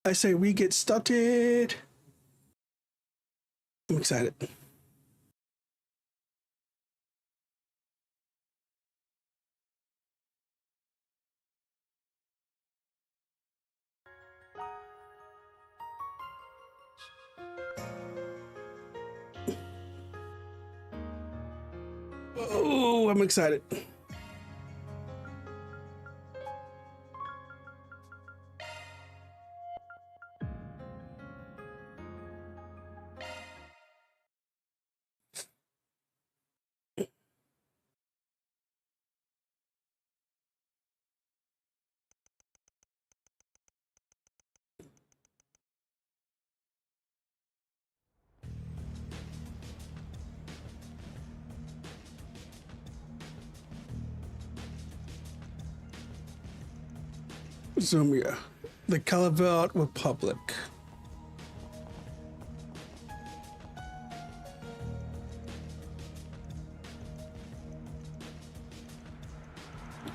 I say we get started. I'm excited. Oh, I'm excited. Zumia, the Calaveras Republic.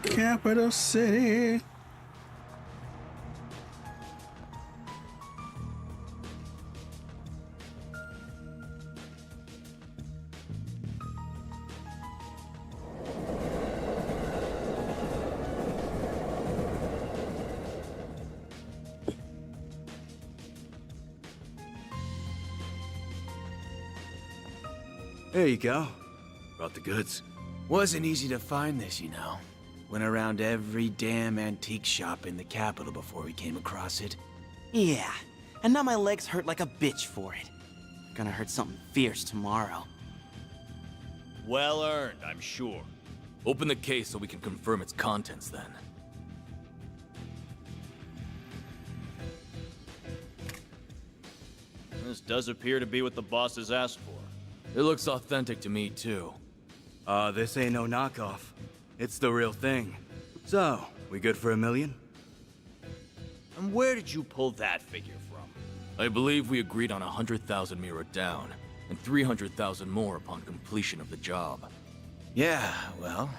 Capital City. There you go. Brought the goods. Wasn't easy to find this, you know. Went around every damn antique shop in the capital before we came across it. Yeah, and now my legs hurt like a bitch for it. Gonna hurt something fierce tomorrow. Well earned, I'm sure. Open the case so we can confirm its contents then. This does appear to be what the boss has asked for. It looks authentic to me too. This ain't no knockoff. It's the real thing. So, we good for $1 million? And where did you pull that figure from? I believe we agreed on 100,000 Mira down, and 300,000 more upon completion of the job. Yeah, well,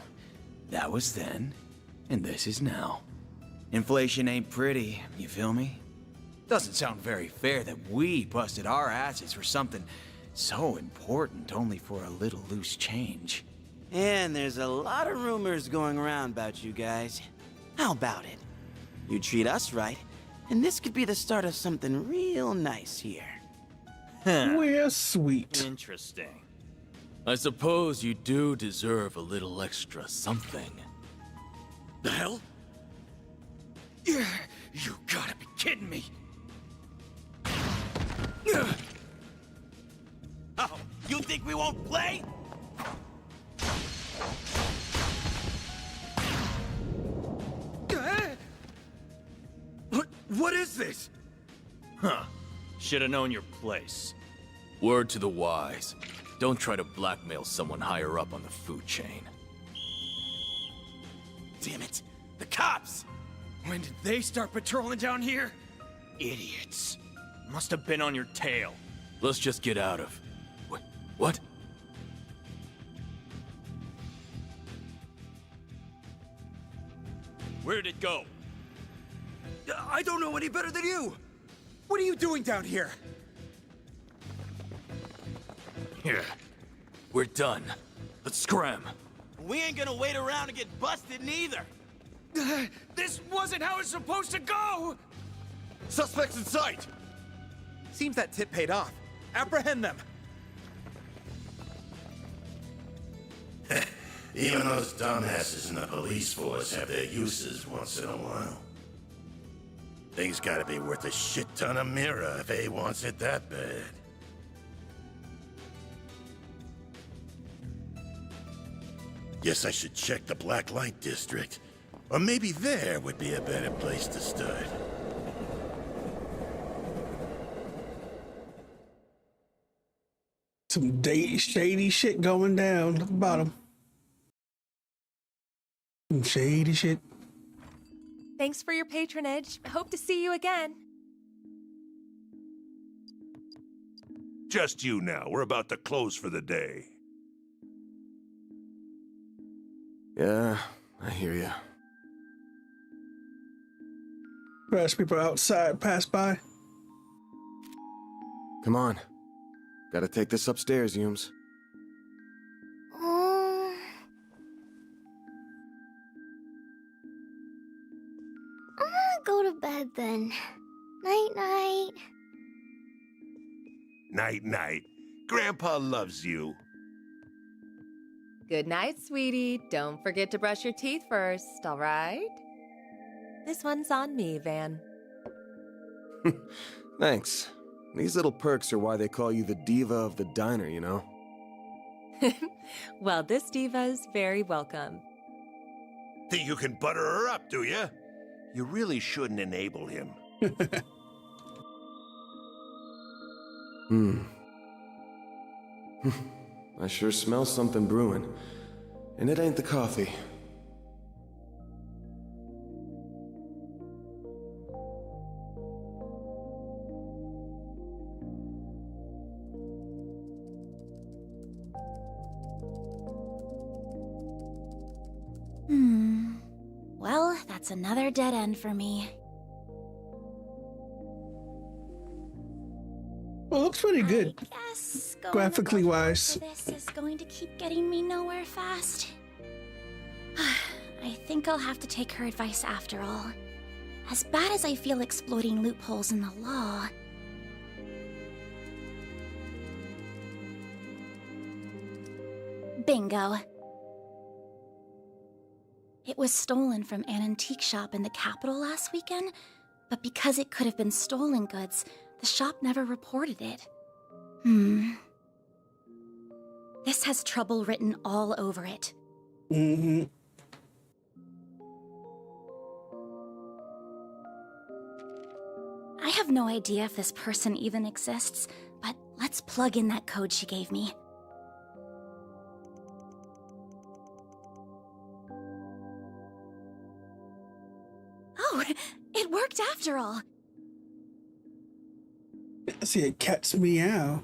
that was then, and this is now. Inflation ain't pretty, you feel me? Doesn't sound very fair that we busted our asses for something so important only for a little loose change. And there's a lot of rumors going around about you guys. How about it? You treat us right, and this could be the start of something real nice here. We're sweet. Interesting. I suppose you do deserve a little extra something. The hell? You gotta be kidding me! Oh, you think we won't play? What is this? Huh. Should've known your place. Word to the wise. Don't try to blackmail someone higher up on the food chain. Damn it! The cops! When did they start patrolling down here? Idiots. Must have been on your tail. Let's just get out of... Wait, what? Where did it go? I don't know any better than you! What are you doing down here? Here. We're done. Let's scram. We ain't gonna wait around and get busted neither. This wasn't how it's supposed to go! Suspects in sight! Seems that tip paid off. Apprehend them! Even those dumbasses in the police force have their uses once in a while. Thing's gotta be worth a shit ton of Mira if A wants it that bad. Guess I should check the Black Light District. Or maybe there would be a better place to start. Some shady shit going down. Look at the bottom. Some shady shit. Thanks for your patronage. Hope to see you again. Just you now. We're about to close for the day. Yeah, I hear ya. Trash people outside pass by. Come on. Gotta take this upstairs, Yums. I'm gonna go to bed then. Night-night. Night-night. Grandpa loves you. Good night, sweetie. Don't forget to brush your teeth first, all right? This one's on me, Van. Thanks. These little perks are why they call you the diva of the diner, you know? Well, this diva's very welcome. Think you can butter her up, do you? You really shouldn't enable him. I sure smell something brewing. And it ain't the coffee. Well, that's another dead end for me. Well, looks pretty good. I guess going Graphically above wise. for this is going to keep getting me nowhere fast. I think I'll have to take her advice after all. As bad as I feel exploiting loopholes in the law. Bingo. It was stolen from an antique shop in the capital last weekend, but because it could have been stolen goods, the shop never reported it. This has trouble written all over it. I have no idea if this person even exists, but let's plug in that code she gave me. Oh, it worked after all. I see a cat's meow.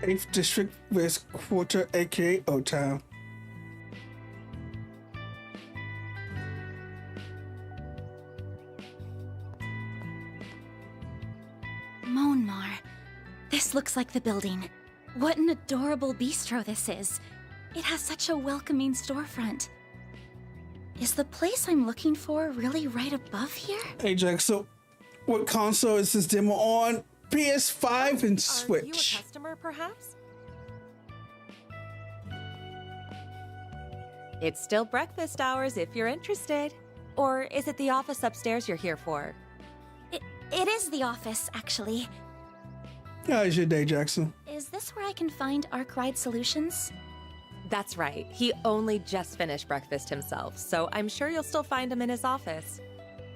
Eighth District, West Quarter, aka O-Town. Monmar. This looks like the building. What an adorable bistro this is. It has such a welcoming storefront. Is the place I'm looking for really right above here? Hey Jack, so what console is this demo on? PS5 and Are you a Switch. customer, perhaps? It's still breakfast hours if you're interested. Or is it the office upstairs you're here for? It is the office, actually. How's your day, Jackson? Is this where I can find Arkwright Solutions? That's right. He only just finished breakfast himself, so I'm sure you'll still find him in his office.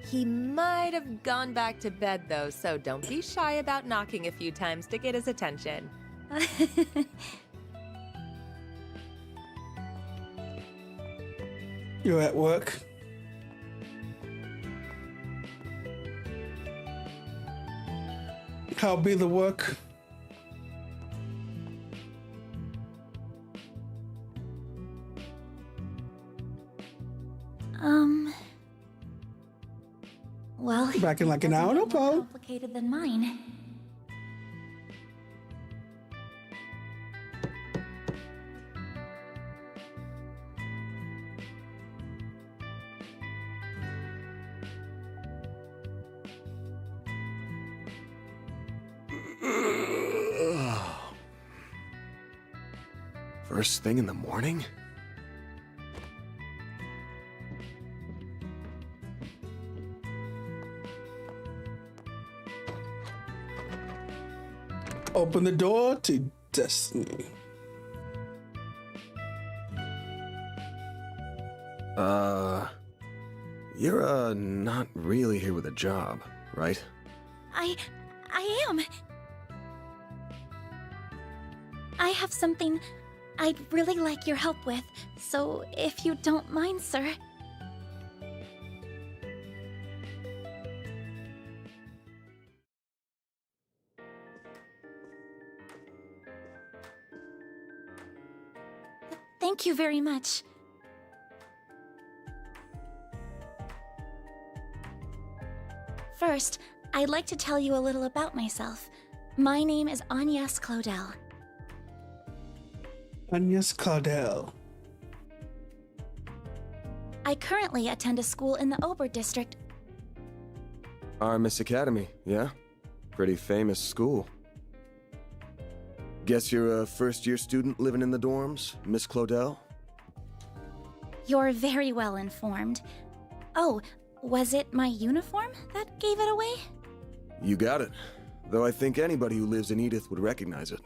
He might have gone back to bed, though, so don't be shy about knocking a few times to get his attention. You're at work. How be the work? Well, Back in like an hour, no more problem. complicated than mine. First thing in the morning? Open the door to destiny. You're, not really here with a job, right? I am. I have something I'd really like your help with, so if you don't mind, sir. Thank you very much. First, I'd like to tell you a little about myself. My name is Agnes Claudel. Agnes Claudel. I currently attend a school in the Ober district. Aramis Academy, yeah? Pretty famous school. Guess you're a first-year student living in the dorms, Miss Claudel? You're very well informed. Oh, was it my uniform that gave it away? You got it. Though I think anybody who lives in Edith would recognize it.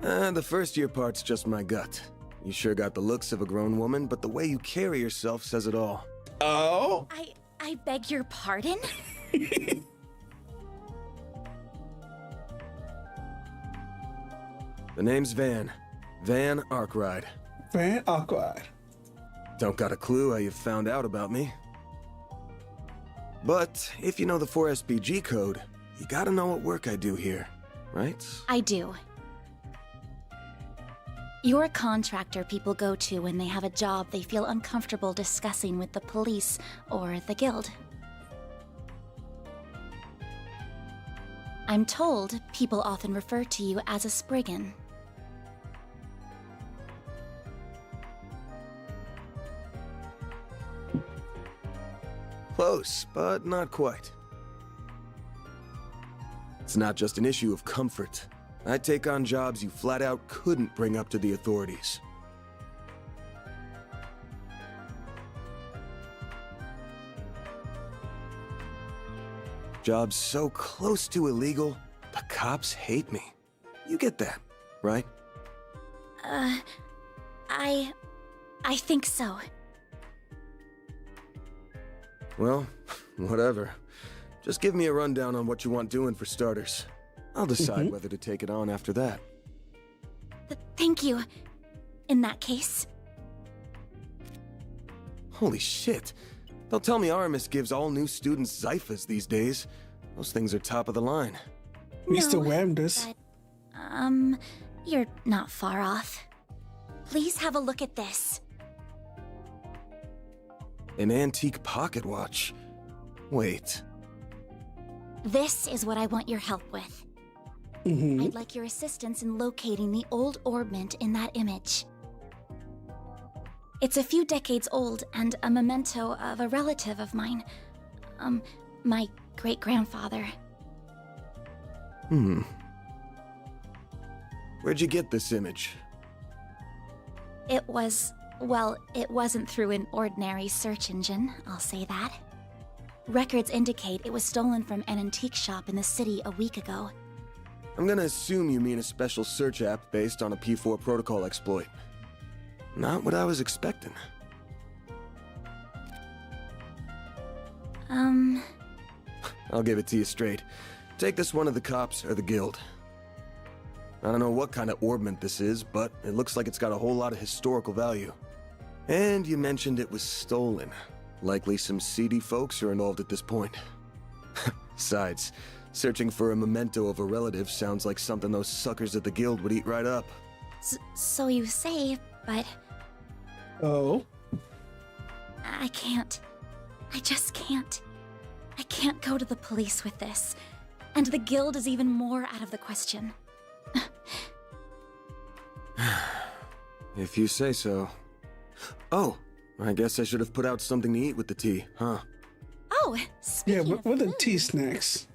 The first-year part's just my gut. You sure got the looks of a grown woman, but the way you carry yourself says it all. Oh? I beg your pardon? The name's Van. Van Arkwright. Van Arkwright. Don't got a clue how you found out about me. But if you know the 4SPG code, you gotta know what work I do here, right? I do. You're a contractor people go to when they have a job they feel uncomfortable discussing with the police or the guild. I'm told people often refer to you as a Spriggan. Close, but not quite. It's not just an issue of comfort. I take on jobs you flat out couldn't bring up to the authorities. Jobs so close to illegal, the cops hate me. You get that, right? I think so. Well, whatever. Just give me a rundown on what you want doing for starters. I'll decide whether to take it on after that. Thank you. In that case. Holy shit. Don't tell me Aramis gives all new students Zyphas these days. Those things are top of the line. Mr. Wamdus. But, you're not far off. Please have a look at this. An antique pocket watch. Wait. This is what I want your help with. I'd like your assistance in locating the old orbment in that image. It's a few decades old and a memento of a relative of mine. My great-grandfather. Where'd you get this image? Well, it wasn't through an ordinary search engine, I'll say that. Records indicate it was stolen from an antique shop in the city a week ago. I'm gonna assume you mean a special search app based on a P4 protocol exploit. Not what I was expecting. I'll give it to you straight. Take this one to the cops or the guild. I don't know what kind of orbment this is, but it looks like it's got a whole lot of historical value. And you mentioned it was stolen. Likely some seedy folks are involved at this point. Besides, searching for a memento of a relative sounds like something those suckers at the guild would eat right up. So you say, but... Oh? I can't. I just can't. I can't go to the police with this. And the guild is even more out of the question. If you say so. Oh, I guess I should have put out something to eat with the tea, huh? Oh, Yeah, speaking of what are the food, tea snacks?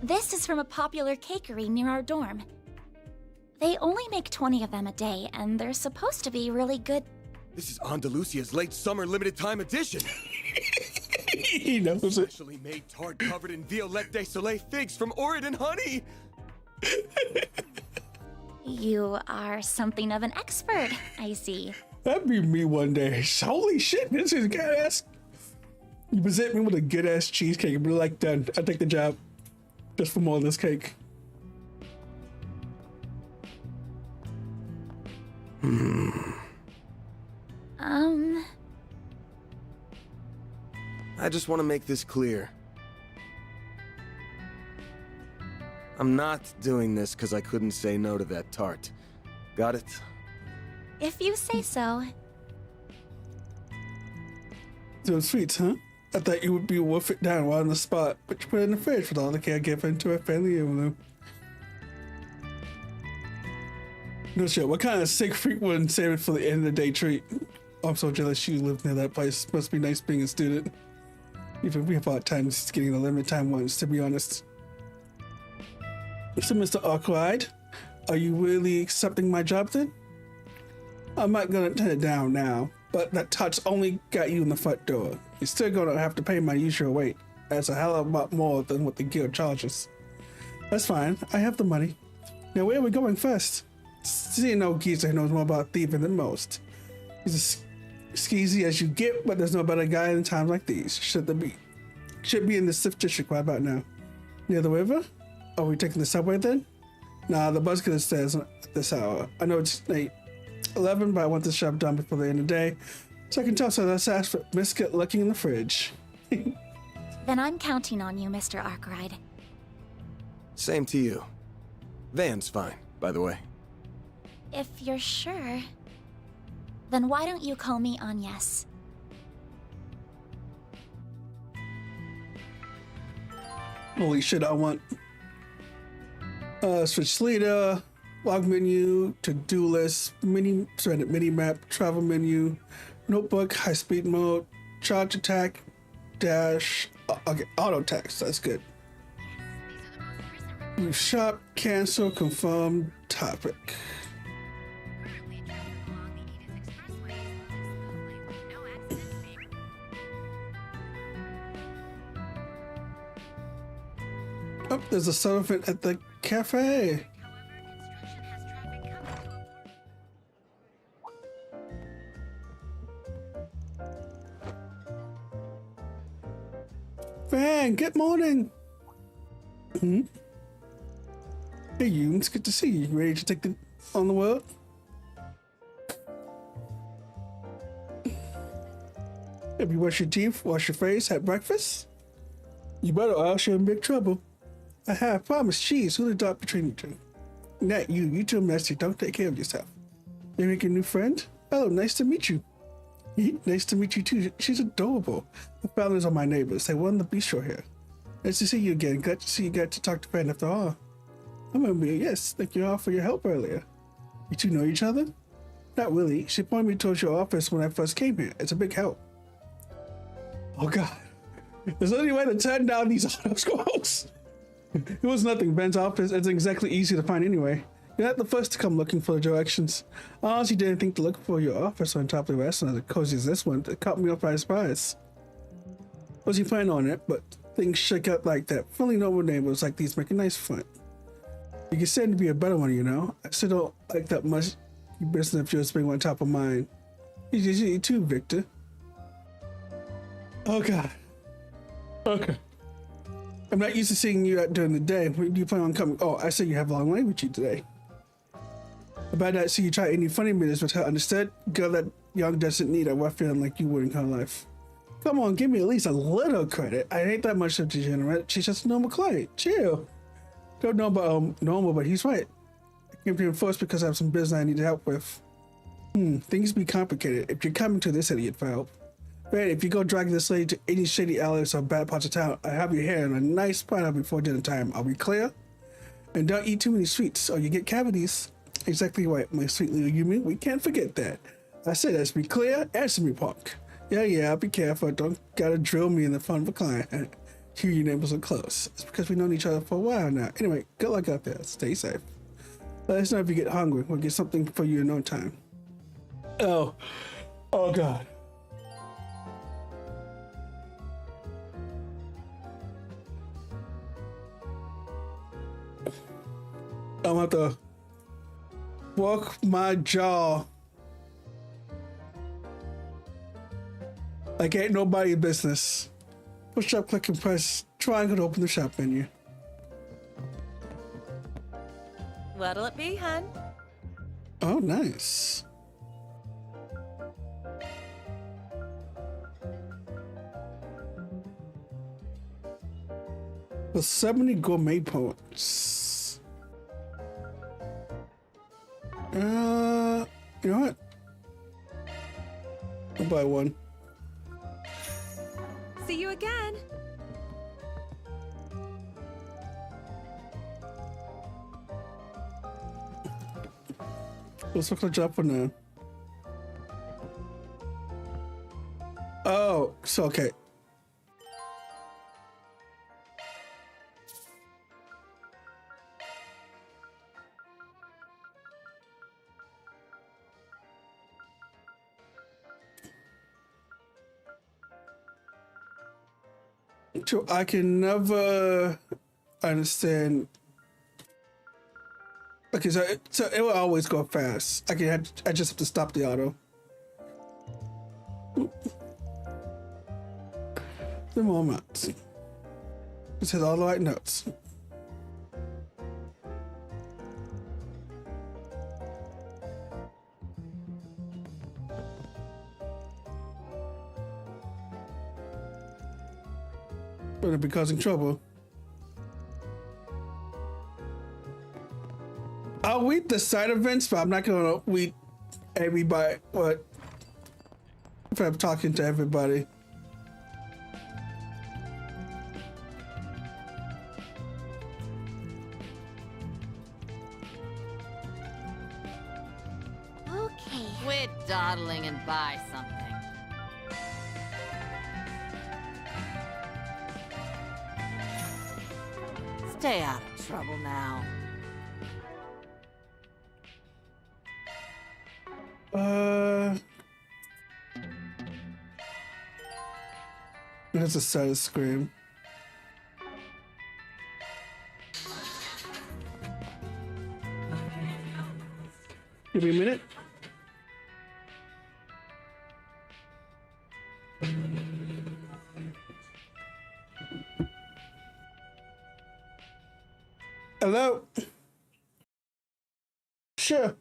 This is from a popular cakery near our dorm. They only make 20 of them a day, and they're supposed to be really good. This is Andalusia's late summer limited time edition. He knows it. Specially made tart covered in Violette de Soleil figs from Oregon honey. You are something of an expert, I see. That'd be me one day. Holy shit, this is good ass. You present me with a good ass cheesecake and be like, done. I take the job. Just for more of this cake. I just want to make this clear. I'm not doing this because I couldn't say no to that tart. Got it? If you say so. Those sweets, huh? I thought you would be wolf it down while on the spot, but you put it in the fridge with all the care given to a family heirloom. No shit, what kind of sick freak wouldn't save it for the end of the day treat? Oh, I'm so jealous you live near that place. Must be nice being a student. Even we have hard times getting the limited time ones, to be honest. So, Mr. Arkwright, are you really accepting my job then? I'm not gonna turn it down now, but that touch only got you in the front door. You're still gonna have to pay my usual rate. That's a hell of a lot more than what the guild charges. That's fine, I have the money. Now where are we going first? See, no geezer who knows more about thieving than most. He's as skeezy as you get, but there's no better guy in times like these. Should be in the Sith District right about now. Near the river? Are we taking the subway then? Nah, the bus gonna stairs at this hour. I know it's late. 11, but I want this job done before the end of the day. So I can tell, so let's ask for biscuit looking in the fridge. Then I'm counting on you, Mr. Arkwright. Same to you. Van's fine, by the way. If you're sure, then why don't you call me Agnes? Holy shit, I want switch leader, log menu, to-do list, mini map, travel menu, notebook, high speed mode, charge attack, dash, okay, auto text, that's good. Move shop, cancel, confirm, topic. Oh, there's a servant at the cafe. Van, good morning. Hmm? Hey, you. It's good to see you. Ready to take on the world? Have you washed your teeth, washed your face, had breakfast? You better, or else you're in big trouble. I have promised. Cheese. Who the dog between you two? Not you. You too messy. Don't take care of yourself. You make a new friend? Hello, nice to meet you. Nice to meet you too. She's adorable. The families are my neighbors. They run the bistro here. Nice to see you again. Glad to see you got to talk to Fran after all. I remember you. Yes, thank you all for your help earlier. You two know each other? Not really. She pointed me towards your office when I first came here. It's a big help. Oh god. There's only way to turn down these auto scrolls. It was nothing. Ben's office isn't exactly easy to find anyway. You're not the first to come looking for directions. I honestly didn't think to look for your office on top of the restaurant as cozy as this one. It caught me off by surprise. Wasn't planning on it, but things shake out like that. Friendly normal neighbors like these make a nice front. You can stand to be a better one, you know. I still don't like that much your business of yours being on top of mine. You too, Victor. Oh god. Okay. I'm not used to seeing you out during the day. When do you plan on coming? Oh, I see you have a long way with you today. About that, see you try any funny minutes with her. Understood? Girl that young doesn't need a rough feeling like you would in her life. Come on, give me at least a little credit. I ain't that much of a degenerate. She's just a normal client. Chill. Don't know about normal, but he's right. I came to him first because I have some business I need help with. Things be complicated. If you're coming to this idiot for help. Man, if you go dragging this lady to any shady alleys or bad parts of town, I have your hair in a nice spot before dinner time. Are we clear? And don't eat too many sweets or you get cavities. Exactly right, my sweet little human. We can't forget that. I said, let's be clear. Answer me, punk. Yeah, I'll be careful. Don't gotta drill me in the front of a client. Here your neighbors are close. It's because we've known each other for a while now. Anyway, good luck out there. Stay safe. Let us know if you get hungry. We'll get something for you in no time. Oh God. I'm about to walk my jaw Like ain't nobody's business. Push up, click, and press triangle to open the shop menu. What'll it be, hun? Oh, nice. With 70 gourmet points. You know what? I'll buy one. See you again. Let's look at the job for now. Oh, so okay. So I can never understand. Okay, so it will always go fast. I just have to stop the auto. The moment. It says all the right notes. Gonna be causing trouble. I'll read the side events, but I'm not gonna read everybody. What if I'm talking to everybody? Okay. Quit dawdling and buy something. Stay out of trouble now. There's a sad scream. Give me a minute. Hello? Sure.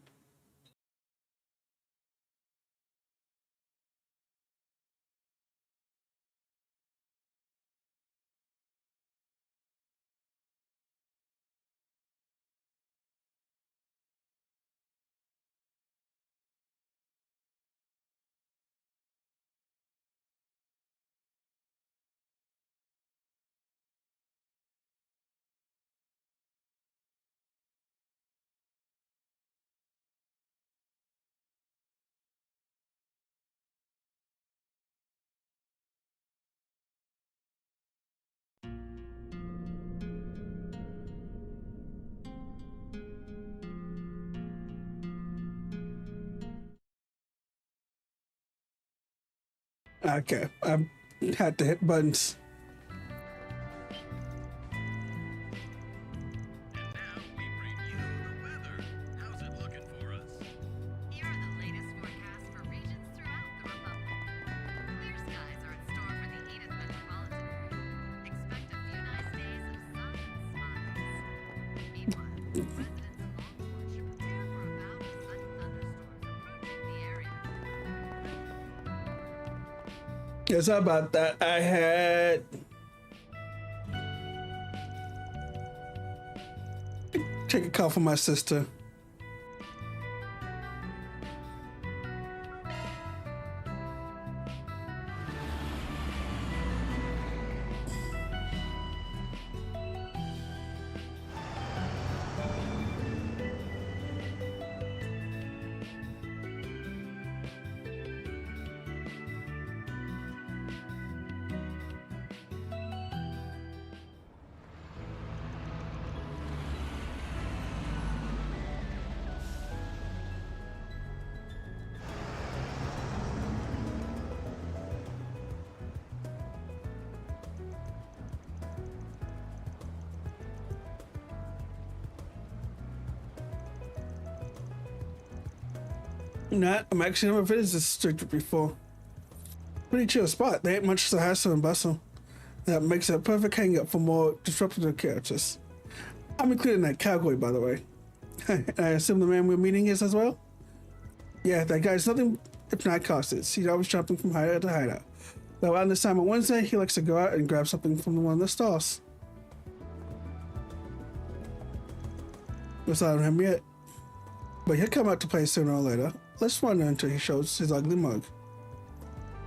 Okay, I had to hit buttons. Yes, how about that? I had take a call from my sister. Not, I'm actually never visited this district before. Pretty chill spot. There ain't much to hassle and bustle. That makes it a perfect hang-up for more disruptive characters. I'm including that cowboy, by the way. I assume the man we're meeting is as well? Yeah, that guy's nothing if not cautious. He's always jumping from hideout to hideout. Though on this time on Wednesday, he likes to go out and grab something from one of the stalls. No sign of him yet. But he'll come out to play sooner or later. Let's wander until he shows his ugly mug.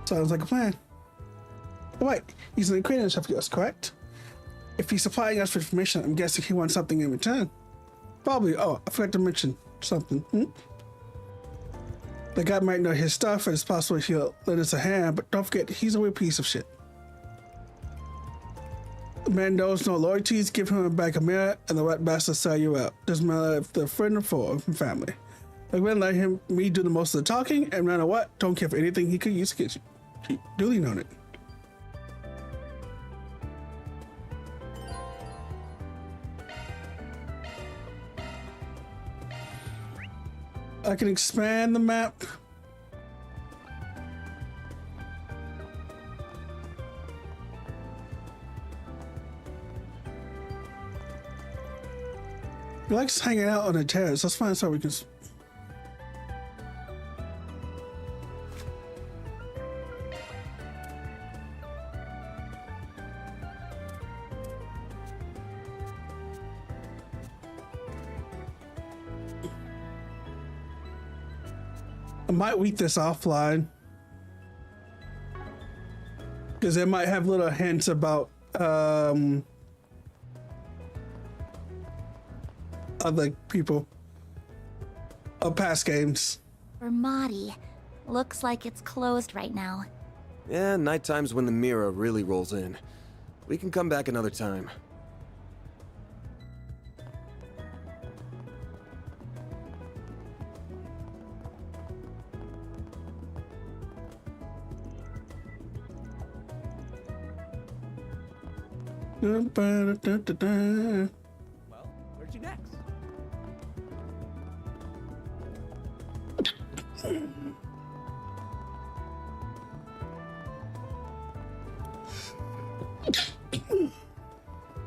Sounds like a plan. Oh, wait, he's an acquaintance of yours, correct? If he's supplying us with information, I'm guessing he wants something in return. Probably. Oh, I forgot to mention something. The guy might know his stuff, and it's possible he'll lend us a hand, but don't forget, he's a real piece of shit. The man knows no loyalties, give him a bag of mirror, and the rat bastard sell you out. Doesn't matter if they're friend or foe from family. Like, we'll let me do the most of the talking, and no matter what, don't care for anything he could use against you. Duly noted. I can expand the map. He likes hanging out on the terrace. Let's find somewhere we can. I might weed this offline because it might have little hints about other people of past games. Ramadi. Looks like it's closed right now. Yeah, nighttime's when the mirror really rolls in. We can come back another time. Well, where'd you next?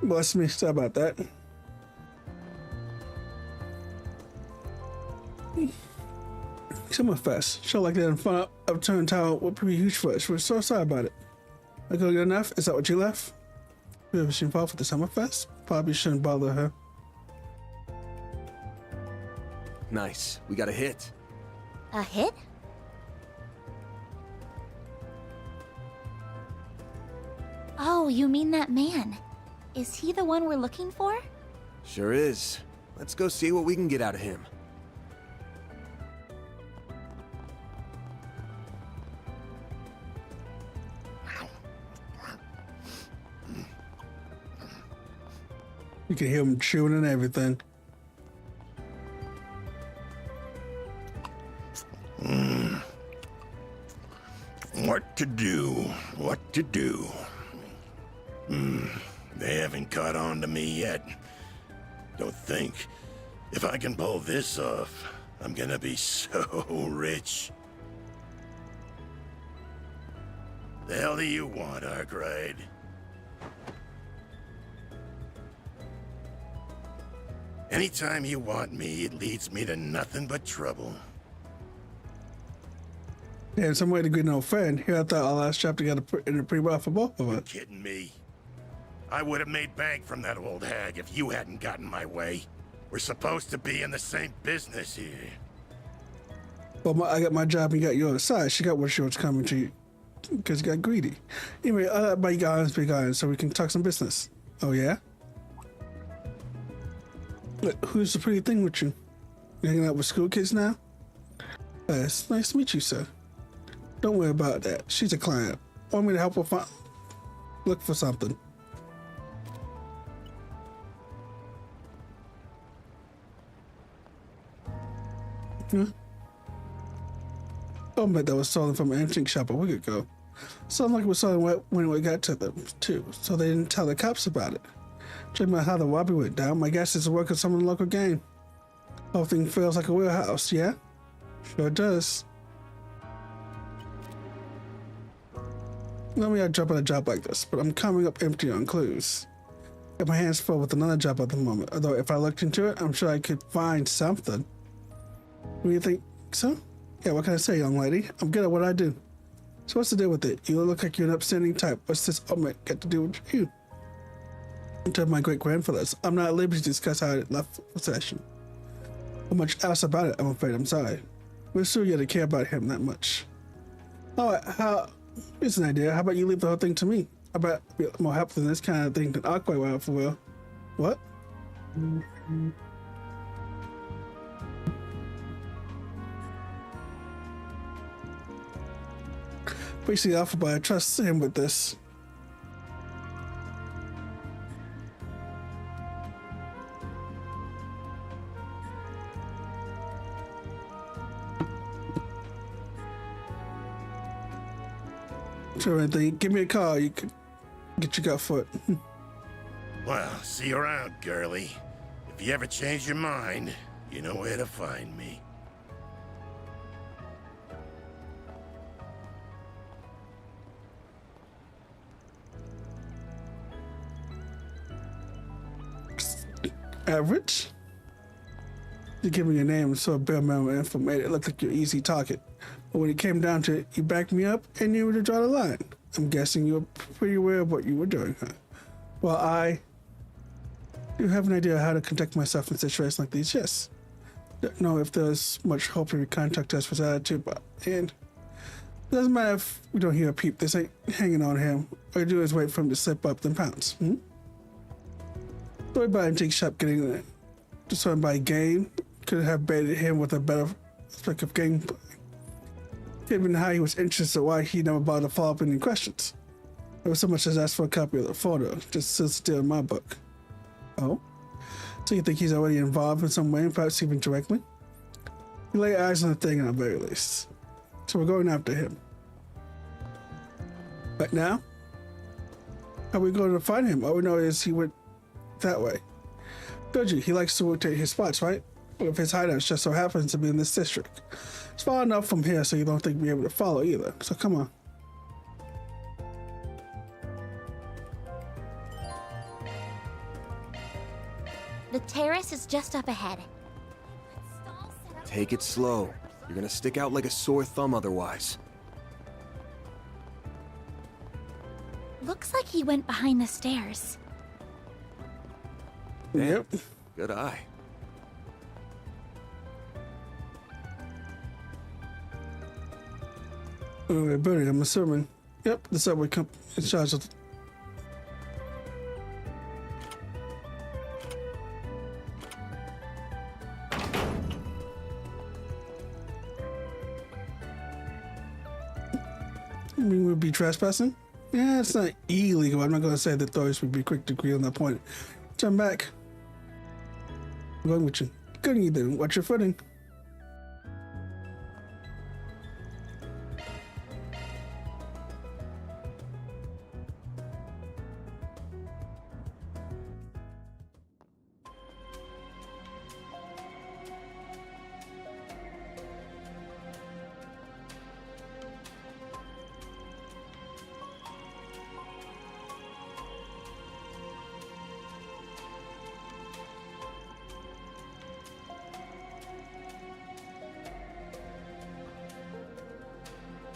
Bless me, sorry about that. Summerfest. Show like that in front of Upturn Tower would be huge for us. We're so sorry about it. Like, good enough? Is that what you left? Was she involved with the Summerfest? Probably shouldn't bother her. Nice. We got a hit. A hit? Oh, you mean that man. Is he the one we're looking for? Sure is. Let's go see what we can get out of him. You can hear him chewing and everything. What to do? What to do? They haven't caught on to me yet. Don't think. If I can pull this off, I'm gonna be so rich. The hell do you want, Arkwright? Anytime you want me, it leads me to nothing but trouble. Yeah, some way to get no friend. Here I thought our last chapter got in a pretty rough for both of us. Kidding me? I would have made bank from that old hag if you hadn't gotten my way. We're supposed to be in the same business here. Well, I got my job and you got yours. Sorry, she got what she was coming to you because you got greedy. Anyway, by you guys, be guys, so we can talk some business. Oh, yeah? Look, who's the pretty thing with you? You hanging out with school kids now? It's nice to meet you, sir. Don't worry about that. She's a client. Want me to help her look for something? Huh? Oh, but that was stolen from an antique shop a week ago. Sounds like it was stolen when we got to them, too, so they didn't tell the cops about it. Check out how the robbery went down. My guess is the work of some local gang. Whole thing feels like a warehouse, yeah? Sure does. Normally I jump on a job like this, but I'm coming up empty on clues. Got my hands full with another job at the moment, although if I looked into it, I'm sure I could find something. Do you think so? Yeah, what can I say, young lady? I'm good at what I do. So what's the deal with it? You look like you're an upstanding type. What's this omelet got to do with you? I told my great-grandfathers. I'm not at liberty to discuss how it left possession. Not much else about it, I'm afraid. I'm sorry. We're sure you to care about him that much. Alright, here's an idea. How about you leave the whole thing to me? I bet I'd be more helpful in this kind of thing than Aqua will, for real. What? Basically offered, but I trust him with this. Sure, anything. Give me a call. You could get your gut foot. Well, see you around, girlie. If you ever change your mind, you know where to find me. Average? You give me your name, so a bare minimum info made it look like you're easy target. But when it came down to it, you backed me up and knew where to draw the line. I'm guessing you were pretty aware of what you were doing, huh? Well, I do have an idea how to conduct myself in situations like these, yes. Don't know if there's much hope if you contact us with attitude, but and it doesn't matter if we don't hear a peep. This ain't hanging on him. All you do is wait for him to slip up, then pounce. Don't worry about antique shop getting there. Just so by game could have baited him with a better aspect of gameplay. Given how he was interested, why he never bothered to follow up any questions. There was so much as asked for a copy of the photo, just sits still in my book. Oh? So you think he's already involved in some way, perhaps even directly? You lay eyes on the thing at the very least. So we're going after him. But now? How are we going to find him? All we know is he went that way. Told you, he likes to rotate his spots, right? Well, if his hideout just so happens to be in this district. It's far enough from here so you don't think we'll be able to follow either. So come on. The terrace is just up ahead. Take it slow. You're gonna stick out like a sore thumb otherwise. Looks like he went behind the stairs. Yep. Good eye. Alright, buddy, I'm assuming. Yep, the subway company in charge of. You mean we'd be trespassing? Yeah, it's not illegal. I'm not going to say that authorities would be quick to agree on that point. Turn back. I'm going with you. Good you then. Watch your footing.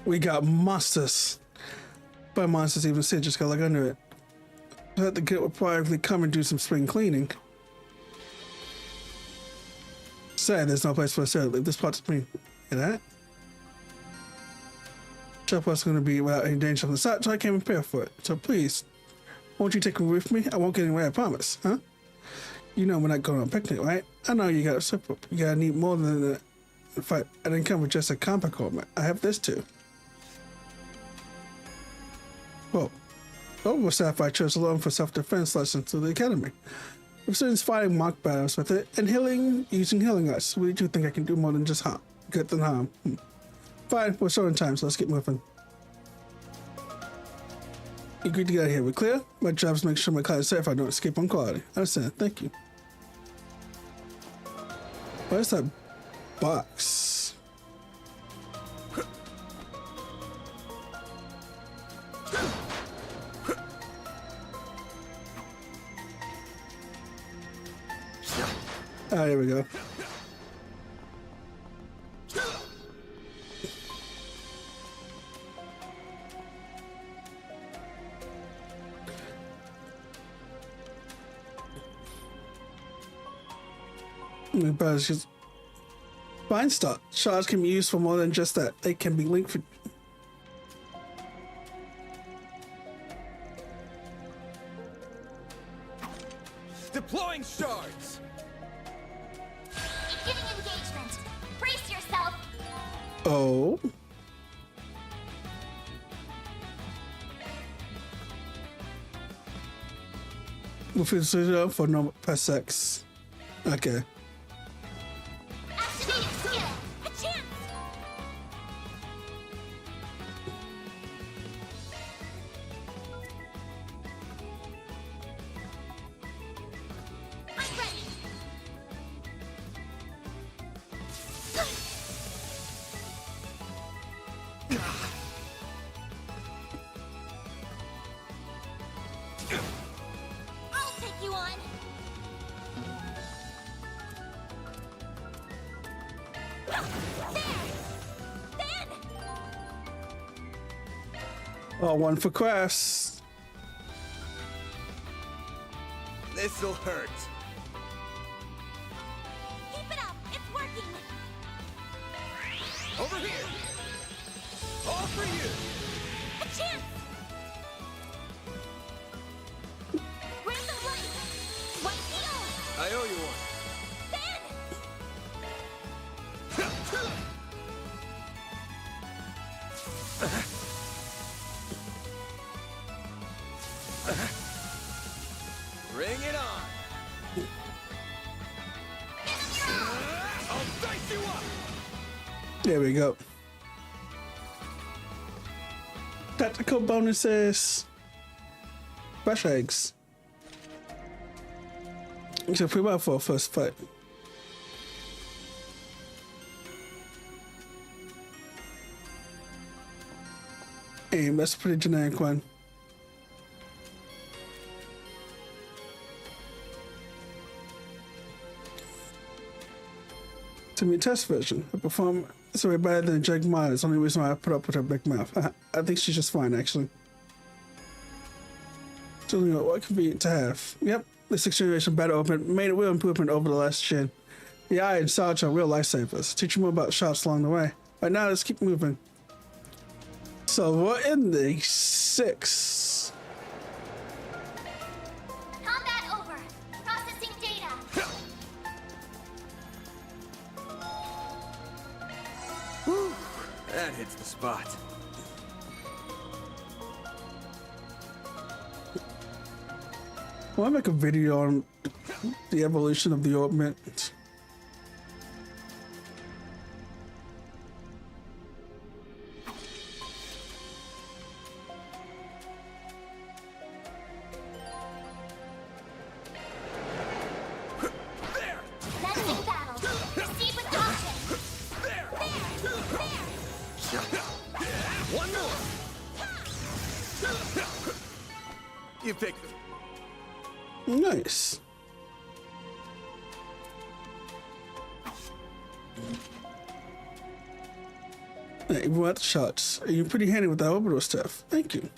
We got monsters. By monsters, even Sid just got like under it. I had to get would probably come and do some spring cleaning. Sad there's no place for us to leave this part to me. Hear that? Shop was going to be without any danger from the side, so I came prepared for it. So please, won't you take me with me? I won't get anywhere, I promise, huh? You know we're not going on a picnic, right? I know you got a slip up. You gotta need more than that. In fact, I didn't come with just a compact equipment. I have this too. Well, over staff I chose alone for self-defense lessons to the academy. If students fighting mock battles with it and healing using healing arts, we do think I can do more than just harm. Good than harm. Fine, we're short on time, so let's get moving. You agreed to get out of here. We're clear? My job is to make sure my class is safe. I don't escape on quality. Understand. Thank you. What is that box? Oh, there we go. But it's just fine stuff. Shards can be used for more than just that. They can be linked for. Deploying shards. Beginning engagement. Brace yourself. Oh. With his for normal press X. Okay. Activating skill. A chance. I'm ready. I'll take you on. Oh, one for crafts. This'll hurt. Keep it up. It's working. Over here. All for you. A chance. Random light. One heal. I owe you one. Bring it on. I'll dice you up. There we go. Tactical bonuses. Fresh eggs. It's a free one for a first fight. Aim, that's a pretty generic one. To me, test version. Her performance is way better than Jake Myers. Only reason why I put up with her big mouth. I think she's just fine, actually. So, you know, what convenient to have. Yep, this next generation battle open made a real improvement over the last gen. The eye and Sarge are real lifesavers. Teach you more about shots along the way. Right now, let's keep moving. So we're in the 6. Combat over. Processing data. Whew, that hits the spot. I want to make a video on the evolution of the orbment. Menacing battle. Proceed with caution. There. One more. You pick them. Nice. Hey, what shots? You're pretty handy with that orbital stuff. Thank you.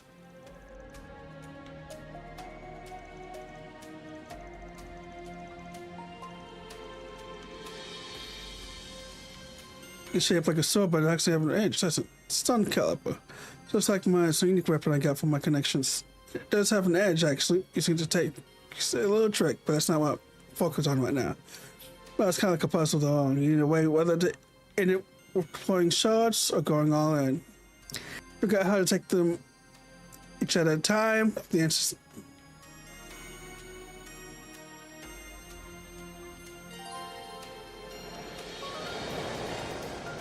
It's shaped like a sword, but it actually has an edge. That's a stun caliber. Just like my unique weapon I got from my connections. It does have an edge, actually. You seem to take a little trick, but that's not what I'm focused on right now. Well, it's kind of like a puzzle, though. You need a way whether to end it with deploying shards or going all in. Figure out how to take them each at a time. The answer's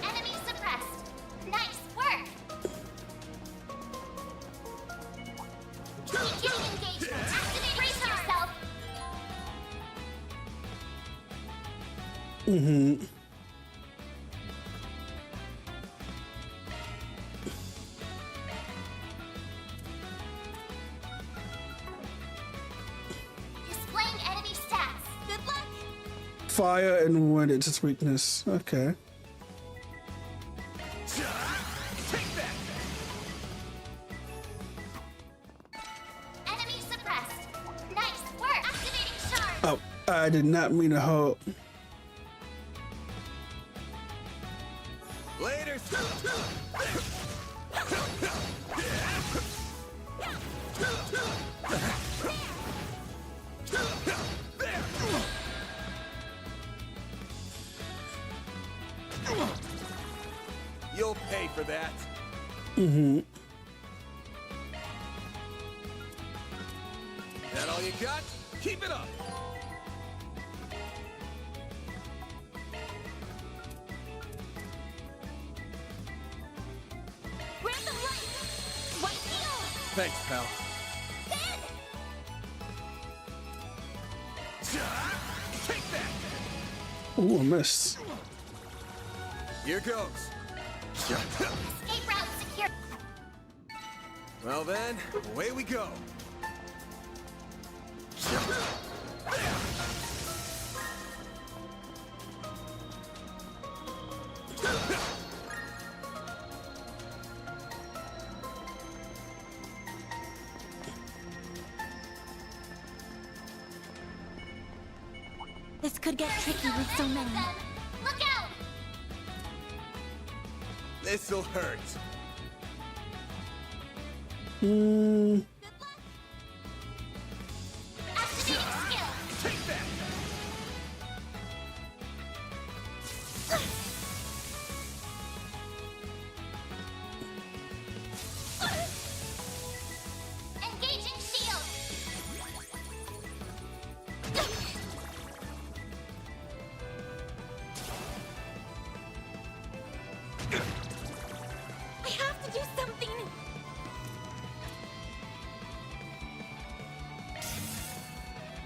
Enemy suppressed. Nice work. Beginning engagement. Activate. Brace yourself. Mm-hmm. Displaying enemy stats. Good luck. Fire and wind is its weakness. Okay. Enemy suppressed. Nice work. Activating charge. Oh, I did not mean to hold. Later. You'll pay for that. Mm-hmm. That all you got? Keep it up. Random light. White needle. Thanks, pal. Then. Take that. Ooh, I missed. Here goes. Escape route secure. Well then, away we go. This could get tricky with so many. Look out. This'll hurt. Hmm. Activating skill. Take that. Engaging shield. I have to do something.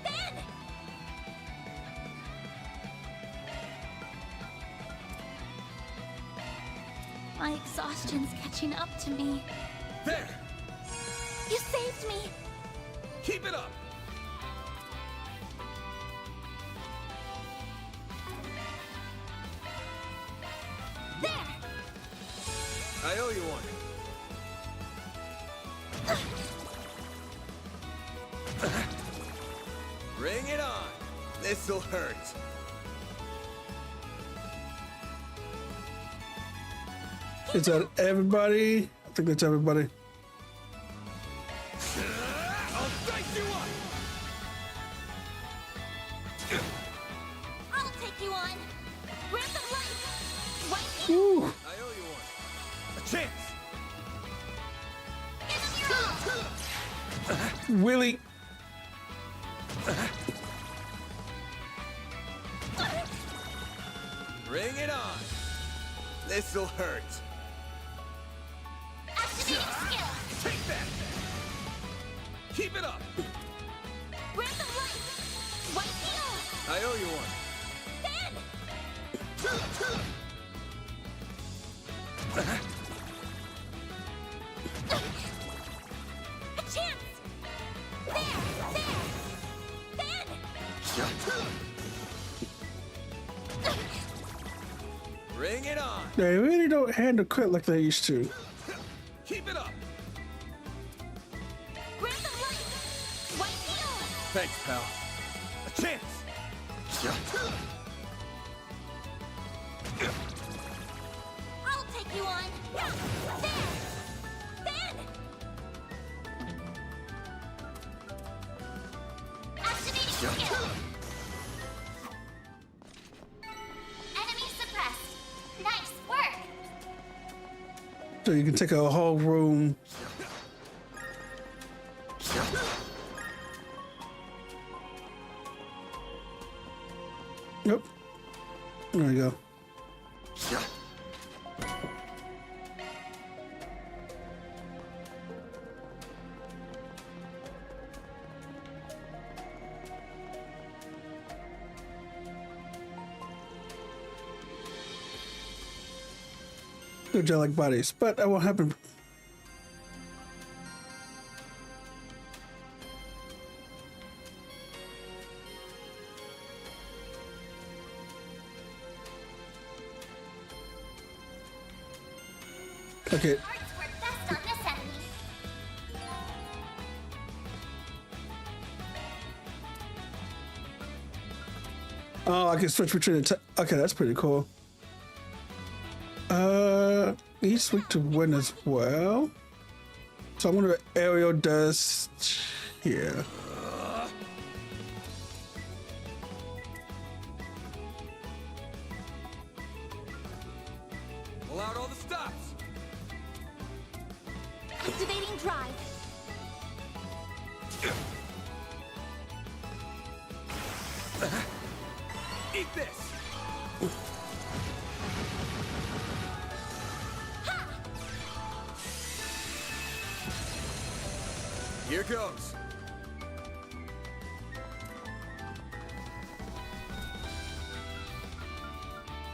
Ben. My exhaustion's catching up to me. There. You saved me. Keep it up. There. I owe you one. Bring it on. This'll hurt. Is that everybody? I think that's everybody. I'll dice you up. I'll take you on. Random light. White needle. Ooh. I owe you one. A chance. Give him your all. Willie. Bring it on. This'll hurt. Activating skill. Take that. Keep it up. Random light. White needle. I owe you one. A chance. There. Ben. Bring it on. They really don't handle crit like they used to. Keep it up. Random light. White needle. Thanks, pal. A chance. I'll take you on. There. Ben. Activating skill. Enemy suppressed. Nice work. So you can take a whole room. Yep. There you go. Angelic bodies, but that won't happen. Okay. Hearts work best on this enemy. Oh, I can switch between the okay, that's pretty cool. He switched to win as well. So I wonder what Ariel does here. Pull out all the stops. Activating drive. Eat this. Here goes.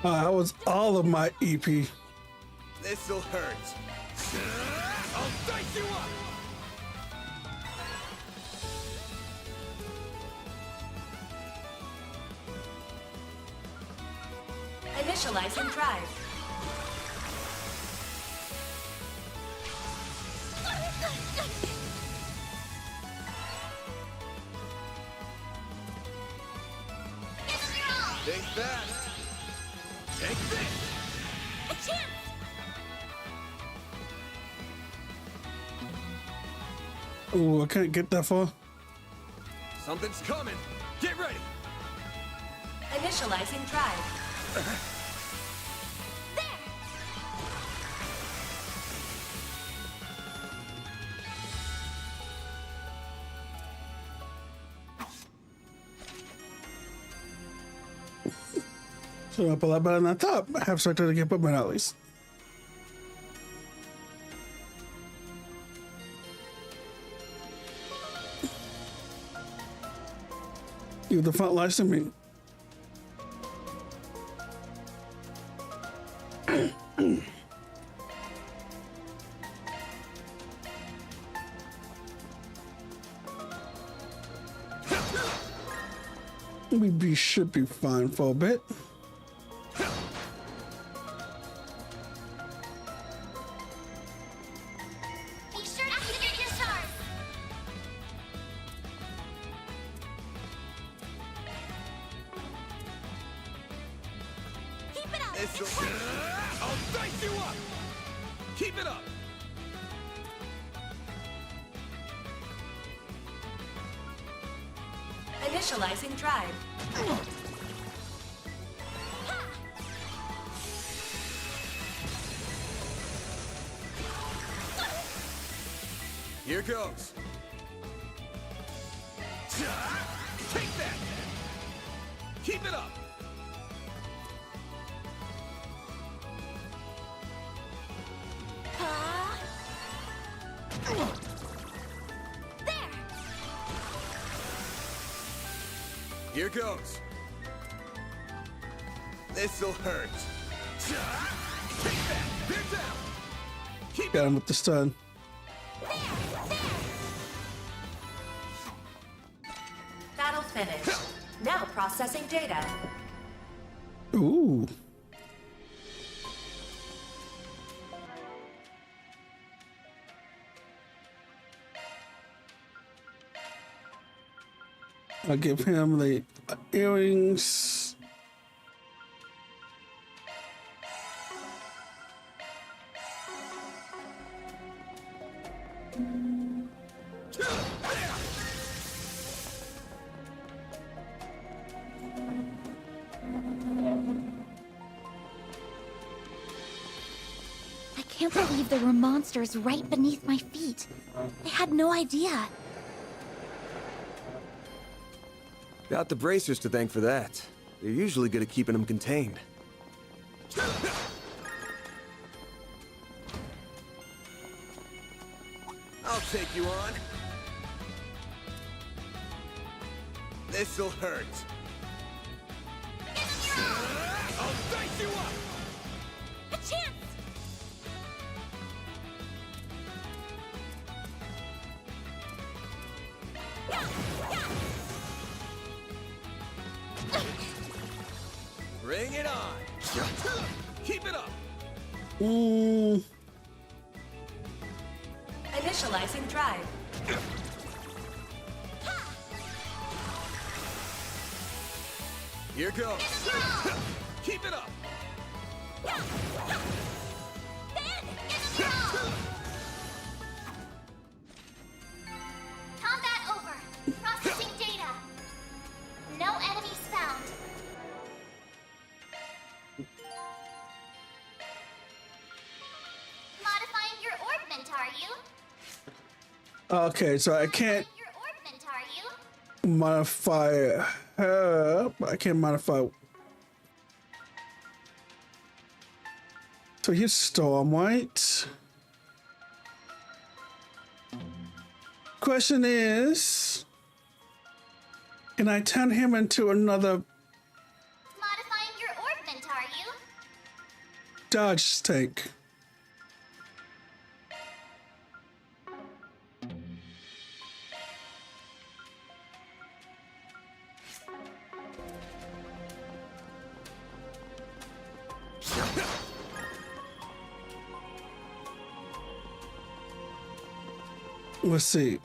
That was all of my E EP. This'll hurt. I'll dice you up. Initializing drive. Think fast. Take this. A chance. Ooh, I can't get that far. Something's coming. Get ready. Initializing drive. So up a lot better than I thought. I have started to get up my at least. You the front lights to me. We should be fine for a bit. Be sure to activate your stars. Keep it up. This'll. I'll dice you up. Keep it up. Initializing drive. Here goes. Take that. Keep it up. Here goes. This'll hurt. Take that. They're down. Keep Got him with the stun. Battle finished. Now processing data. Ooh. I'll give him the earrings. I can't believe there were monsters right beneath my feet. I had no idea. Got the bracers to thank for that. They're usually good at keeping them contained. I'll take you on. This'll hurt. I'll dice you up. A chance. Bring it on. Keep it up. Initializing drive. Here goes. Keep it up. Combat over. Processing data. No enemies found. Modifying your orbment, are you? Okay, so I can't Your orbment, are you? modify her, but I can't modify. So here's Storm White. Question is, can I turn him into another Modifying your orbment, are you? dodge tank? Let's see.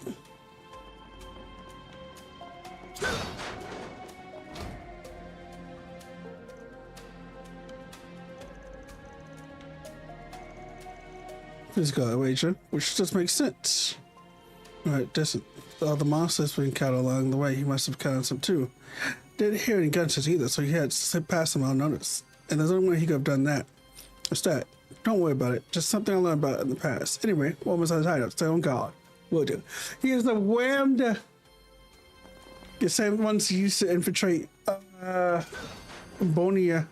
Physical evasion, which just makes sense. Right, the other monsters we encountered along the way, he must have counted some too. Didn't hear any gunshots either, so he had slipped past them unnoticed. And there's only way he could have done that. What's that? Don't worry about it. Just something I learned about in the past. Anyway, what was his hideout? Stay on guard. Will do. He is the whammed. The same ones he used to infiltrate Bonia.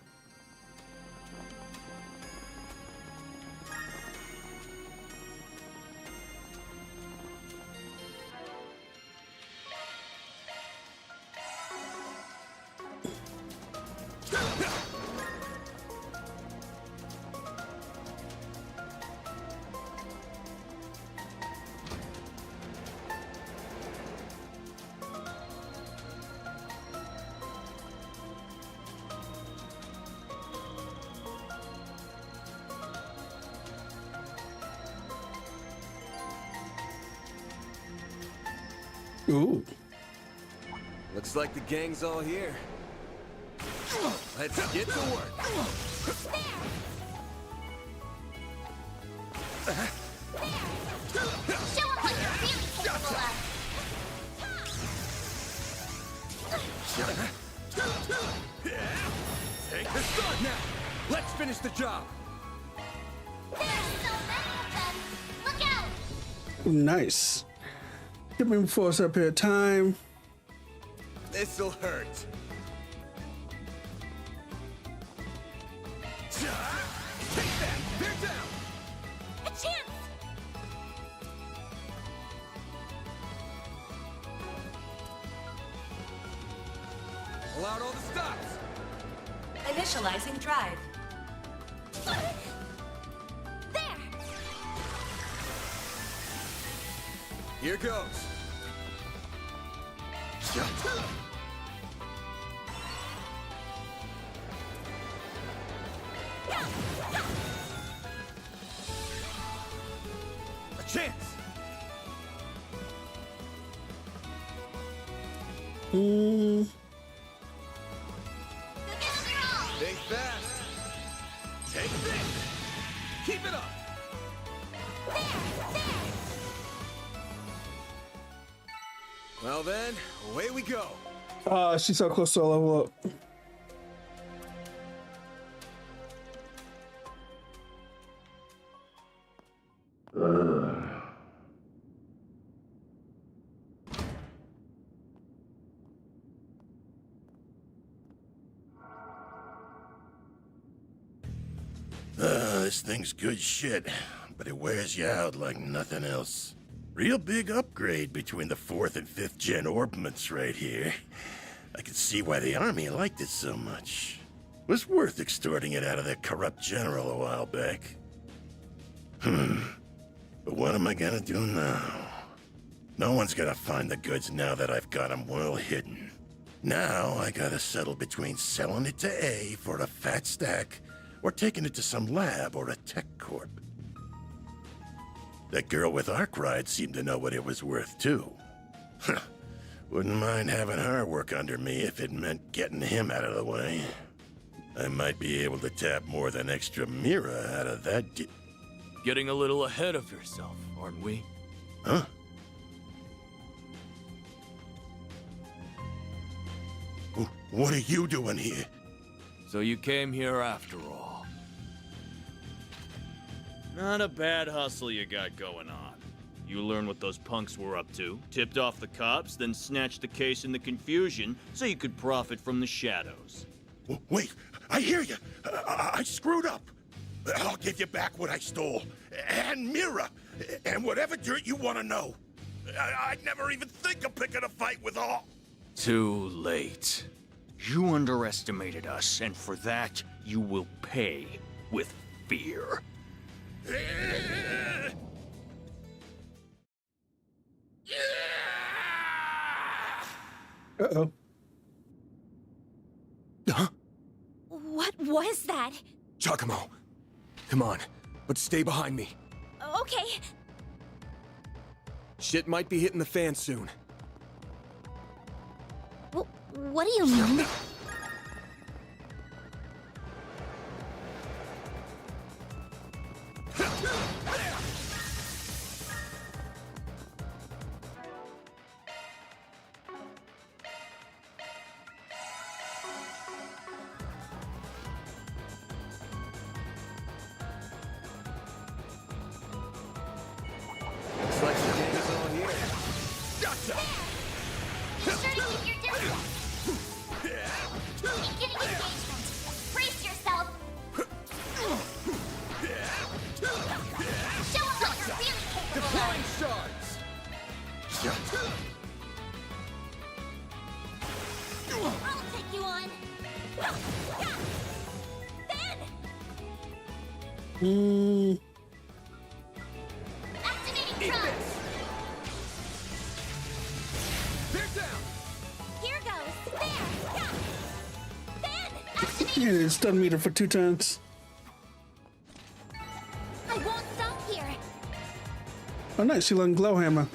Ooh. Looks like the gang's all here. Let's get to work. Show 'em what you're really capable of. Take the start now. Let's finish the job. There's so many of them. Look out! Nice. Get me before it's up here. Time. This'll hurt. Take that. They're down. A chance! Pull out all the stops. Initializing drive. There! Here goes. A chance. Stay fast. Take this. Keep it up. Well then, away we go. She's so close to a level up. This thing's good shit, but it wears you out like nothing else. Real big upgrade between the 4th and 5th gen orbments right here. I can see why the army liked it so much. Was worth extorting it out of that corrupt general a while back. But what am I gonna do now? No one's gonna find the goods now that I've got them well hidden. Now I gotta settle between selling it to A for a fat stack or taking it to some lab or a tech corp. That girl with Arkwright seemed to know what it was worth, too. Wouldn't mind having her work under me if it meant getting him out of the way. I might be able to tap more than extra Mira out of that Getting a little ahead of yourself, aren't we? Huh? What are you doing here? So you came here after all. Not a bad hustle you got going on. You learned what those punks were up to, tipped off the cops, then snatched the case in the confusion so you could profit from the shadows. Wait, I hear you. I screwed up. I'll give you back what I stole. And Mira. And whatever dirt you want to know. I'd never even think of picking a fight with all. Too late. You underestimated us, and for that, you will pay with fear. Uh-oh. Huh? What was that? Giacomo, come on, but stay behind me. Okay. Shit might be hitting the fan soon. What do you mean? Looks like the gang is all here. Gotcha! Be sure to keep your distance. Beginning engagement. Brace yourself. Show 'em what you're really capable of. Shards! I'll take you on. Then, activating drone. Here goes. There. Yeah, it stunned meter for 2 turns. I won't stop here. Oh, nice. She learned Glowhammer.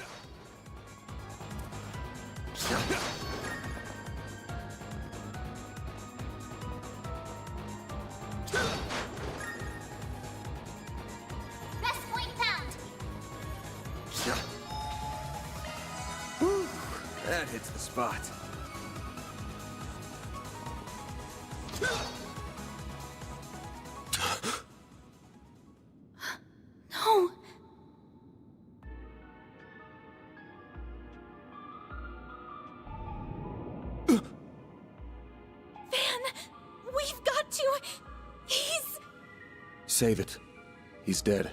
Best point found. That hits the spot. No. Van, we've got to. He's. Save it. He's dead.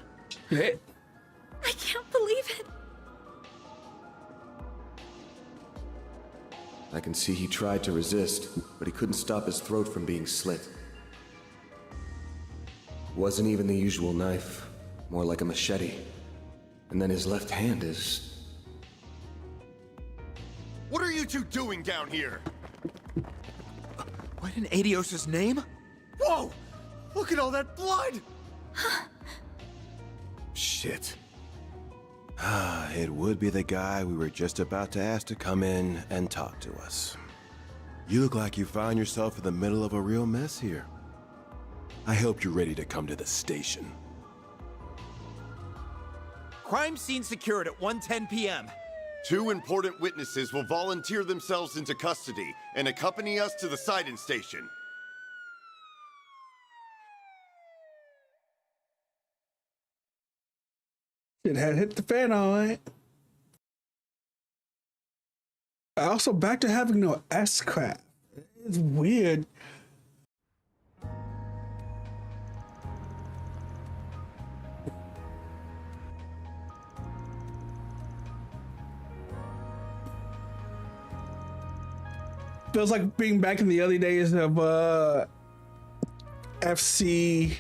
Yeah. I can't believe it. I can see he tried to resist, but he couldn't stop his throat from being slit. Wasn't even the usual knife, more like a machete. And then his left hand is... What are you two doing down here? What in Adios' name? Whoa! Look at all that blood! Shit. It would be the guy we were just about to ask to come in and talk to us. You look like you found yourself in the middle of a real mess here. I hope you're ready to come to the station. Crime scene secured at 1:10 p.m. 2 important witnesses will volunteer themselves into custody and accompany us to the sighting station. It had hit the fan, all right. Also, back to having no S-craft. It's weird. Feels like being back in the early days of FC.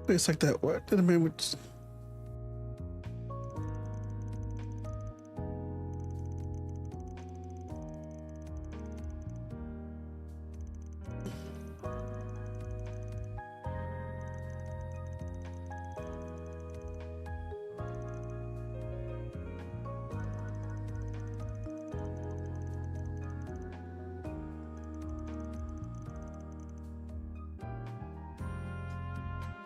It's like that. What did I mean?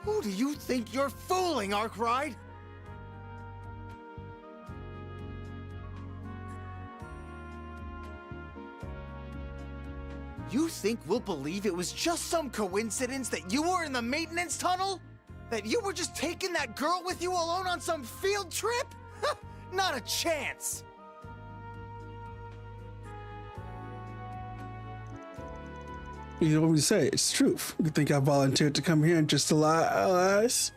Who do you think you're fooling, Arkwright? You think we'll believe it was just some coincidence that you were in the maintenance tunnel? That you were just taking that girl with you alone on some field trip? Not a chance! You know what we say? It's truth. You think I volunteered to come here and just to lie lies?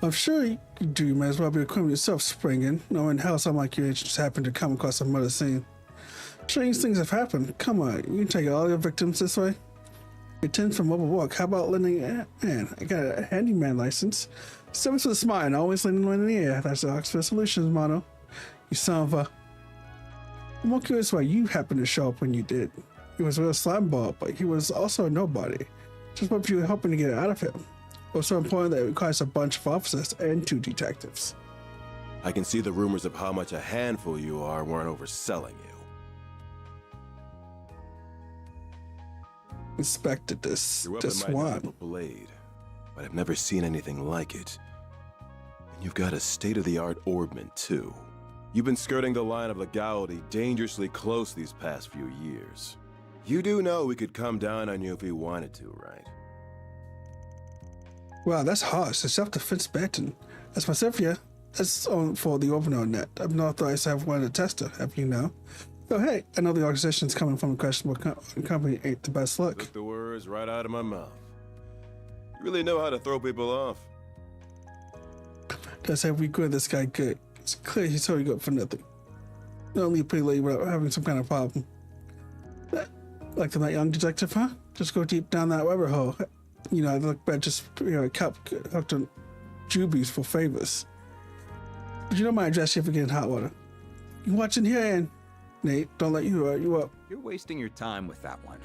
I'm sure you do. You might as well be a criminal yourself, Springen. Knowing how someone like you just happened to come across a murder scene. Strange things have happened. Come on, you can take all your victims this way. You're 10 from overwork. How about lending a hand? I got a handyman license. Service with a smile and always lending one in the air. That's the Oxford Solutions motto. You son of a... I'm more curious why you happened to show up when you did. He was a real slime ball, but he was also a nobody. Just what you were hoping to get out of him. It was so important that it requires a bunch of officers and 2 detectives. I can see the rumors of how much a handful you are weren't overselling you. Inspected this Your weapon might not one. have a blade, but I've never seen anything like it. And you've got a state-of-the-art orbment, too. You've been skirting the line of legality dangerously close these past few years. You do know we could come down on you if we wanted to, right? Wow, that's harsh. It's self-defense batting. As myself, yeah. That's on for the Orbital net. I'm not authorized to have one to test it, have you know? So hey, I know the organization's coming from a questionable company ain't the best look. Took the words right out of my mouth. You really know how to throw people off. Let's say we good this guy good. It's clear he's totally good for nothing. Not only a pretty lady without having some kind of problem. Like that young detective, huh? Just go deep down that rabbit hole. You know, I look bad just, a cup hooked on Jubies for favors. But you know my address if you're getting hot water. You watching here, and Nate, don't let you up. You're wasting your time with that one.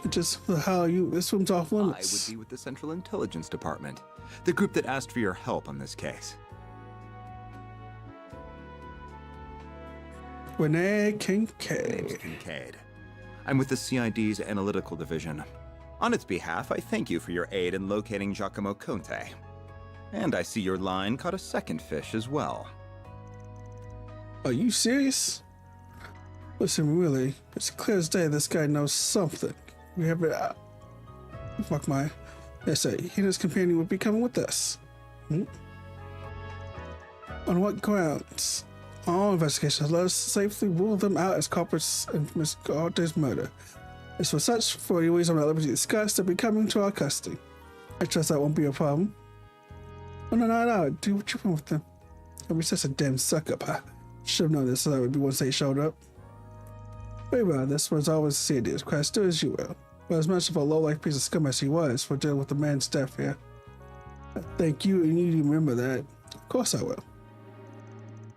Just how this one's off limits. I would be with the Central Intelligence Department, the group that asked for your help on this case. Renee Kincaid. Name's Kincaid. I'm with the CID's Analytical Division. On its behalf, I thank you for your aid in locating Giacomo Conte. And I see your line caught a second fish as well. Are you serious? Listen, really, it's clear as day this guy knows something. We have it. Fuck my. They say he and his companion would be coming with us. On what grounds? All investigations let us safely rule them out as culprits in Miss Conte's murder. It's for such for the reason I'm at liberty to discuss they'll be coming to our custody. I trust that won't be a problem. Oh, no. Do what you want with them. I was just a damn suck up. I should have known this so that would be once they showed up. Very well, this was always the CID. Quite do as you will. But as much of a low-life piece of scum as he was for dealing with the man's death here. Thank you, and you remember that. Of course I will.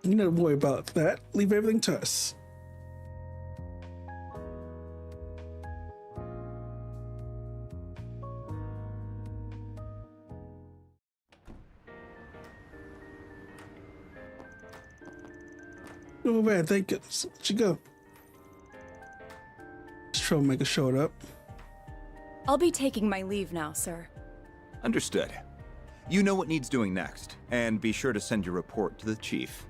You don't worry about that. Leave everything to us. Oh man, thank goodness. Where'd you go? This troublemaker showed up. I'll be taking my leave now, sir. Understood. You know what needs doing next, and be sure to send your report to the chief.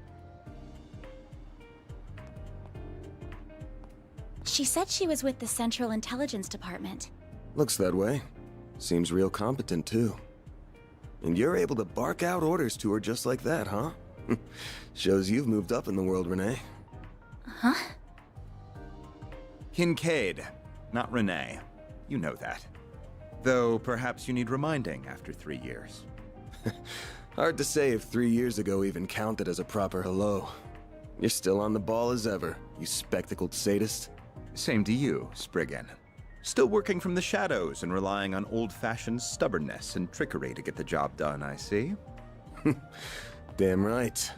She said she was with the Central Intelligence Department. Looks that way. Seems real competent, too. And you're able to bark out orders to her just like that, huh? Shows you've moved up in the world, Renee. Huh? Kincaid, not Renee. You know that. Though perhaps you need reminding after 3 years. Hard to say if 3 years ago even counted as a proper hello. You're still on the ball as ever, you spectacled sadist. Same to you, Spriggan. Still working from the shadows and relying on old-fashioned stubbornness and trickery to get the job done, I see. Damn right.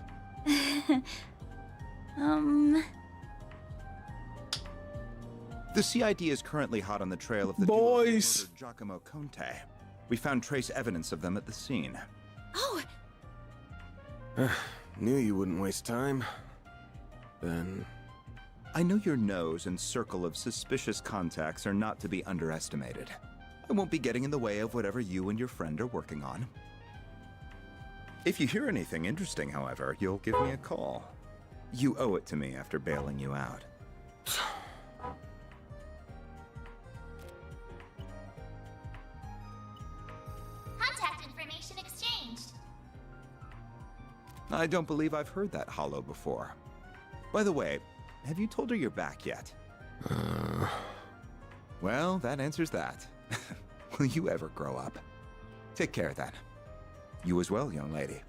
The CID is currently hot on the trail of the boys. duo Giacomo Conte. We found trace evidence of them at the scene. Oh! Knew you wouldn't waste time. Then... I know your nose and circle of suspicious contacts are not to be underestimated. I won't be getting in the way of whatever you and your friend are working on. If you hear anything interesting, however, you'll give me a call. You owe it to me after bailing you out. Contact information exchanged. I don't believe I've heard that hollow before. By the way, have you told her you're back yet? Well, that answers that. Will you ever grow up? Take care then. You as well, young lady.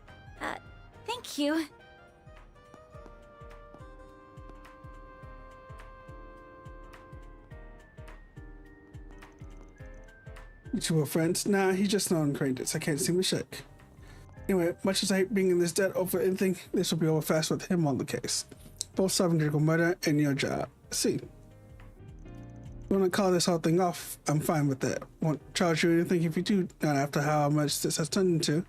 Thank you. You two are friends? Nah, he's just not acquaintance. I can't seem to shake. Anyway, much as I hate being in this debt over anything, this will be over fast with him on the case. Both solving critical murder and your job. See. You want to call this whole thing off? I'm fine with that. Won't charge you anything if you do, not after how much this has turned into.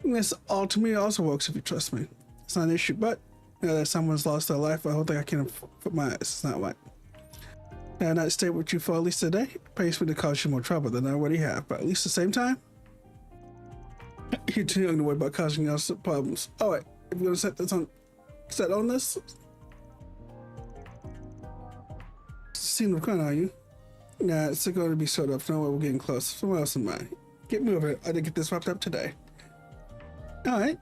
This all to me also works if you trust me. It's not an issue, but now that someone's lost their life, I don't think I can put my eyes. It's not right. Now, not stay with you for at least a day. It pays me to cause you more trouble than I already have, but at least at the same time, you're too young to worry about causing us problems. All right, if you're gonna set on this. Seeing what's going on, are you? Nah, it's going to be sort of. No way, we're getting close. Somewhere else in mind. Get moving. I didn't get this wrapped up today. All right.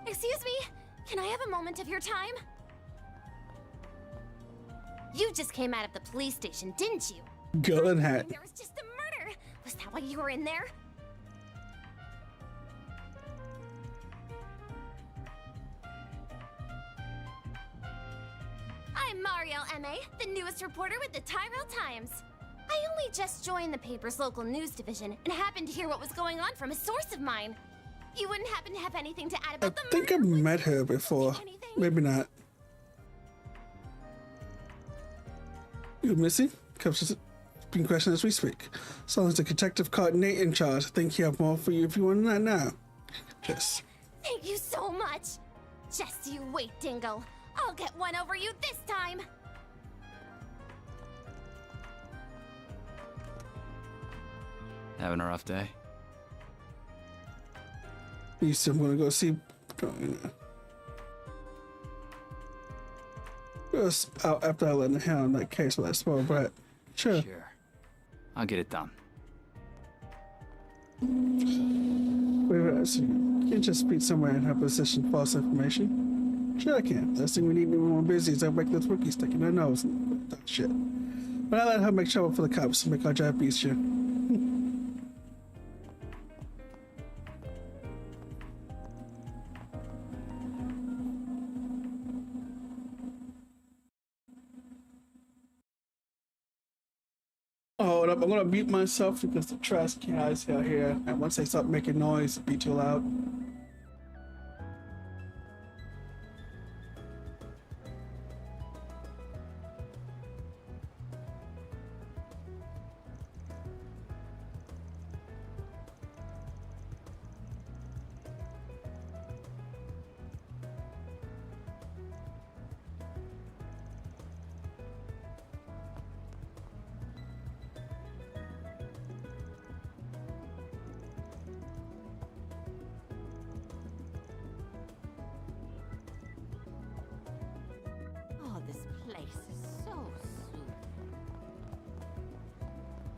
Excuse me, can I have a moment of your time? You just came out of the police station, didn't you? Girl in hat. There was just a murder. Was that why you were in there? I'm Marielle M.A., the newest reporter with the Tyrell Times. I only just joined the paper's local news division and happened to hear what was going on from a source of mine. You wouldn't happen to have anything to add about the murder? I think I've met her before. Maybe not. You, Missy? Comes being questioned as we speak. So long as the detective caught Nate in charge, I think he have more for you if you want that now. Yes. Thank you so much. Just you wait, Dingle. I'll get one over you this time. Having a rough day? You still gonna go see? Out after I let him handle that case with that spoiled brat. Sure. I'll get it done. Wait a minute. You can't just beat somewhere in her position false information. Sure I can. Last thing we need when we're busy is that reckless rookie sticking their nose and that shit. But I let her make trouble for the cops to make our job easier. Hold up, I'm gonna mute myself because the trash cans out here, and once they start making noise, it'll be too loud.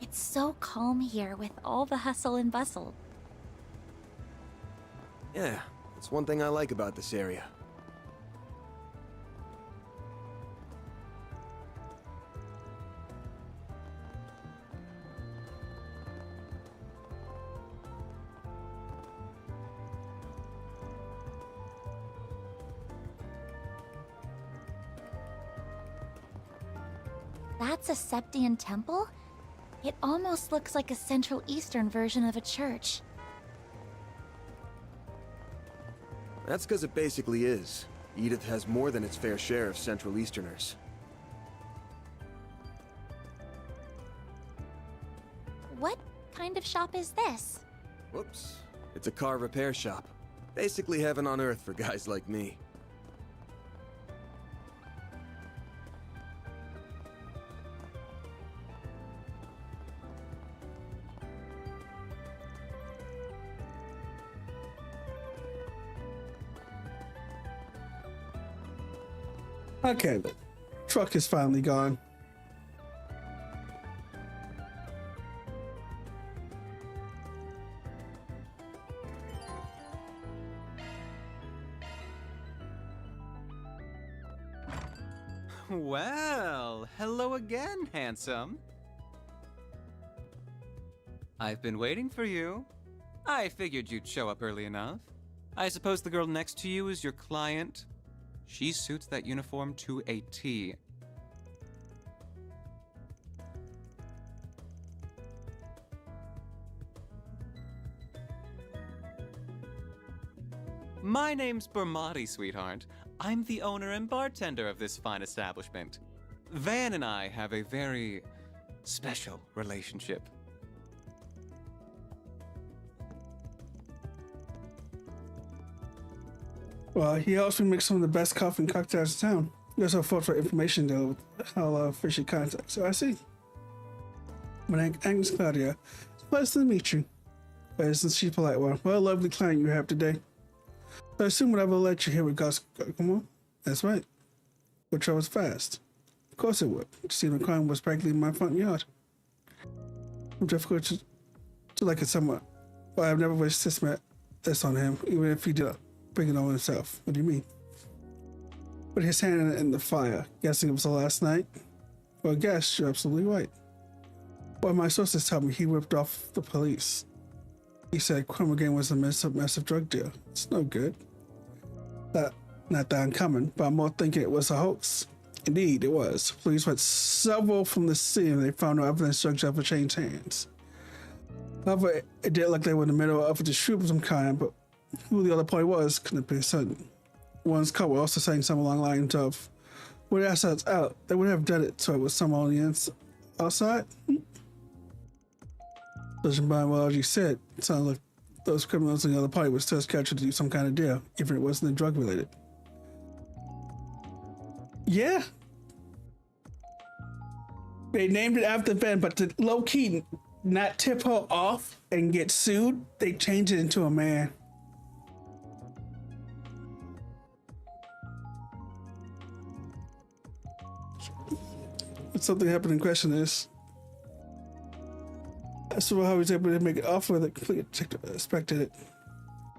It's so calm here with all the hustle and bustle. Yeah, that's one thing I like about this area. That's a Septian temple? It almost looks like a Central Eastern version of a church. That's because it basically is. Edith has more than its fair share of Central Easterners. What kind of shop is this? Whoops. It's a car repair shop. Basically heaven on earth for guys like me. Okay, the truck is finally gone. Well, hello again, handsome. I've been waiting for you. I figured you'd show up early enough. I suppose the girl next to you is your client? She suits that uniform to a T. My name's Bermati, sweetheart. I'm the owner and bartender of this fine establishment. Van and I have a very special relationship. Well, he helps me make some of the best coffee and cocktails in town. There's no fault for information though, how fishy contact. So I see. My name's Claudia. It's a pleasure to meet you. Isn't she polite one? What a lovely client you have today. I assume whatever let you hear with Gus. Come on. That's right. Which I was fast. Of course it would. See, the crime was practically in my front yard. I'm difficult to like it somewhat. But I've never wished this on him, even if he did bring it on himself. What do you mean? Put his hand in the fire, guessing it was the last night? Well, I guess you're absolutely right. Well, my sources tell me he ripped off the police. He said Crumble Game was a massive drug deal. It's no good. Not that uncommon, but I'm more thinking it was a hoax. Indeed, it was. Police went several from the scene and they found no evidence drugs ever changed hands. However, it did look like they were in the middle of a dispute of some kind, but who the other party was couldn't be certain. One's cut were also saying something along the lines of, with assets out, they would have done it so it was someone on the outside. Judging by what you said, it sounds like those criminals in the other party were still scheduled to do some kind of deal, even if it wasn't drug related. Yeah. They named it after Van, but to low-key not tip her off and get sued, they changed it into a man. If something happened in question is, as to how he's able to make an offer that completely expected it.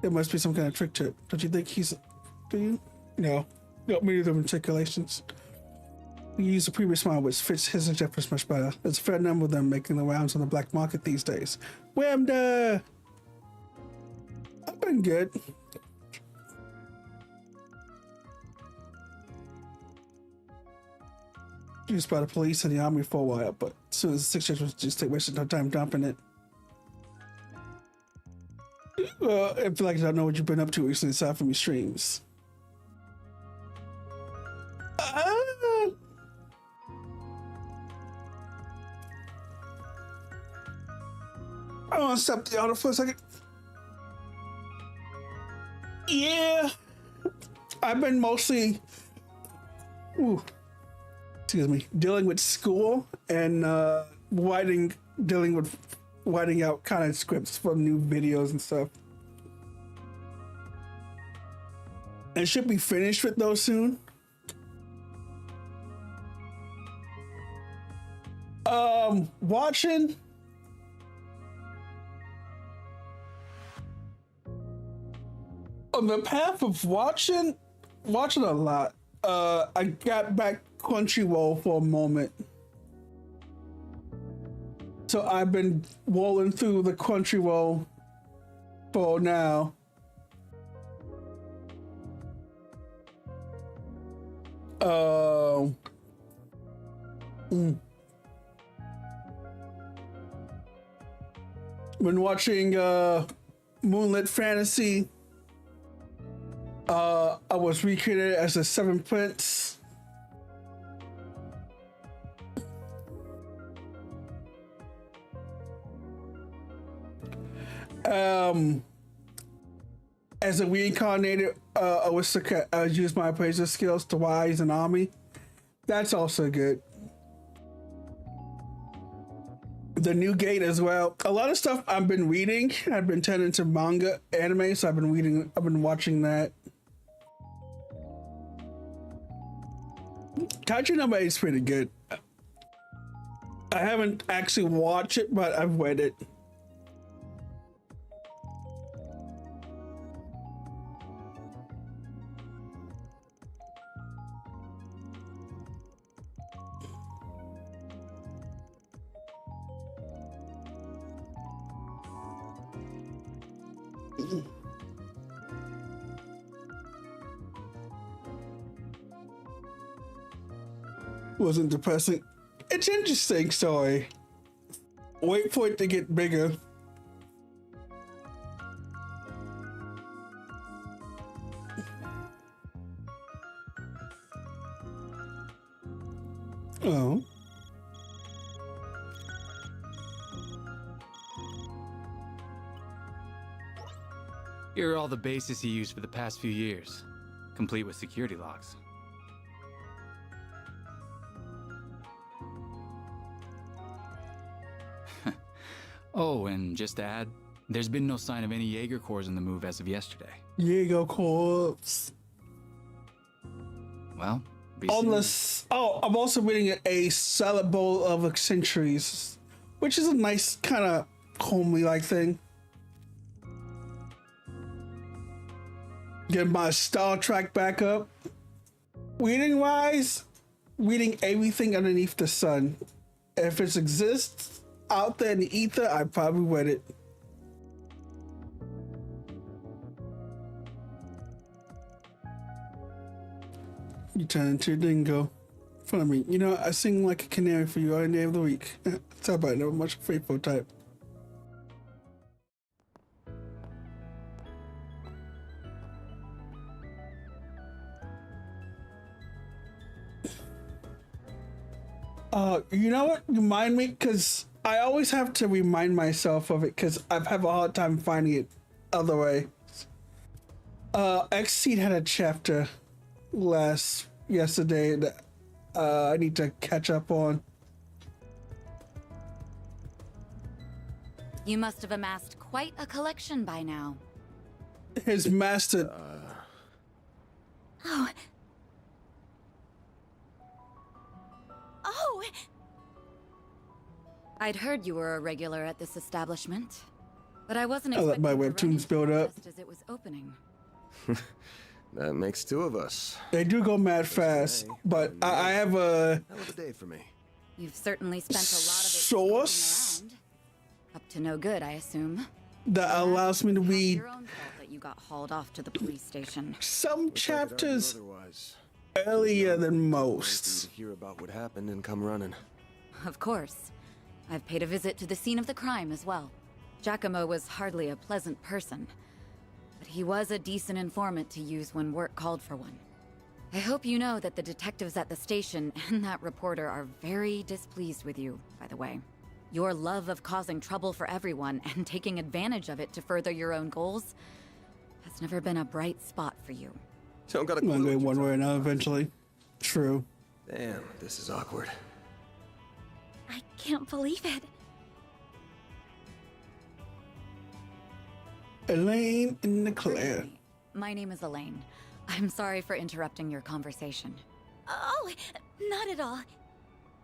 There must be some kind of trick to it. Don't you think he's... Do you? No. Not many of them in circulations. We use the previous model, which fits his objectives much better. There's a fair number of them making the rounds on the black market these days. Whamda! I've been good. Used by the police and the army for a while, but as soon as the situation was just wasting no time dumping it. I feel like I don't know what you've been up to recently aside from your streams. I want to stop the auto for a second. Yeah, I've been mostly, excuse me, dealing with school and dealing with writing out kind of scripts for new videos and stuff. I should be finished with those soon. Watching. On the path of watching a lot. I got back Crunchyroll for a moment. So I've been rolling through the Crunchyroll for now. Been watching Moonlit Fantasy. I was recreated as a Seventh Prince. As a reincarnated aristocrat, I used my appraiser skills to rise an army. That's also good. The New Gate as well. A lot of stuff I've been reading. I've been turning to manga, anime, so I've been watching that. Kaiju number 8 is pretty good. I haven't actually watched it, but I've read it. Wasn't depressing. It's interesting story. Wait for it to get bigger. Oh. Here are all the bases he used for the past few years, complete with security logs. Oh, and just to add, there's been no sign of any Jaeger Corps in the move as of yesterday. Jaeger Corps. Well, Unless, oh, I'm also reading a salad bowl of eccentrics, which is a nice kind of homely like thing. Get my Star Trek back up. Reading wise, reading everything underneath the sun. If it exists out there in the ether, I probably read it. You turn into a dingo. In front of me. You know, I sing like a canary for you every day of the week. Talk about it, never much faithful type. You know what? Remind me, because I always have to remind myself of it, because I have a hard time finding it other way. Xseed had a chapter yesterday that I need to catch up on. You must have amassed quite a collection by now. His master. Oh. Oh! I'd heard you were a regular at this establishment, but I wasn't I let expecting my to run webtoons into build you up. just as it was opening. That makes two of us. They do go mad fast, but I have a hell of a day for me. You've certainly spent a lot of it source around. Up to no good, I assume. that allows me to read Your own fault that you got hauled off to the police station. some chapters earlier than most. To hear about what happened and come running. Of course. I've paid a visit to the scene of the crime as well. Giacomo was hardly a pleasant person, but he was a decent informant to use when work called for one. I hope you know that the detectives at the station and that reporter are very displeased with you, by the way. Your love of causing trouble for everyone and taking advantage of it to further your own goals has never been a bright spot for you. Don't got a I'm gonna clue. go one way or another eventually. True. Damn, this is awkward. I can't believe it. Elaine and Leclerc. My name is Elaine. I'm sorry for interrupting your conversation. Oh, not at all.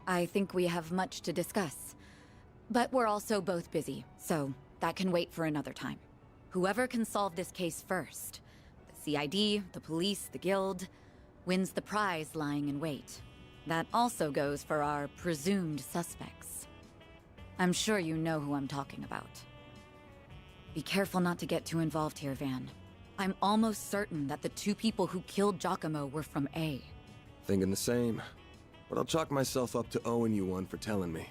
I think we have much to discuss. But we're also both busy, so that can wait for another time. Whoever can solve this case first, the CID, the police, the guild, wins the prize lying in wait. That also goes for our presumed suspects. I'm sure you know who I'm talking about. Be careful not to get too involved here, Van. I'm almost certain that the two people who killed Giacomo were from A. Thinking the same. But I'll chalk myself up to owing you one for telling me.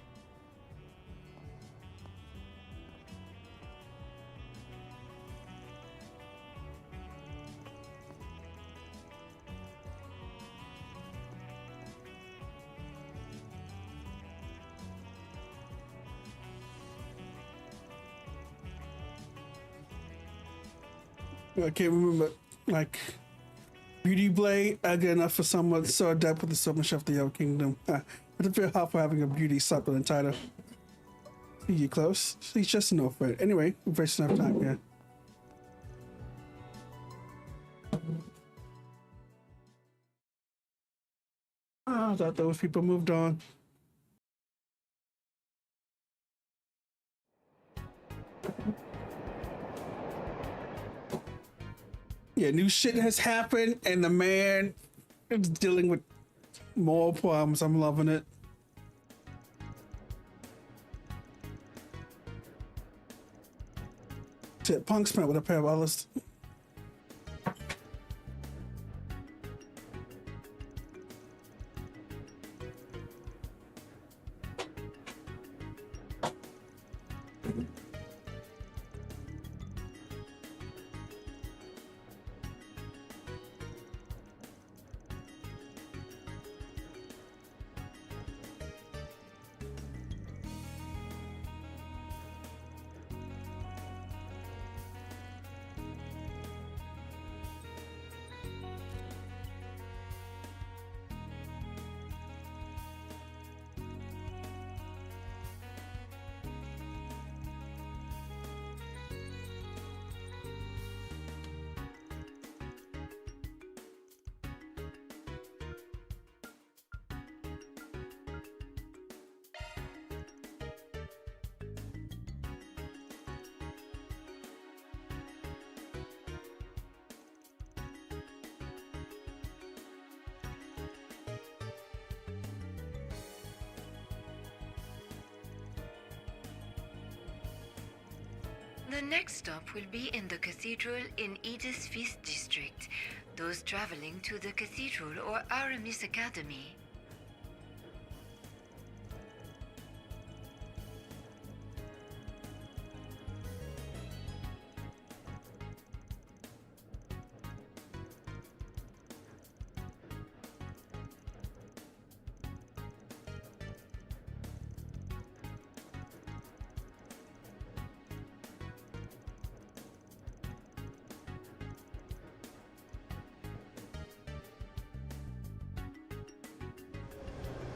I can't remember, like, Beauty Blade, I get enough for someone so adept with the Silver Chef of the Yellow Kingdom. It's a bit hard for having a beauty supplement title. You close? He's just an old friend. Anyway, we're wasting enough time here. I thought those people moved on. Yeah, new shit has happened, and the man is dealing with more problems. I'm loving it. Shit, Punk's met with a pair of others. The next stop will be in the cathedral in Edith's 5th district. Those traveling to the cathedral or Aramis Academy.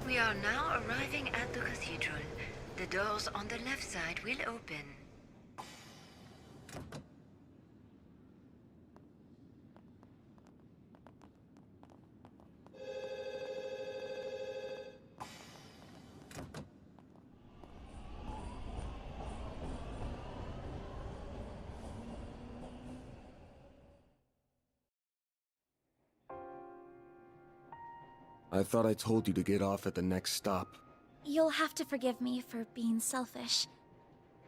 We are now arriving at the cathedral. The doors on the left side will open. I thought I told you to get off at the next stop. You'll have to forgive me for being selfish,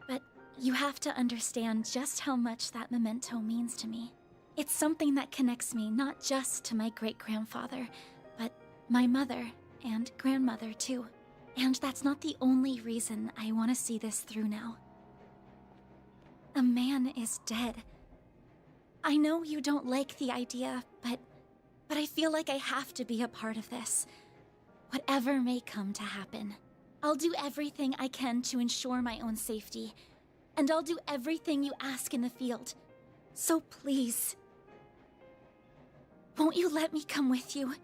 but you have to understand just how much that memento means to me. It's something that connects me not just to my great-grandfather, but my mother and grandmother too. And that's not the only reason I want to see this through now. A man is dead. I know you don't like the idea, but I feel like I have to be a part of this. Whatever may come to happen, I'll do everything I can to ensure my own safety, and I'll do everything you ask in the field. So please, won't you let me come with you?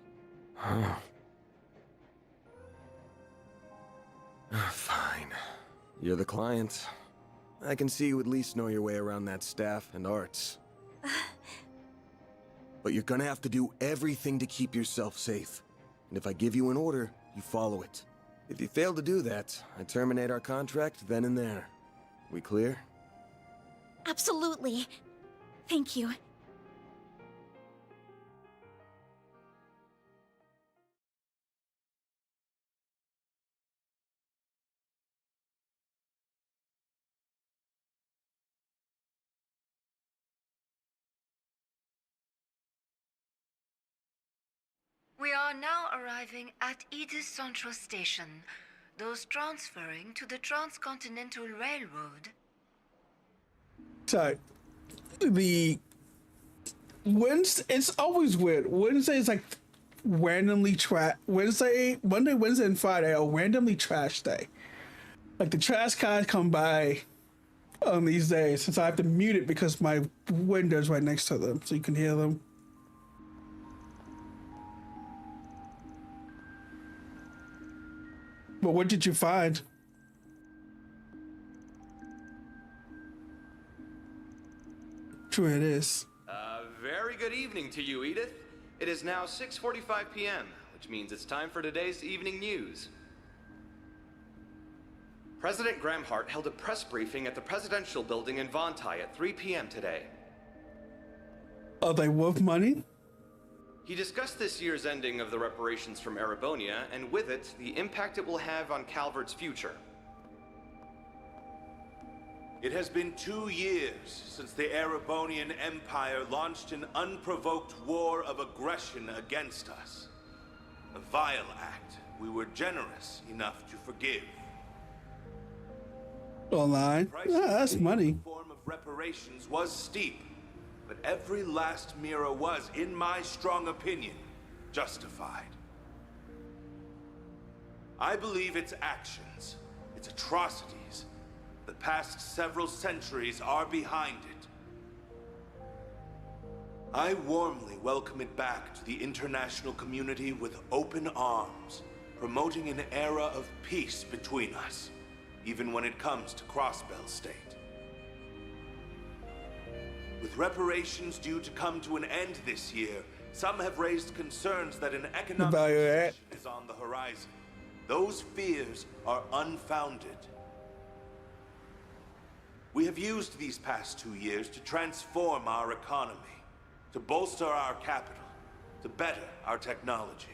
Fine. You're the client. I can see you at least know your way around that staff and arts. But you're gonna have to do everything to keep yourself safe. And if I give you an order, you follow it. If you fail to do that, I terminate our contract then and there. We clear? Absolutely. Thank you. We are now arriving at Edith Central Station. Those transferring to the Transcontinental Railroad. So, it's always weird. Wednesday is like randomly Monday, Wednesday, and Friday are randomly trash day. Like the trash guys come by on these days, since I have to mute it because my window's right next to them, so you can hear them. But what did you find? True it is. Very good evening to you, Edith. It is now 6:45 p.m. Would which means it's time for today's evening news. President Graham Hart held a press briefing at the Presidential Building in Vontai at 3 p.m. today. Are they worth money? He discussed this year's ending of the reparations from Erebonia, and with it, the impact it will have on Calvert's future. It has been 2 years since the Erebonian Empire launched an unprovoked war of aggression against us. A vile act we were generous enough to forgive. Online? Yeah, that's money. The form of reparations was steep, but every last mirror was, in my strong opinion, justified. I believe its actions, its atrocities, the past several centuries are behind it. I warmly welcome it back to the international community with open arms, promoting an era of peace between us, even when it comes to Crossbell State. With reparations due to come to an end this year, some have raised concerns that an economic recession is on the horizon. Those fears are unfounded. We have used these past 2 years to transform our economy, to bolster our capital, to better our technology.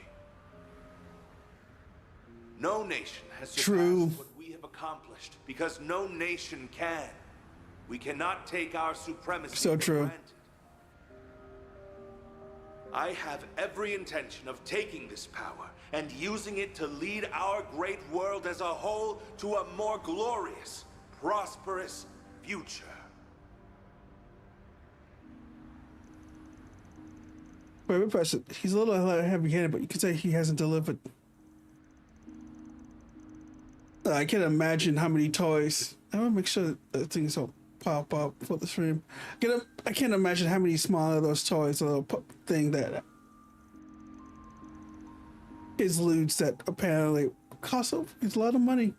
No nation has surpassed what we have accomplished, because no nation can. We cannot take our supremacy for granted. I have every intention of taking this power and using it to lead our great world as a whole to a more glorious, prosperous future. Very impressive. He's a little heavy-handed, but you could say he hasn't delivered. I can't imagine how many toys. I want to make sure that things don't pop up for the stream. I can't imagine how many smaller those toys, a little thing that is loots that apparently cost a lot of money.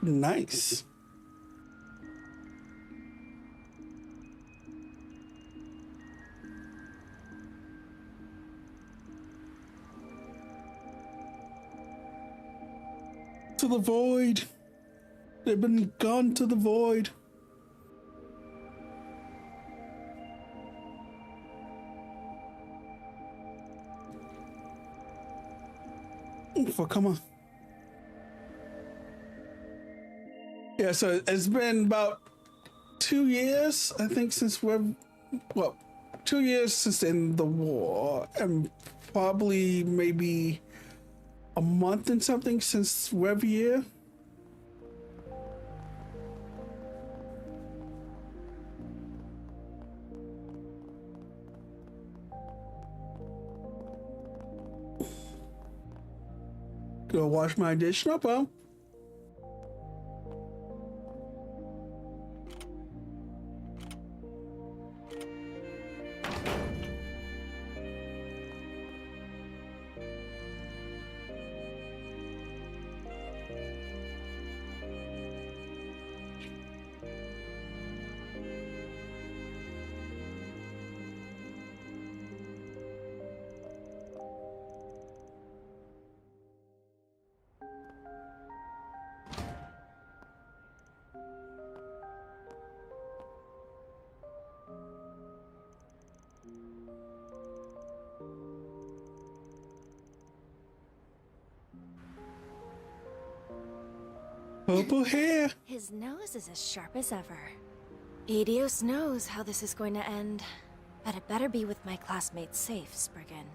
Nice. To the void. They've been gone to the void. Come on. Yeah, so it's been about 2 years, I think, since 2 years since the end of the war, and probably maybe a month and something since Revier. Go wash my dish, no problem. Purple hair. His nose is as sharp as ever. Edios knows how this is going to end, but it better be with my classmates safe, Spriggan.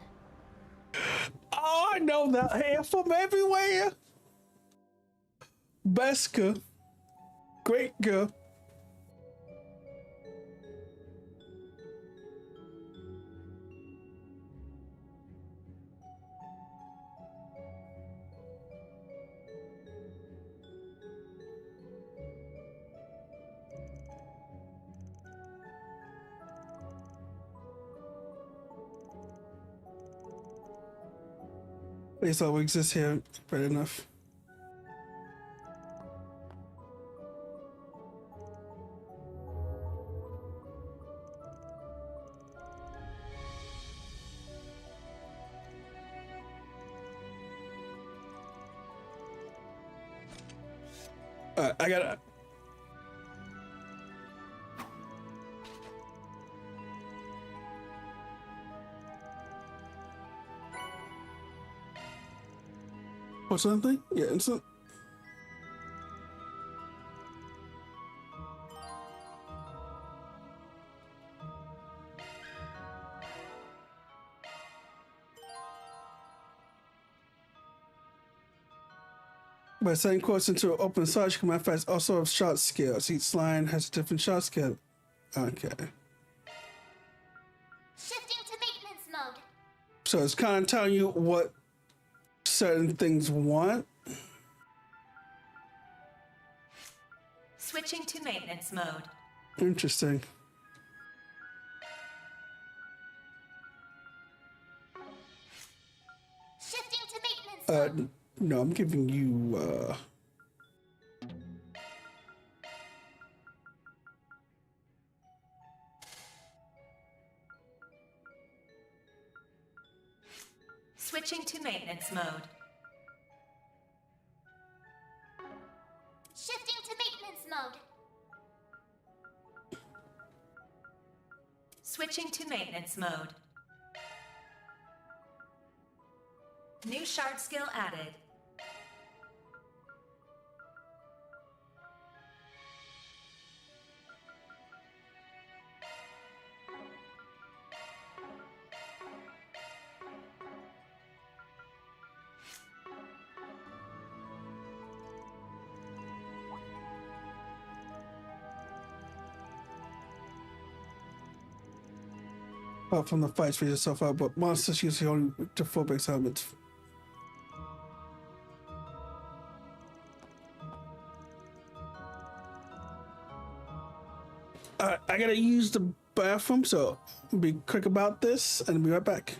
Oh, I know that hair from everywhere. Beska. Great girl. Place all exists here, right enough. I gotta. Or something? Yeah, and so. By setting course into an open slot, you can manifest also of shot scales. Each line has a different shot scale. Okay. Shifting to maintenance mode. So it's kind of telling you what certain things want. Switching to maintenance mode. Interesting. Shifting to maintenance mode. No, I'm giving you, Switching to maintenance mode. Shifting to maintenance mode. Switching to maintenance mode. New shard skill added. apart from the fights for yourself out, but monsters usually only to full-base helmets. I gotta use the bathroom, so be quick about this and be right back.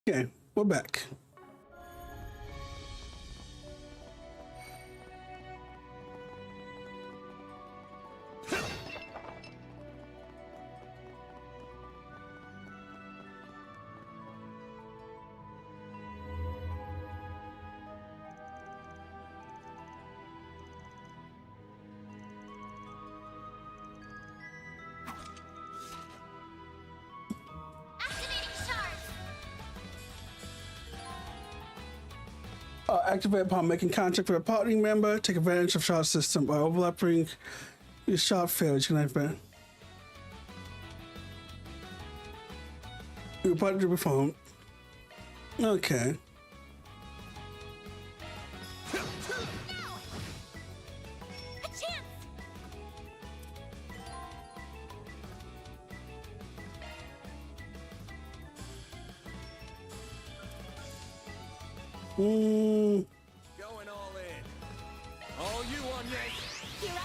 Okay, we're back. Activate upon making contact with a partnering member. Take advantage of shard system by overlapping your shard failures. You can activate. Your partner to be phone. Okay. Going all in. All you on yes. Here I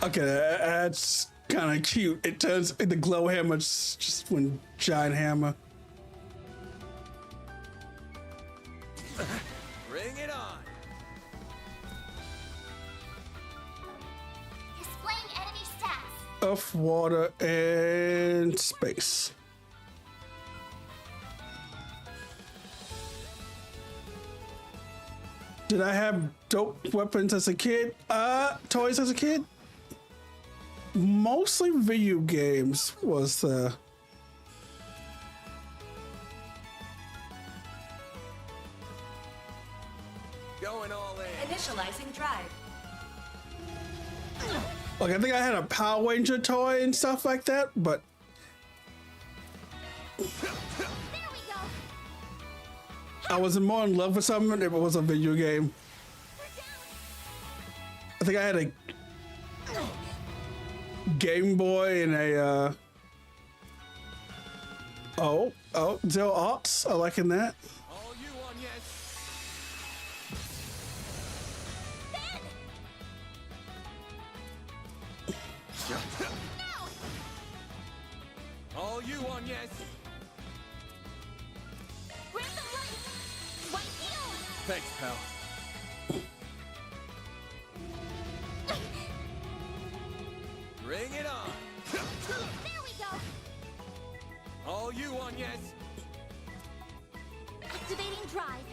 come. Okay, that's kind of cute. It turns the glow hammer just one giant hammer. Bring it on. Displaying enemy stats. Earth, water, and space. Did I have dope weapons as a kid? Toys as a kid? Mostly video games was the... Going all in. Initializing drive. Like, I think I had a Power Ranger toy and stuff like that, but... I was more in love with something if it was a video game. I think I had a Game Boy and a Zero Arts. I liking that. All you on yes. All you on yes. Thanks, pal. Bring it on. There we go. All you on yes. Activating drive.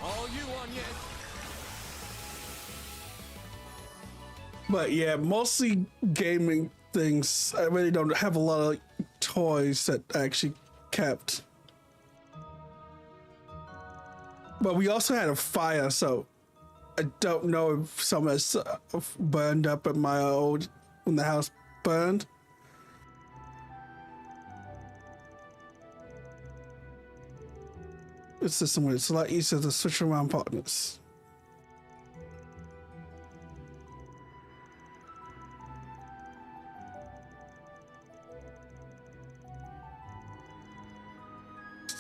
All you on yes. But yeah, mostly gaming things. I really don't have a lot of toys that I actually kept. But we also had a fire, so I don't know if some of this burned up at my old when the house burned. It's just somewhere it's a lot easier to switch around partners.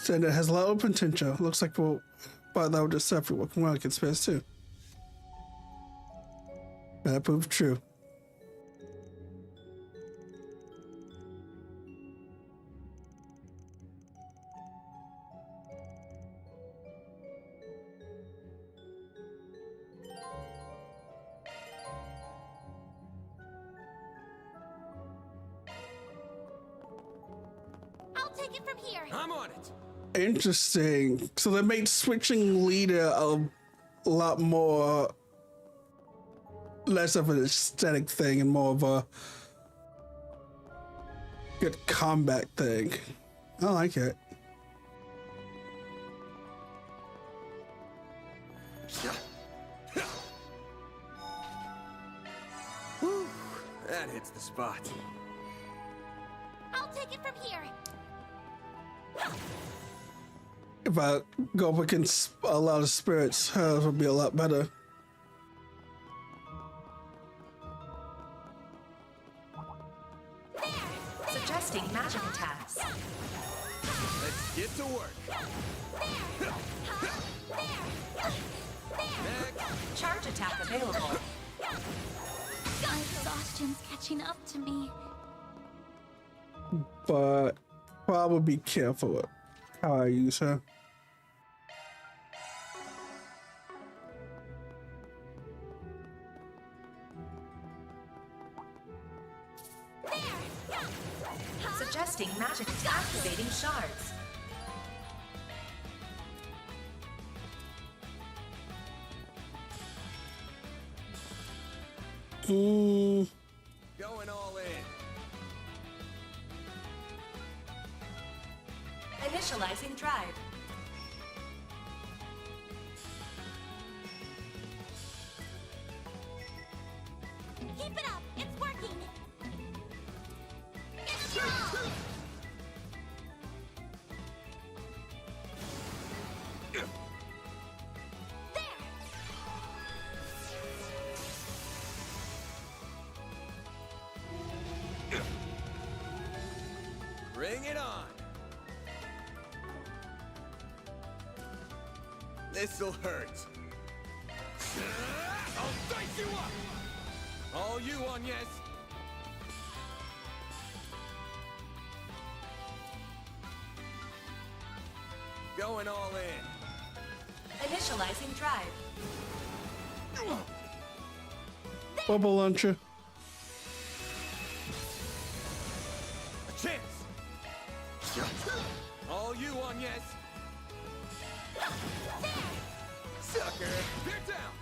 And it has a lot of potential. Looks like we'll, but that would just separate working well against space too. That proved true. I'll take it from here. I'm on it. Interesting. So they made switching leader a lot more, less of an aesthetic thing and more of a good combat thing. I like it. Whew, that hits the spot. I'll take it from here. If I go up against a lot of spirits, hers would be a lot better. Suggesting magic attacks. Let's get to work. Charge attack available. My exhaustion's catching up to me. But probably be careful with how I use her. Suggesting magic activating shards. Going all in. Initializing drive. Keep it up! It's working! Give it your all! Bring it on! This'll hurt. I'll dice you up! All you on, yes? Going all in. Initializing drive. Bubble launcher. A chance! All you on, yes? Sucker! Bear down!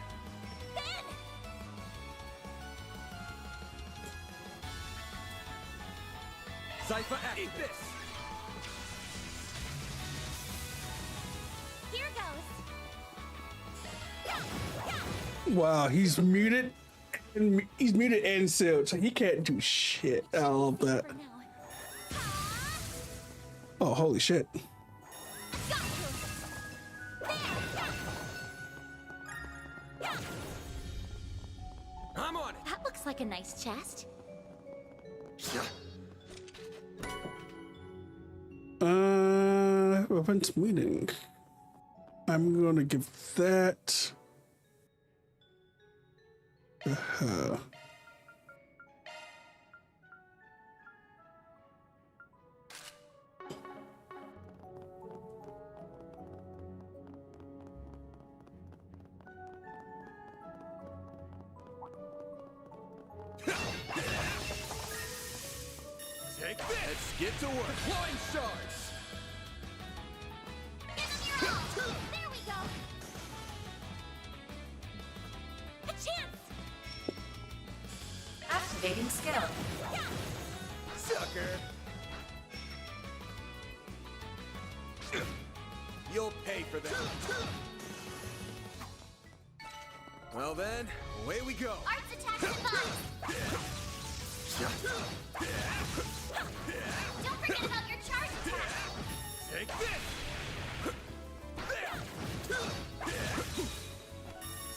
Cypher, eat this! Here goes! Wow, he's muted. And he's muted and sealed, so he can't do shit. I love that. Oh, holy shit. I'm on it! That looks like a nice chest. Events meeting. I'm gonna give that. Take this! Let's get to work! Deploying shards! There we go! A chance! Activating skill. Sucker! You'll pay for that. Well then, away we go. Arts attack device! Don't forget about your charge attack! Take this! There!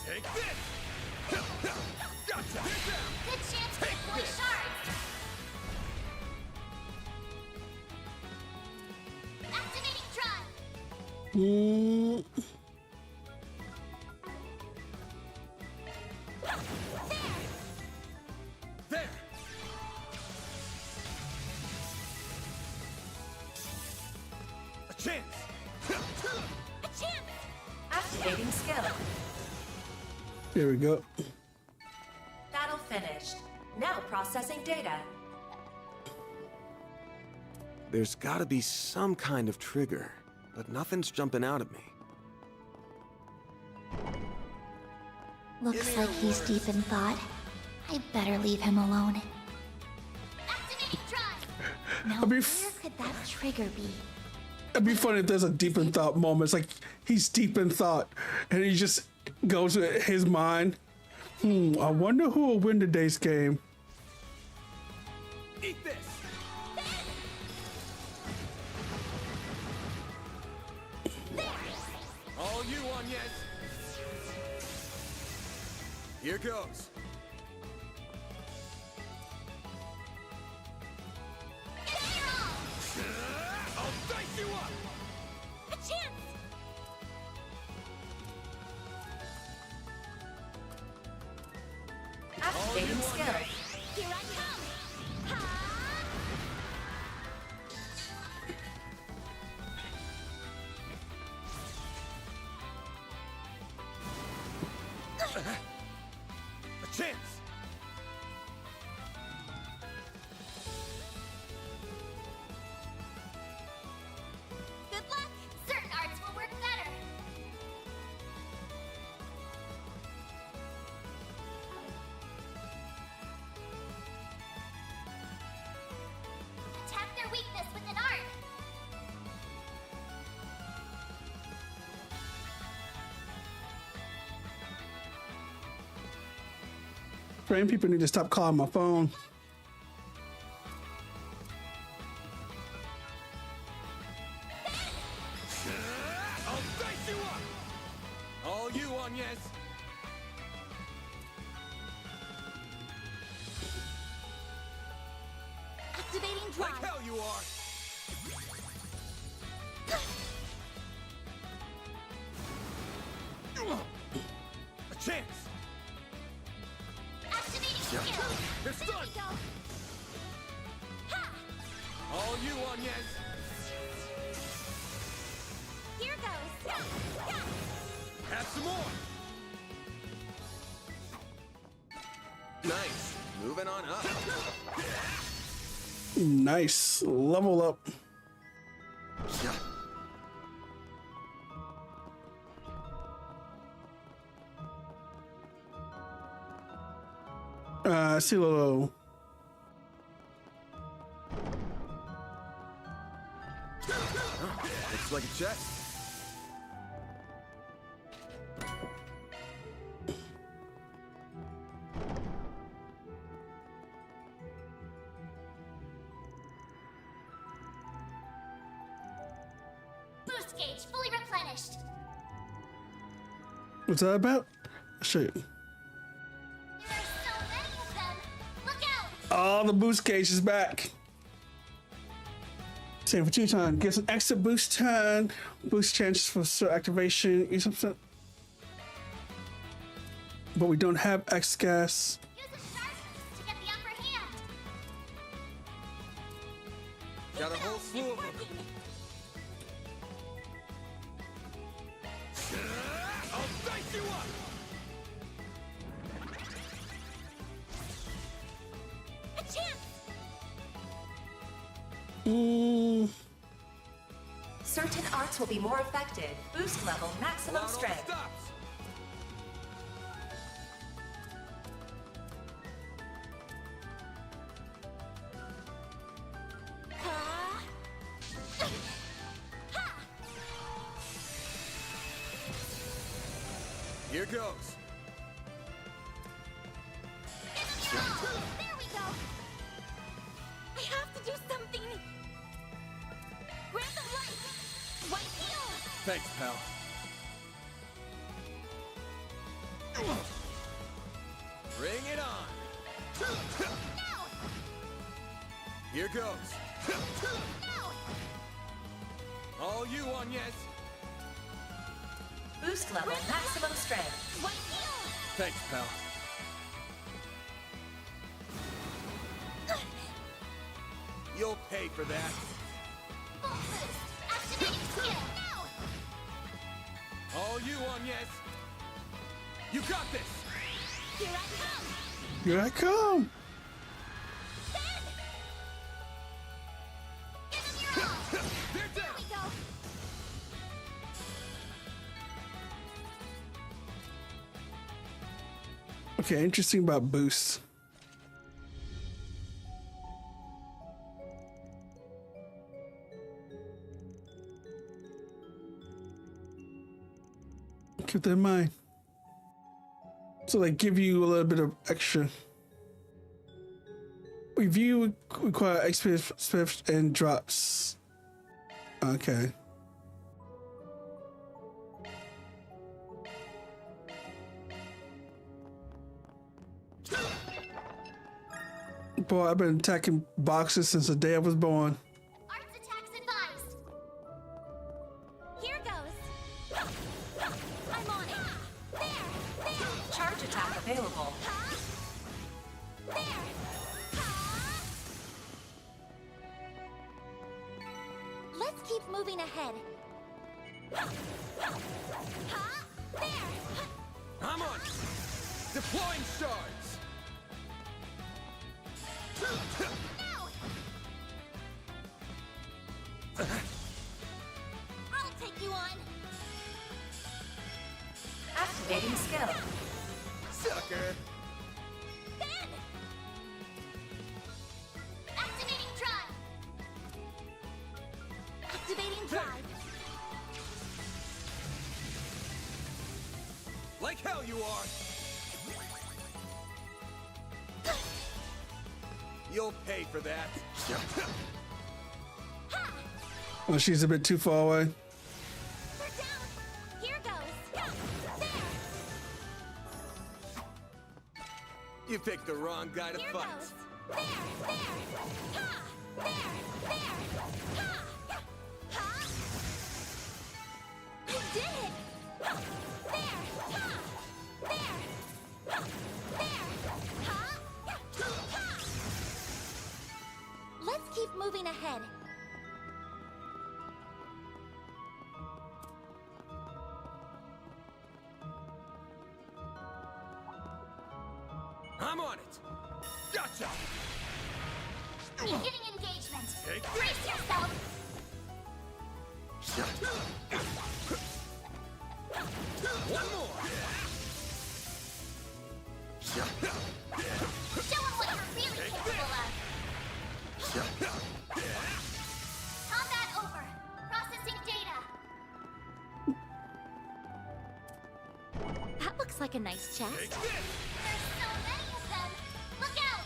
Take this! Gotcha! Good chance to deploy shards! Activating drive! There! A chance! A chance! Activating skill. There we go. Battle finished. Now processing data. There's gotta be some kind of trigger, but nothing's jumping out at me. Looks like he's deep in thought. I better leave him alone. Activating drive! Now, where could that trigger be? It'd be funny if there's a deep in thought moment. It's like he's deep in thought and he just goes to his mind. I wonder who will win today's game. Eat this! All you on, yes? Here goes. I'll dice you up! A chance! Activating skill. Here I come! Ha! A chance! Good luck! Certain arts will work better! Brain people need to stop calling my phone. I'll dice you up! All you, Agnes! Activating drive. Like hell you are! A chance! Activating skill. You're stunned! All you, Agnes! Here goes. Have some more! Nice. Moving on up. Nice. Level up. I see a little. Looks like a chest. Boost gauge fully replenished. What's that about? I'll show you. There are so many of them. Look out! All the boost gauge is back. Same for Teton. Gives an extra boost turn. Boost chances for certain activation. Use something. But we don't have X gas. Use a sharp boost to get the upper hand. Got a whole slew of them. I'll dice you up! A chance! Certain arts will be more effective. Boost level maximum strength. Here goes. There we go. I have to do something. Grab the light. White heel. Thanks, pal. Bring it on. No. Here goes. No. All you, Agnes. Boost level maximum strength. White heel. Thanks, pal. You'll pay for that. Full boost. Activating skill. No. All you, Agnes. You got this. Here I come. Here I come. They're There down. we go. Okay, interesting about boosts. Keep that in mind. So they give you a little bit of extra. Review require XP swift and drops. Okay. Boy, I've been attacking boxes since the day I was born. Arts attacks advised. Here goes. I'm on it. There. Charge attack available. There. Let's keep moving ahead. There. I'm on. Deploying shards. No. I'll take you on. Activating skill. Sucker. Ben. Activating drive. Activating drive. Like hell you are. You'll pay for that. Oh, she's a bit too far away. They're down. Here goes. There. You picked the wrong guy to Here fight. goes. There. Ha. There. Ha. Ha. I did it. There. Ha. There. There. Ha. Ha. Let's keep moving ahead. I'm on it. Gotcha. Beginning engagement. Brace yourself. One more. Show them what you're really capable of. Combat over. Processing data. That looks like a nice chest. There's so many of them. Look out.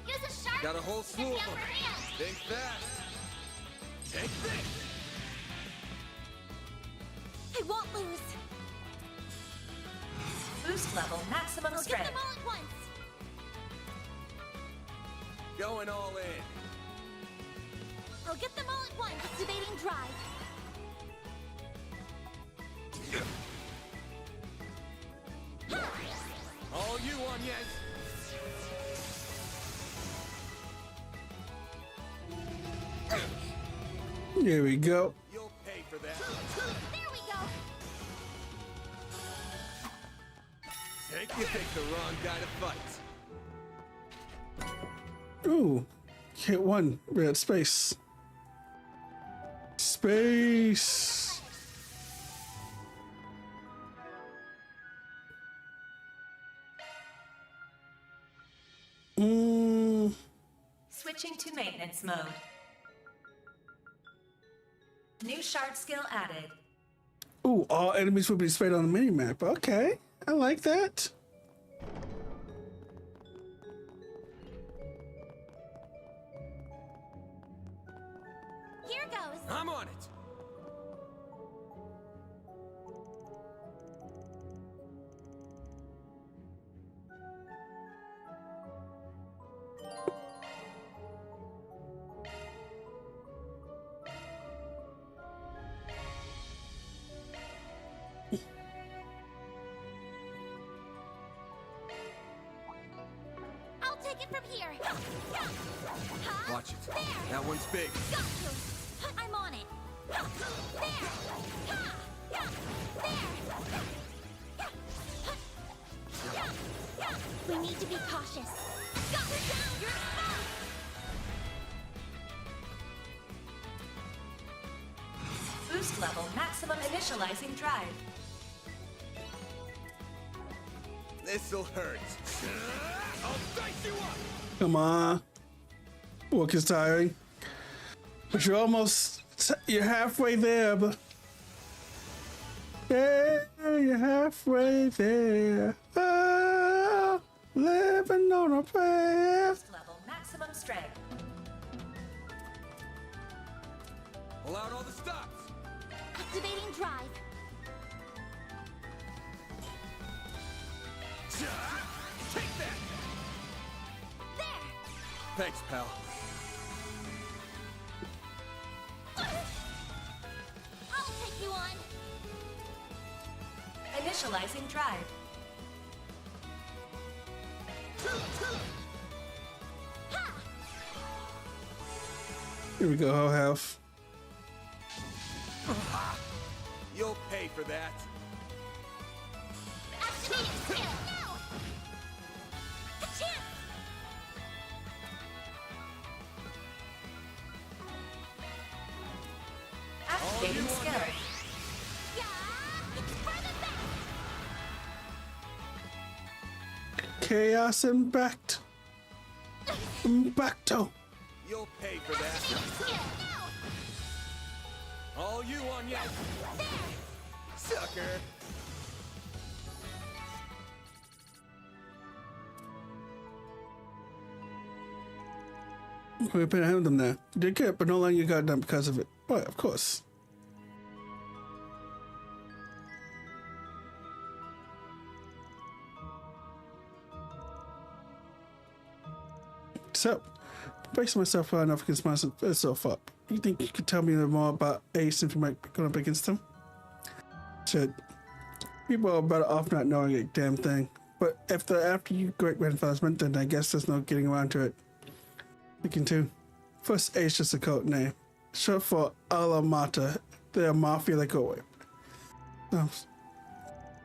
Use a sharp. Got a whole slew and of them. upper hand. Think fast. Take this. I won't lose. Boost level maximum I'll get strength. them all at once. Going all in. I'll get them all at once. Activating drive. All you on, yes. Here we go. You'll pay for that. There we go. You picked the wrong guy to fight. Ooh, hit one. We're at space. Space. Switching to maintenance mode. New shard skill added. Ooh, all enemies will be displayed on the mini map. Okay, I like that. Here goes. I'm on it. I'll take it from here. Watch it. There. That one's big. Got you. I'm on it. There. Ha. There. We need to be cautious. Got her down. You're exposed. Boost level maximum initializing drive. This'll hurt. I'll dice you up. Come on. Work is tiring. But you're almost, you're halfway there, but. Yeah, you're halfway there. Oh, living on a prayer. Boost level maximum strength. Pull out all the stops. Activating drive. Take that. There. Thanks, pal. I'll take you on. Initializing drive. Here we go, whole half. You'll pay for that. Activating skill. Now. A chance. Activating skill. Yeah. It's for the best. Chaos Impact. Impacto. You'll pay for that. Skill. Now. All you on, yes. Sucker. We put them there. You did good, but no longer you got done because of it. But of course. So, bracing myself well enough against myself up. You think you could tell me more about Ace if you might be going up against him? Shit. People are better off not knowing a damn thing. But after you great-grandfather's went, then I guess there's no getting around to it. Thinking too. First, Ace just a code name. Short for Ala Mata. They're a mafia that go away.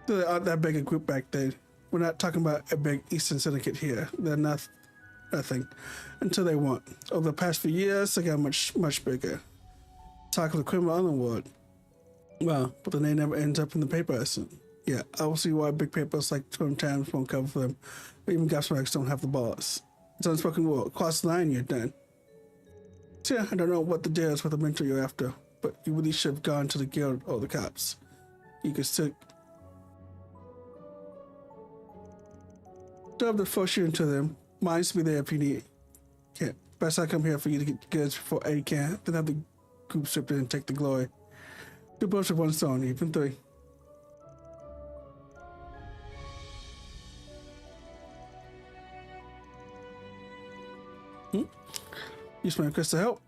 They aren't that big a group back then. We're not talking about a big Eastern Syndicate here. They're nothing. Until they want. Over the past few years, they got much bigger. Talk of the criminal underworld. Well, but the name never ends up in the paper, isn't it? Yeah, I will see why big papers like Twin Times won't cover for them. Even Gapsmax don't have the balls. It's unspoken rule. Cross the line, you're done. So yeah, I don't know what the deal is with the mentor you're after, but you really should have gone to the guild or the cops. You could still have to force you into them. Mine's to be there if you need. Yeah, best I come here for you to get the goods before Eddie can. Then have the group strip in and take the glory. Two birds with one stone, even three. Use my request to help.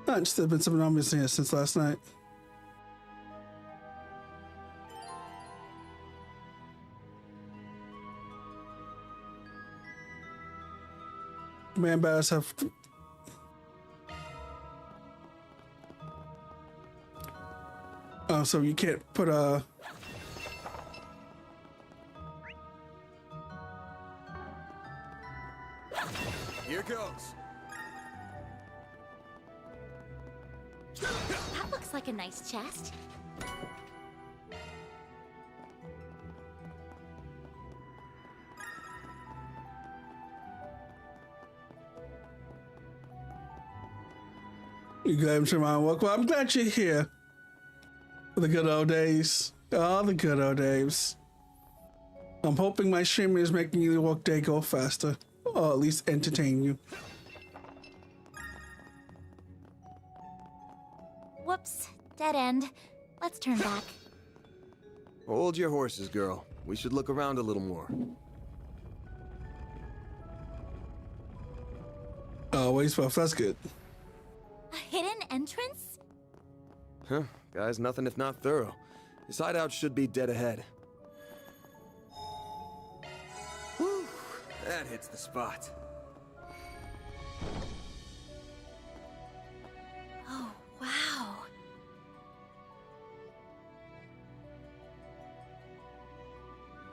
Just there's been something on missing here since last night. Man bears have so you can't put a Here goes. That looks like a nice chest. You guys remind welcome. I'm glad you're here. The good old days. All the good old days. I'm hoping my streaming is making your workday go faster. Or at least entertain you. Whoops. Dead end. Let's turn back. Hold your horses, girl. We should look around a little more. Oh, ways buff. That's good. A hidden entrance? Huh. Guy's nothing if not thorough. His hideout should be dead ahead. Whew. That hits the spot. Oh, wow.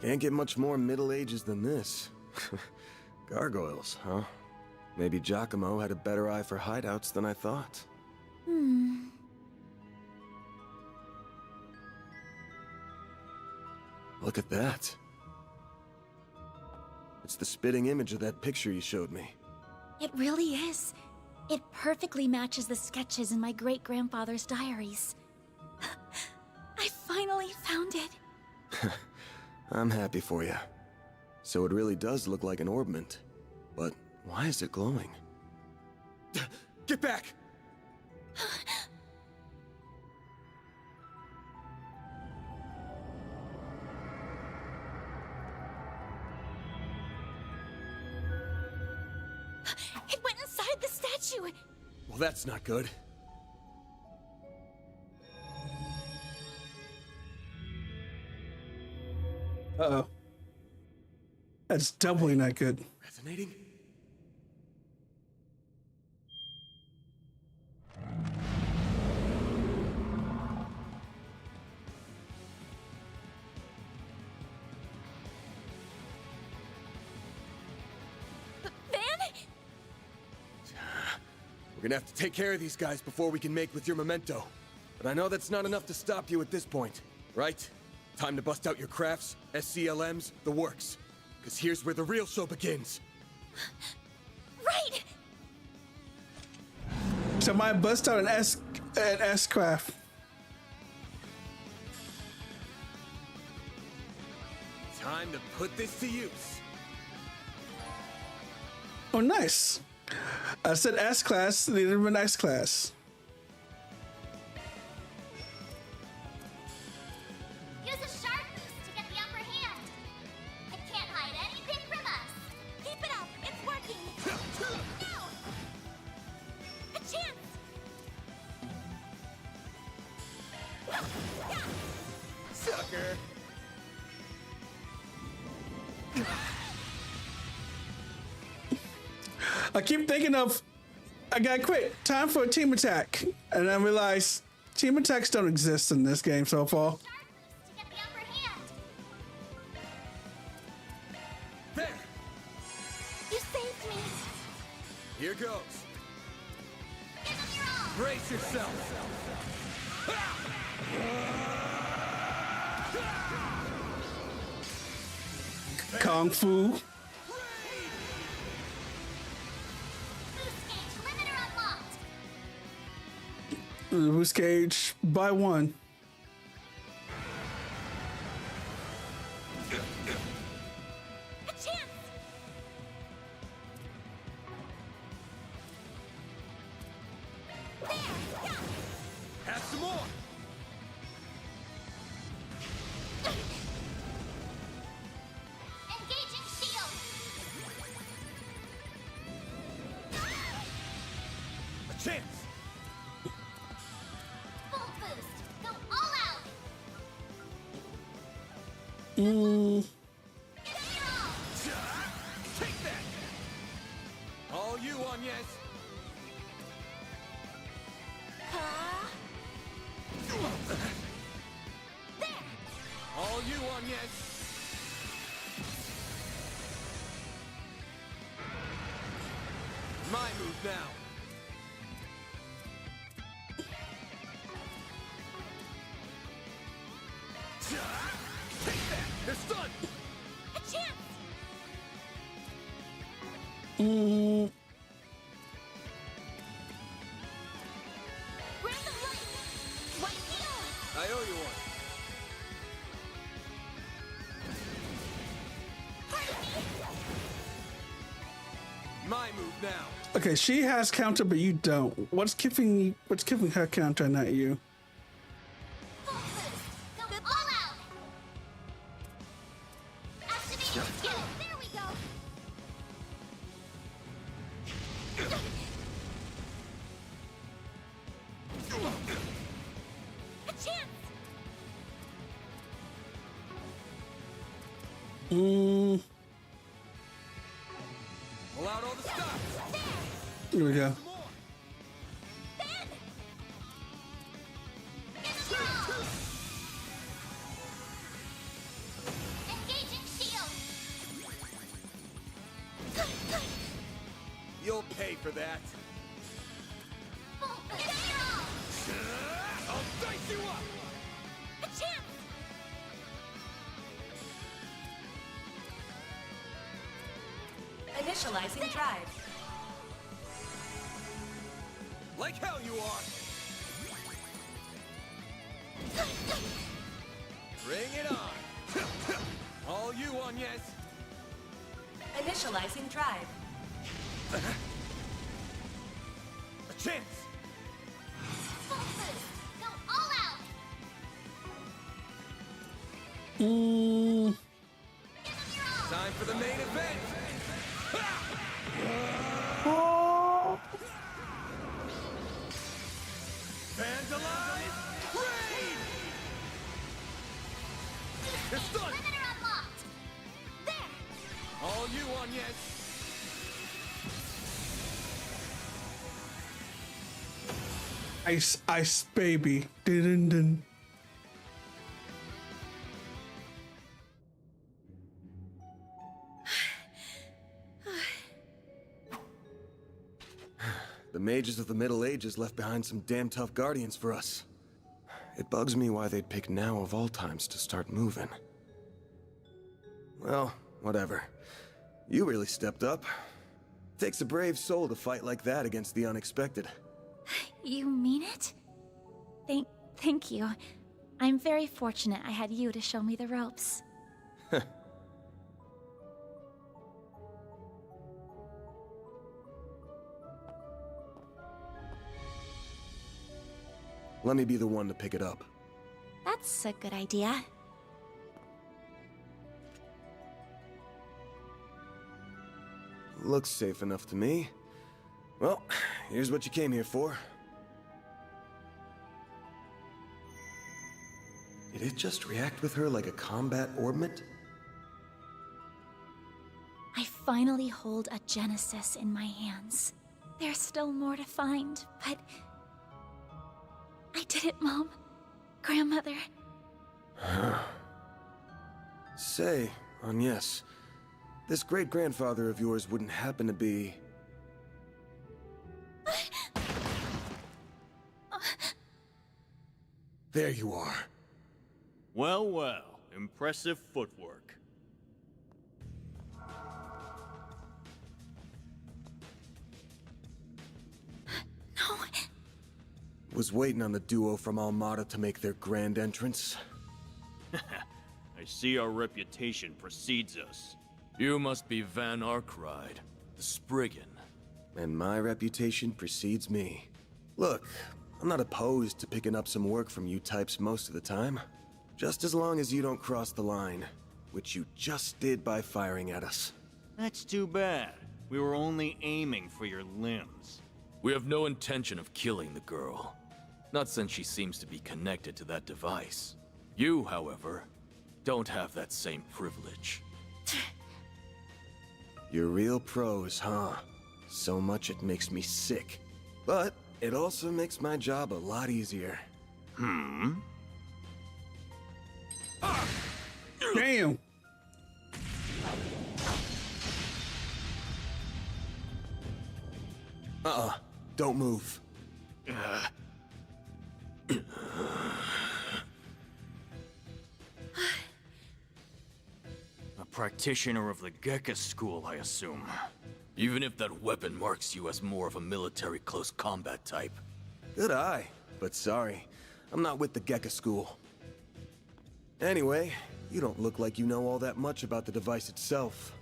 Can't get much more Middle Ages than this. Gargoyles, huh? Maybe Giacomo had a better eye for hideouts than I thought. Look at that. It's the spitting image of that picture you showed me. It really is. It perfectly matches the sketches in my great-grandfather's diaries. I finally found it. I'm happy for you. So it really does look like an orbment. But why is it glowing? Get back! It went inside the statue! Well, that's not good. Uh-oh. That's doubly not good. Resonating? We're gonna have to take care of these guys before we can make with your memento. But I know that's not enough to stop you at this point, right? Time to bust out your crafts, SCLMs, the works. Because here's where the real show begins. Right! So my bust out an S craft. Time to put this to use. Oh, nice. I said S class, they did a nice class. Use a sharp boost to get the upper hand. It can't hide anything from us. Keep it up. It's working. No! A chance! Sucker! I keep thinking of, I gotta quit. Time for a team attack. And I realize team attacks don't exist in this game so far. There! You saved me. Here goes. Give him your all. Brace yourself. Kung Fu. Boost gauge limiter unlocked. Boost gauge by one. A chance. There. Yeah. Have some more. Engaging shield. A chance. Full boost. Go all out. Mm. Give him your all. Take that. All you on, yes. There. All you on, yes. My move now. Take that. They're stunned. A chance. Mm. Random light. White field. I owe you one. Pardon me. My move now. Okay, she has counter, but you don't. What's giving her counter, not you? Full boost. Go all out. Activating skill. There we go. A chance. Mm. Pull out all the stops. Here we go. Ben. Give him your all. Engaging shield. You'll pay for that. Full boost. Give him your all. I'll dice you up. A chance. Initializing drive. Like hell you are. Bring it on. All you on, yes. Initializing drive. A chance. Full boost. Go all out. Mm. Give him your all. Time for the main event. Fans alive. Raid. They're stunned. Limiter unlocked. There. All you on, yes. Ice baby. Dun, dun. The mages of the Middle Ages left behind some damn tough guardians for us. It bugs me why they'd pick now of all times to start moving. Well, whatever. You really stepped up. Takes a brave soul to fight like that against the unexpected. You mean it? Thank you. I'm very fortunate I had you to show me the ropes. Let me be the one to pick it up. That's a good idea. Looks safe enough to me. Well, here's what you came here for. Did it just react with her like a combat orbment? I finally hold a Genesis in my hands. There's still more to find, but... I did it, Mom. Grandmother. Say, Agnes, this great-grandfather of yours wouldn't happen to be... There you are. Well, well. Impressive footwork. No. Was waiting on the duo from Almada to make their grand entrance. I see our reputation precedes us. You must be Van Arkride, the Spriggan. And my reputation precedes me. Look, I'm not opposed to picking up some work from you types most of the time. Just as long as you don't cross the line, which you just did by firing at us. That's too bad. We were only aiming for your limbs. We have no intention of killing the girl. Not since she seems to be connected to that device. You, however, don't have that same privilege. You're real pros, huh? So much it makes me sick. But it also makes my job a lot easier. Damn. Don't move. A practitioner of the Gekka school, I assume. Even if that weapon marks you as more of a military close combat type. Good eye, but sorry. I'm not with the Gekka school. Anyway, you don't look like you know all that much about the device itself.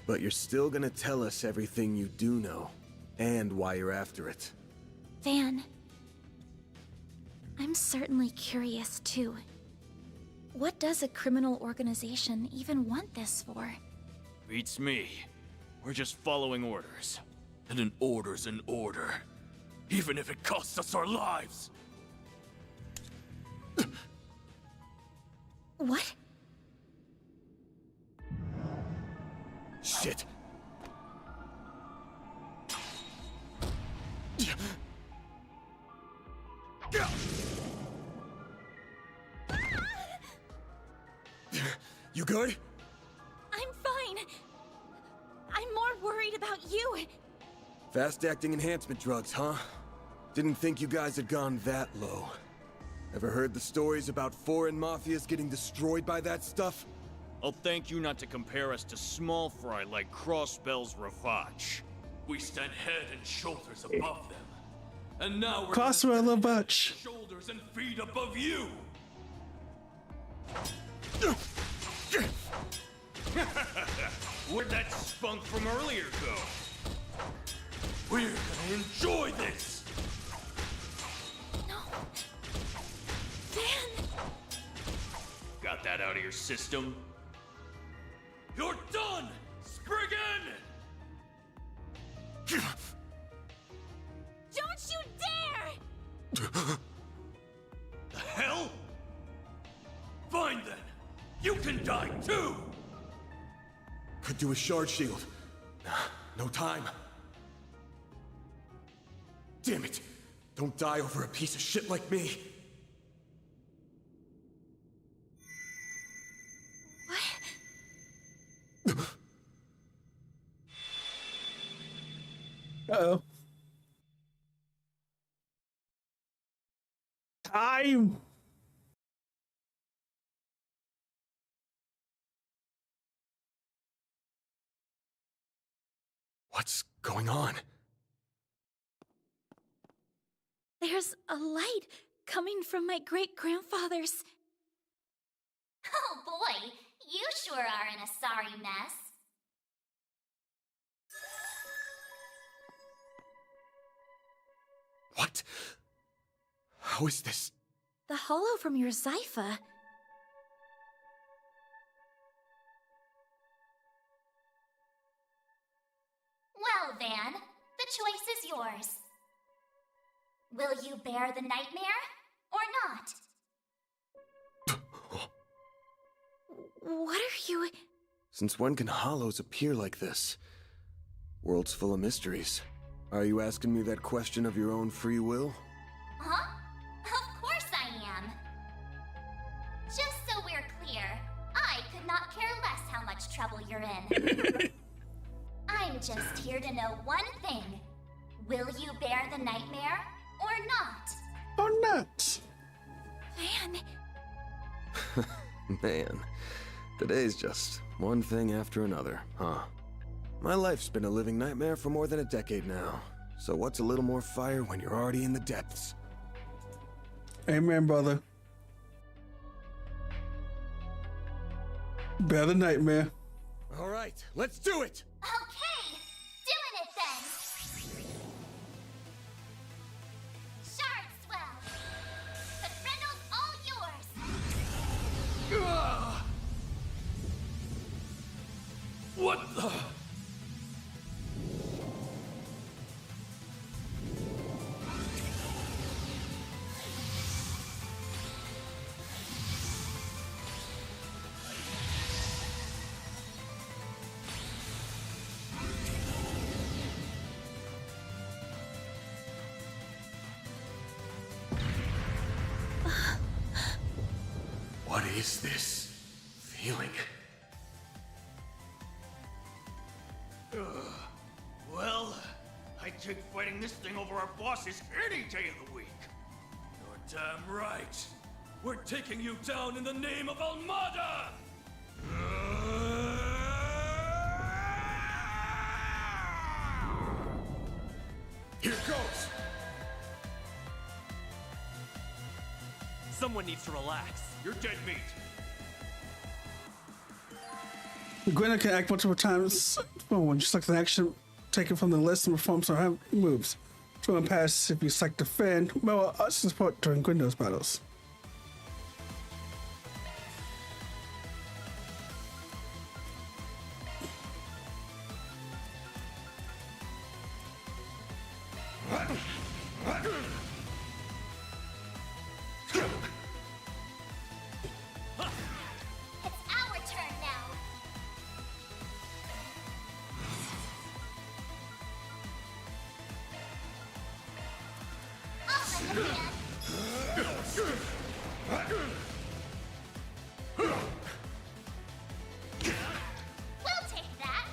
But you're still gonna tell us everything you do know. And why you're after it. Van. I'm certainly curious, too. What does a criminal organization even want this for? Beats me. We're just following orders. And an order's an order. Even if it costs us our lives! What? Shit. You good? I'm fine. I'm more worried about you. Fast-acting enhancement drugs, huh? Didn't think you guys had gone that low. Ever heard the stories about foreign mafias getting destroyed by that stuff? I'll thank you not to compare us to small fry like Crossbell's Ravach. We stand head and shoulders above them. And now we're Crossbell Ravach. shoulders and feet above you! Where'd that spunk from earlier go? We're gonna enjoy this! No. Van! Got that out of your system? You're done, Spriggan! Don't you dare! The hell? Fine then. You can die too! Could do a shard shield. No time. Damn it! Don't die over a piece of shit like me! Uh-oh. Time! What's going on? There's a light coming from my great-grandfather's. Oh boy, you sure are in a sorry mess. What? How is this The hollow from your Zypha. Well, Van, the choice is yours. Will you bear the nightmare or not? What are you... Since when can hollows appear like this? World's full of mysteries. Are you asking me that question of your own free will? Huh? Of course I am. Just so we're clear, I could not care less how much trouble you're in. I'm just here to know one thing. Will you bear the nightmare or not? Or not? Van... Man, today's just one thing after another, huh? My life's been a living nightmare for more than a decade now. So what's a little more fire when you're already in the depths? Amen, brother. Bear the nightmare. All right, let's do it! Okay, doing it then. Shard swell. The friendle's all yours. What the? What is this feeling? Well, I'd take fighting this thing over our bosses any day of the week. You're damn right. We're taking you down in the name of Almada! Here goes! Someone needs to relax. You're dead meat. Gwenna can act multiple times when she selects an action taken from the list and performs her moves. Throwing passes if you select defend, well, support during Gwendo's battles. It's our turn now. I'll lend a hand. We'll take that.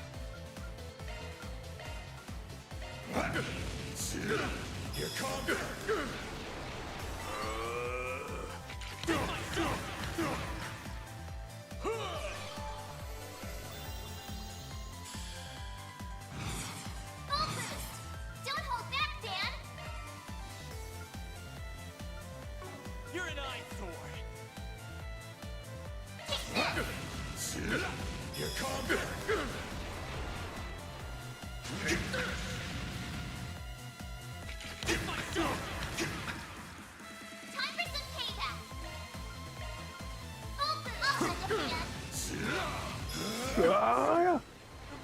Here comes! Full boost. Don't hold back, Dan. You're an eyesore. Here comes! Time for some payback. Full boost. I'll lend a hand. Ah, yeah.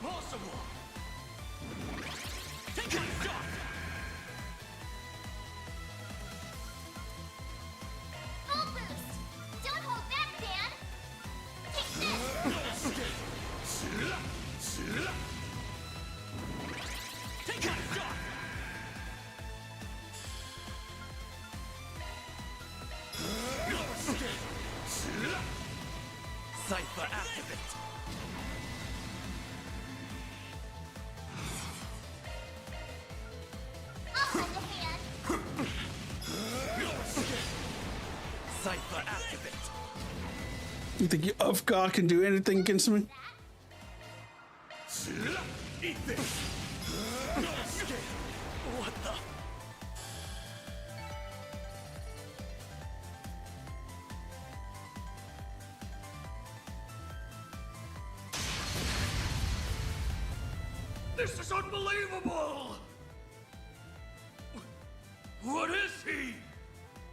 Impossible. Take my shot. Full boost. Don't hold back, Dan. Take this. Take my shot. Cypher activate. I'll lend a hand. Cypher activate. You think your off guard can do anything against me? Eat this! What the? This is unbelievable! What is he?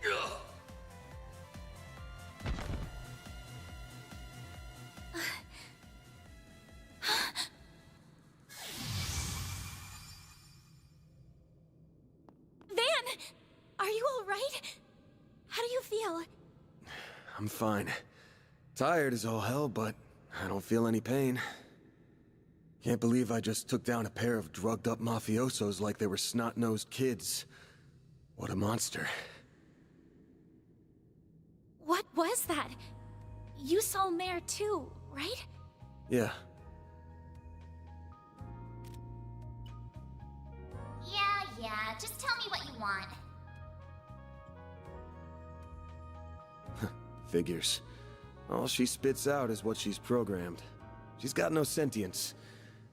Ugh. Are you alright? How do you feel? I'm fine. Tired as all hell, but I don't feel any pain. Can't believe I just took down a pair of drugged-up mafiosos like they were snot-nosed kids. What a monster. What was that? You saw Mare too, right? Yeah. Yeah, just tell me what you want. Figures. All she spits out is what she's programmed. She's got no sentience.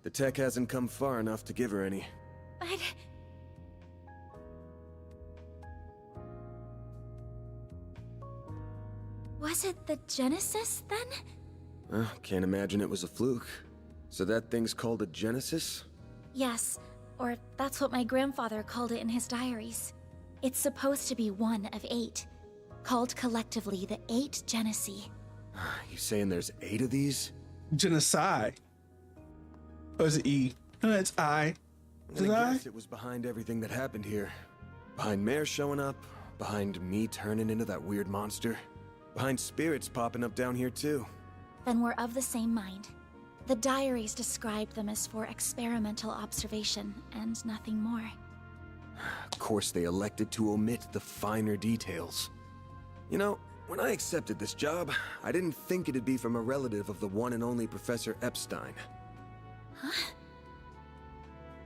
The tech hasn't come far enough to give her any. But... was it the Genesis, then? Can't imagine it was a fluke. So that thing's called a Genesis? Yes, or that's what my grandfather called it in his diaries. It's supposed to be one of 8, called collectively the 8 Genesee. You saying there's 8 of these? Genocide. Or is it E? No, it's I. I guess it was behind everything that happened here. Behind Mare showing up, behind me turning into that weird monster, behind spirits popping up down here too. Then we're of the same mind. The diaries described them as for experimental observation and nothing more. Of course they elected to omit the finer details. You know, when I accepted this job, I didn't think it'd be from a relative of the one and only Professor Epstein. Huh?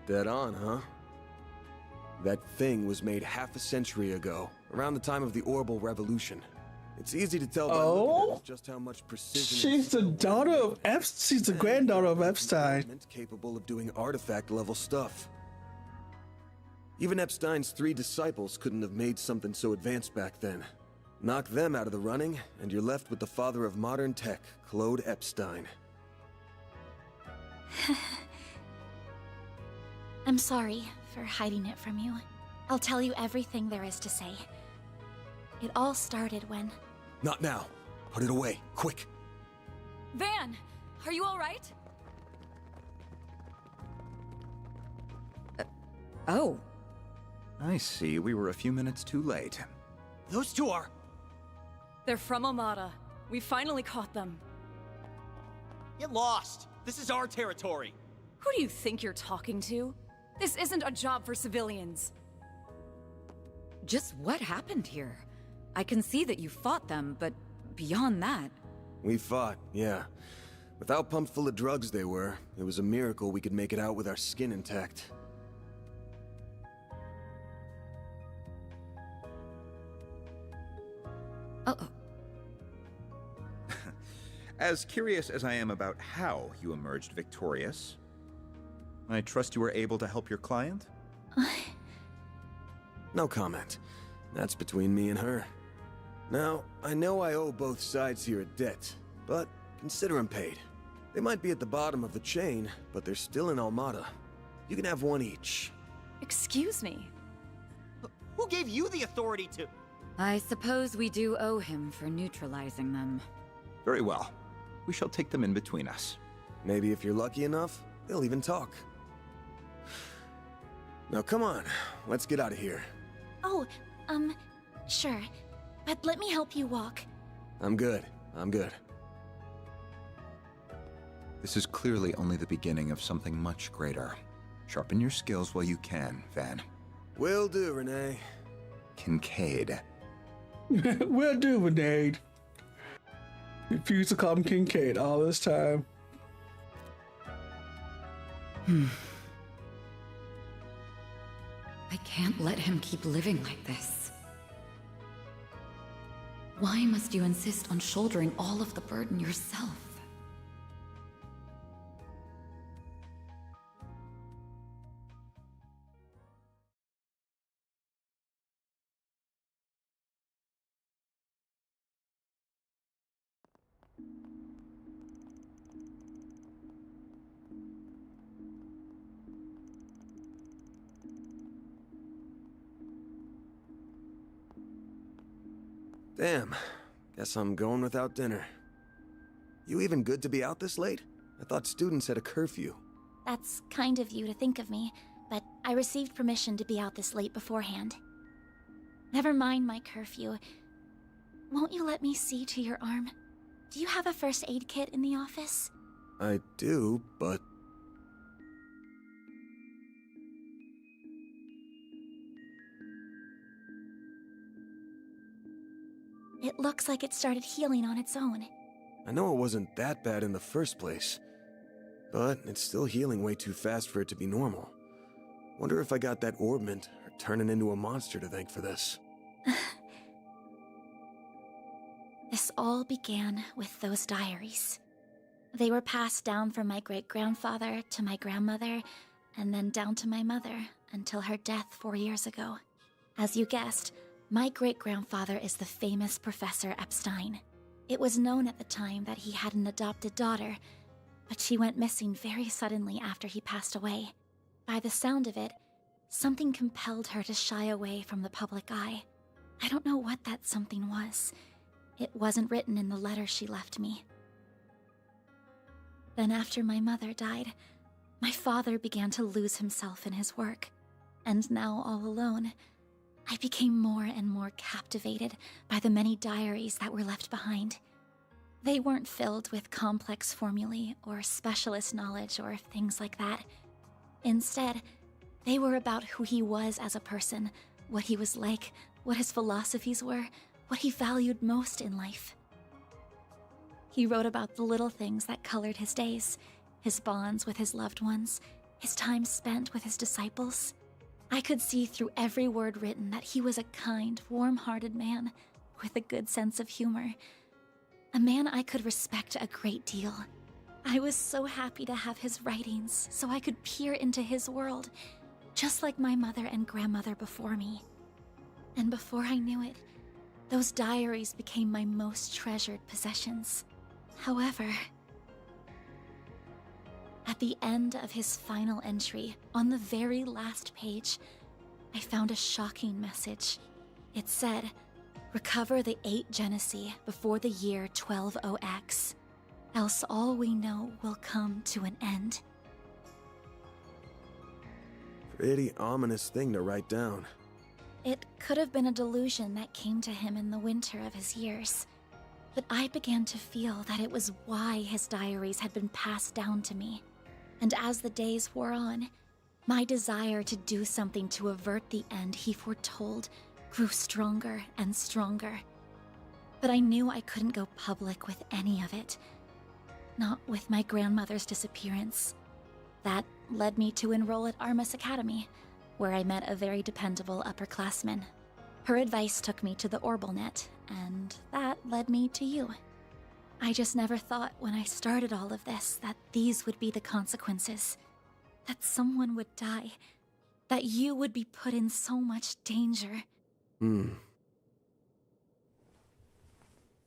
Dead on, huh? That thing was made half a century ago, around the time of the Orbital Revolution. It's easy to tell by looking at it just how much precision. She's the daughter of She's the granddaughter of Epstein. Capable of doing artifact-level stuff. Even Epstein's 3 disciples couldn't have made something so advanced back then. Knock them out of the running, and you're left with the father of modern tech, Claude Epstein. I'm sorry for hiding it from you. I'll tell you everything there is to say. It all started when... Not now. Put it away, quick. Van, are you all right? Oh. I see. We were a few minutes too late. Those two are... They're from Amada. We finally caught them. Get lost! This is our territory! Who do you think you're talking to? This isn't a job for civilians. Just what happened here? I can see that you fought them, but beyond that... We fought, yeah. With how pumped full of drugs they were, it was a miracle we could make it out with our skin intact. Uh-oh. As curious as I am about how you emerged victorious, I trust you were able to help your client? No comment. That's between me and her. Now, I know I owe both sides here a debt, but consider them paid. They might be at the bottom of the chain, but they're still in Almada. You can have one each. Excuse me? Who gave you the authority to... I suppose we do owe him for neutralizing them. Very well. We shall take them in between us. Maybe if you're lucky enough, they'll even talk. Now come on, let's get out of here. Oh, sure. But let me help you walk. I'm good. This is clearly only the beginning of something much greater. Sharpen your skills while you can, Van. Will do, Renee. Kincaid. Will do, Renee. Refused to call him Kincaid all this time. I can't let him keep living like this. Why must you insist on shouldering all of the burden yourself? Damn. Guess I'm going without dinner. You even good to be out this late? I thought students had a curfew. That's kind of you to think of me, but I received permission to be out this late beforehand. Never mind my curfew. Won't you let me see to your arm? Do you have a first aid kit in the office? I do, but... It looks like it started healing on its own. I know it wasn't that bad in the first place, but it's still healing way too fast for it to be normal. Wonder if I got that orbment or turning into a monster to thank for this. This all began with those diaries. They were passed down from my great-grandfather to my grandmother, and then down to my mother until her death 4 years ago. As you guessed, my great-grandfather is the famous Professor Epstein. It was known at the time that he had an adopted daughter, but she went missing very suddenly after he passed away. By the sound of it, something compelled her to shy away from the public eye. I don't know what that something was. It wasn't written in the letter she left me. Then after my mother died, my father began to lose himself in his work. And now all alone, I became more and more captivated by the many diaries that were left behind. They weren't filled with complex formulae or specialist knowledge or things like that. Instead, they were about who he was as a person, what he was like, what his philosophies were, what he valued most in life. He wrote about the little things that colored his days, his bonds with his loved ones, his time spent with his disciples. I could see through every word written that he was a kind, warm-hearted man with a good sense of humor. A man I could respect a great deal. I was so happy to have his writings so I could peer into his world, just like my mother and grandmother before me. And before I knew it, those diaries became my most treasured possessions. However, at the end of his final entry, on the very last page, I found a shocking message. It said, "Recover the 8 Genesee before the year 120X, else all we know will come to an end." Pretty ominous thing to write down. It could have been a delusion that came to him in the winter of his years, but I began to feel that it was why his diaries had been passed down to me. And as the days wore on, my desire to do something to avert the end he foretold grew stronger and stronger. But I knew I couldn't go public with any of it. Not with my grandmother's disappearance. That led me to enroll at Armus Academy, where I met a very dependable upperclassman. Her advice took me to the Orbalnet, and that led me to you. I just never thought when I started all of this that these would be the consequences. That someone would die. That you would be put in so much danger.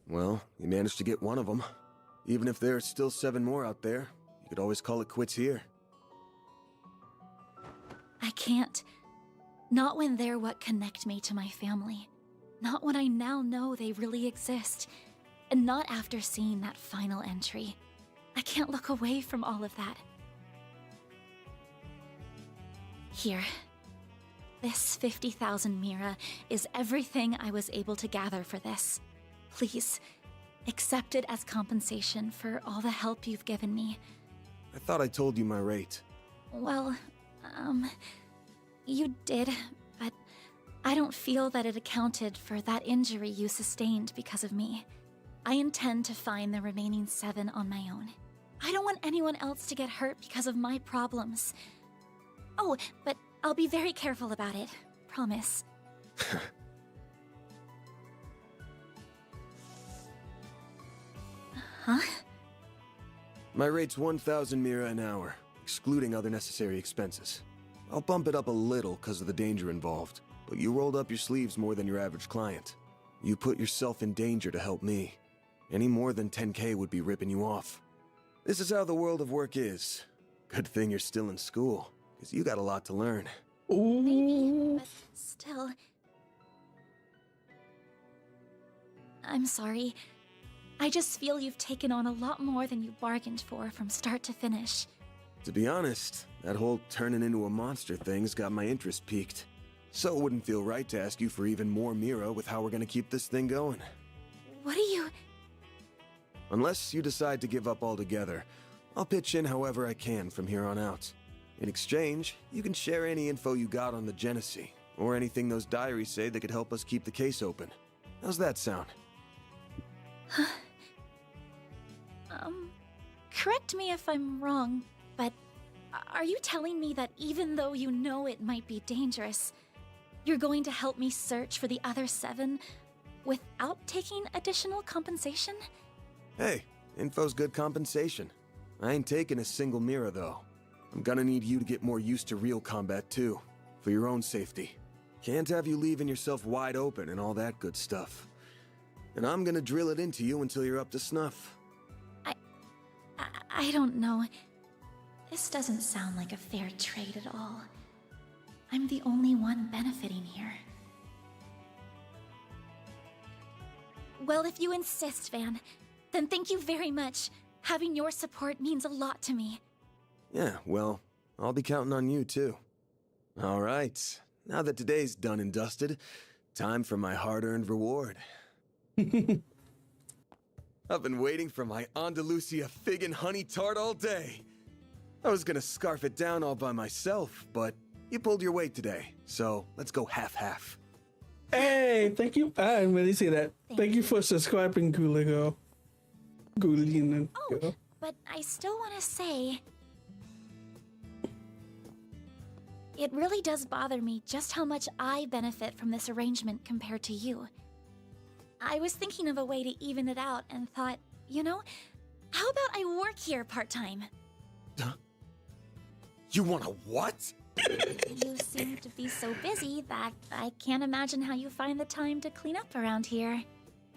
Well, you managed to get one of them. Even if there are still 7 more out there, you could always call it quits here. I can't. Not when they're what connect me to my family. Not when I now know they really exist. And not after seeing that final entry. I can't look away from all of that. Here. This 50,000 Mira is everything I was able to gather for this. Please, accept it as compensation for all the help you've given me. I thought I told you my rate. Well, you did, but I don't feel that it accounted for that injury you sustained because of me. I intend to find the remaining 7 on my own. I don't want anyone else to get hurt because of my problems. Oh, but I'll be very careful about it. Promise. Huh? My rate's 1,000 Mira an hour, excluding other necessary expenses. I'll bump it up a little because of the danger involved, but you rolled up your sleeves more than your average client. You put yourself in danger to help me. Any more than 10K would be ripping you off. This is how the world of work is. Good thing you're still in school, because you got a lot to learn. Maybe, but still... I'm sorry. I just feel you've taken on a lot more than you bargained for from start to finish. To be honest, that whole turning into a monster thing's got my interest piqued. So it wouldn't feel right to ask you for even more Mira with how we're gonna keep this thing going. What are you... Unless you decide to give up altogether, I'll pitch in however I can from here on out. In exchange, you can share any info you got on the Genesee, or anything those diaries say that could help us keep the case open. How's that sound? Correct me if I'm wrong, but are you telling me that even though you know it might be dangerous, you're going to help me search for the other 7 without taking additional compensation? Hey, info's good compensation. I ain't taking a single Mira, though. I'm gonna need you to get more used to real combat, too, for your own safety. Can't have you leaving yourself wide open and all that good stuff. And I'm gonna drill it into you until you're up to snuff. I don't know. This doesn't sound like a fair trade at all. I'm the only one benefiting here. Well, if you insist, Van, then thank you very much. Having your support means a lot to me. Yeah, well, I'll be counting on you, too. All right, now that today's done and dusted, time for my hard-earned reward. I've been waiting for my Andalusia fig and honey tart all day. I was gonna scarf it down all by myself, but you pulled your weight today, so let's go half-half. Hey, thank you. I didn't really say that. Thank you for subscribing, Guligo. Gulin. Oh, but I still want to say... It really does bother me just how much I benefit from this arrangement compared to you. I was thinking of a way to even it out and thought, you know, how about I work here part-time? You want a what? You seem to be so busy that I can't imagine how you find the time to clean up around here.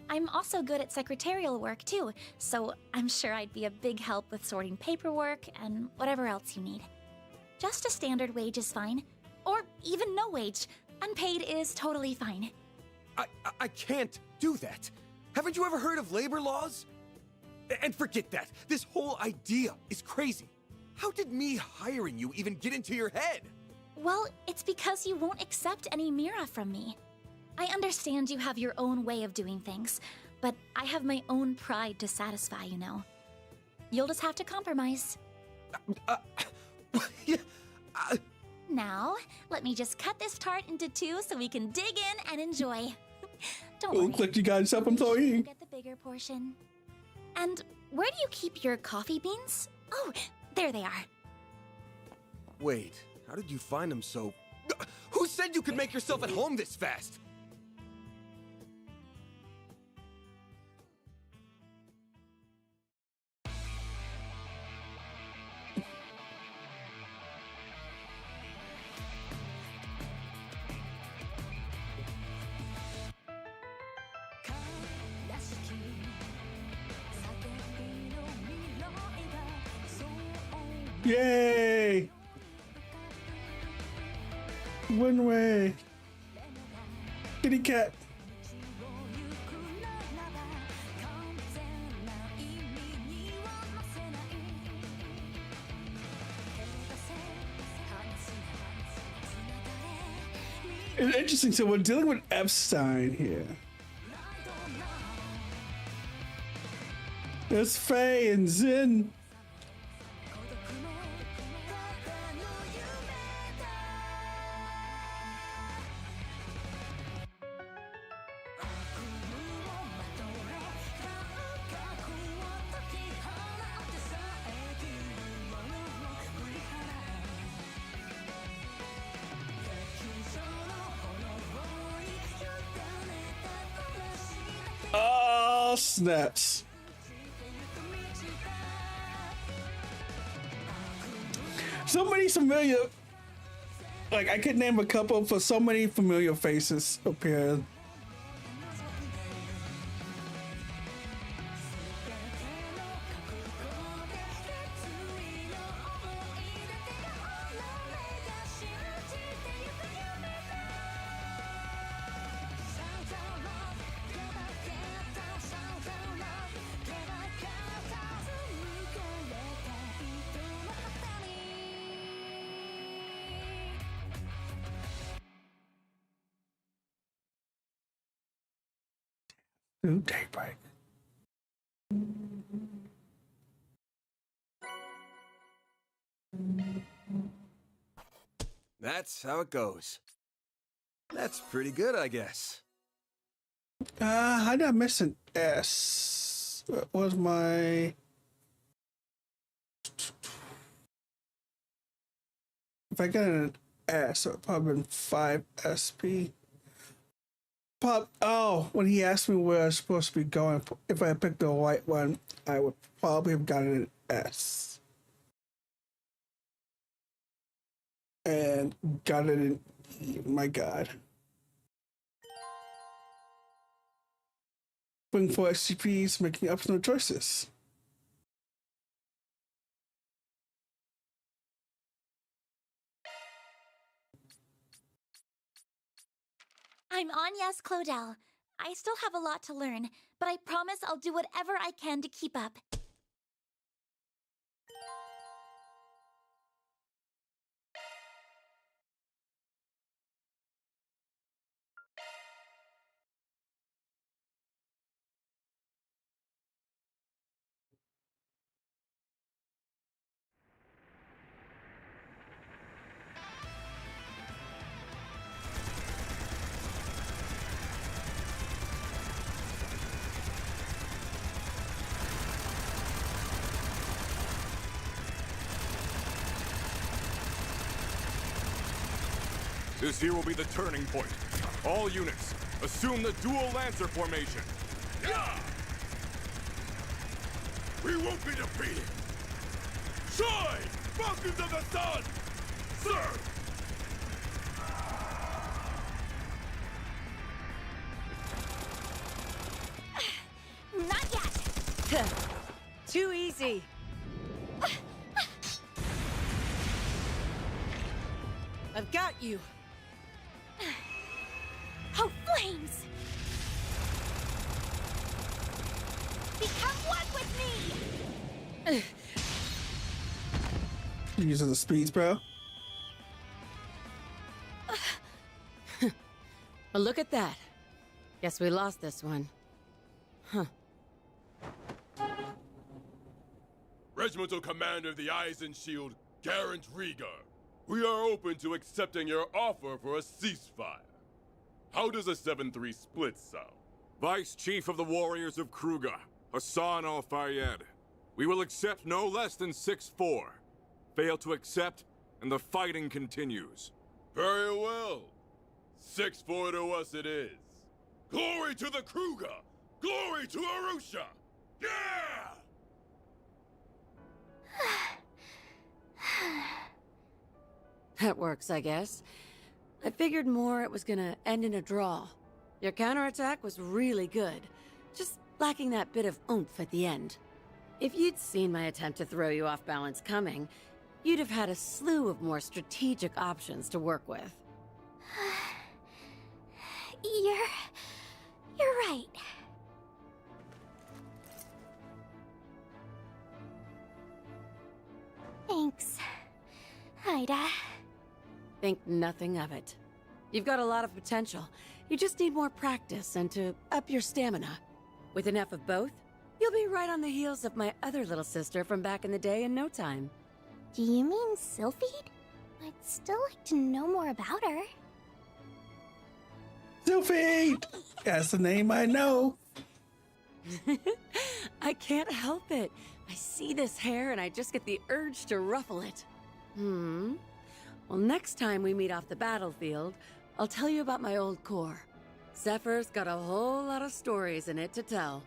I'm also good at secretarial work too, so I'm sure I'd be a big help with sorting paperwork and whatever else you need. Just a standard wage is fine. Or even no wage. Unpaid is totally fine. I can't do that. Haven't you ever heard of labor laws? And forget that. This whole idea is crazy. How did me hiring you even get into your head? Well, it's because you won't accept any Mira from me. I understand you have your own way of doing things, but I have my own pride to satisfy, you know. You'll just have to compromise. Now, let me just cut this tart into 2 so we can dig in and enjoy. Don't worry. Looks like you got a self-employee. Get the bigger portion. And where do you keep your coffee beans? Oh, there they are. Wait, how did you find them so... Who said you could make yourself at home this fast? Yay! One way. Kitty cat. It's interesting. So we're dealing with Epstein here. There's Faye and Zin. Oh, snaps. So many familiar, like I could name a couple for so many familiar faces up here. to Daybreak. That's how it goes. That's pretty good, I guess. I did miss an S. What was my... If I got an S, it would probably been 5 SP. When he asked me where I was supposed to be going, if I picked the white one, I would probably have gotten an S. And got it in E. My God. Bring 4 SCPs, making optional choices. I'm Anya's Claudel. I still have a lot to learn, but I promise I'll do whatever I can to keep up. This here will be the turning point. All units, assume the dual Lancer formation. Yeah! We won't be defeated! Shine! Falcons of the Sun! Sir! Not yet! Too easy. I've got you. Oh, flames! Become one with me! You using the speeds, bro? Well, look at that. Guess we lost this one. Huh. Regimental Commander of the Eisen Shield, Garant Rieger. We are open to accepting your offer for a ceasefire. How does a 7-3 split sound? Vice Chief of the Warriors of Kruger, Hassan Al-Fayyad. We will accept no less than 6-4. Fail to accept, and the fighting continues. Very well. 6-4 to us it is. Glory to the Kruger! Glory to Arusha! Yeah! That works, I guess. I figured more it was gonna end in a draw. Your counterattack was really good, just lacking that bit of oomph at the end. If you'd seen my attempt to throw you off balance coming, you'd have had a slew of more strategic options to work with. You're right. Thanks, Ida. Think nothing of it. You've got a lot of potential. You just need more practice and to up your stamina. With enough of both, you'll be right on the heels of my other little sister from back in the day in no time. Do you mean Sylphide? I'd still like to know more about her. Sylphide! That's the name I know. I can't help it. I see this hair and I just get the urge to ruffle it. Well, next time we meet off the battlefield, I'll tell you about my old corps. Zephyr's got a whole lot of stories in it to tell.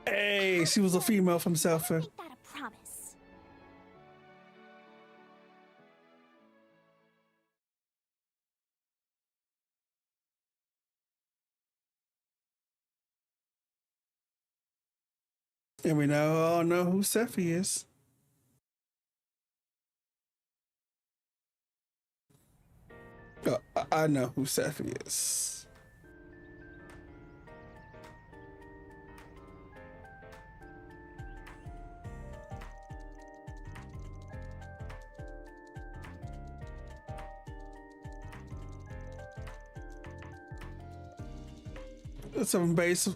Hey, she was a female from Zephyr. Make that a promise. And we now all know who Sephi is. Oh, I know who Sephi is. Some base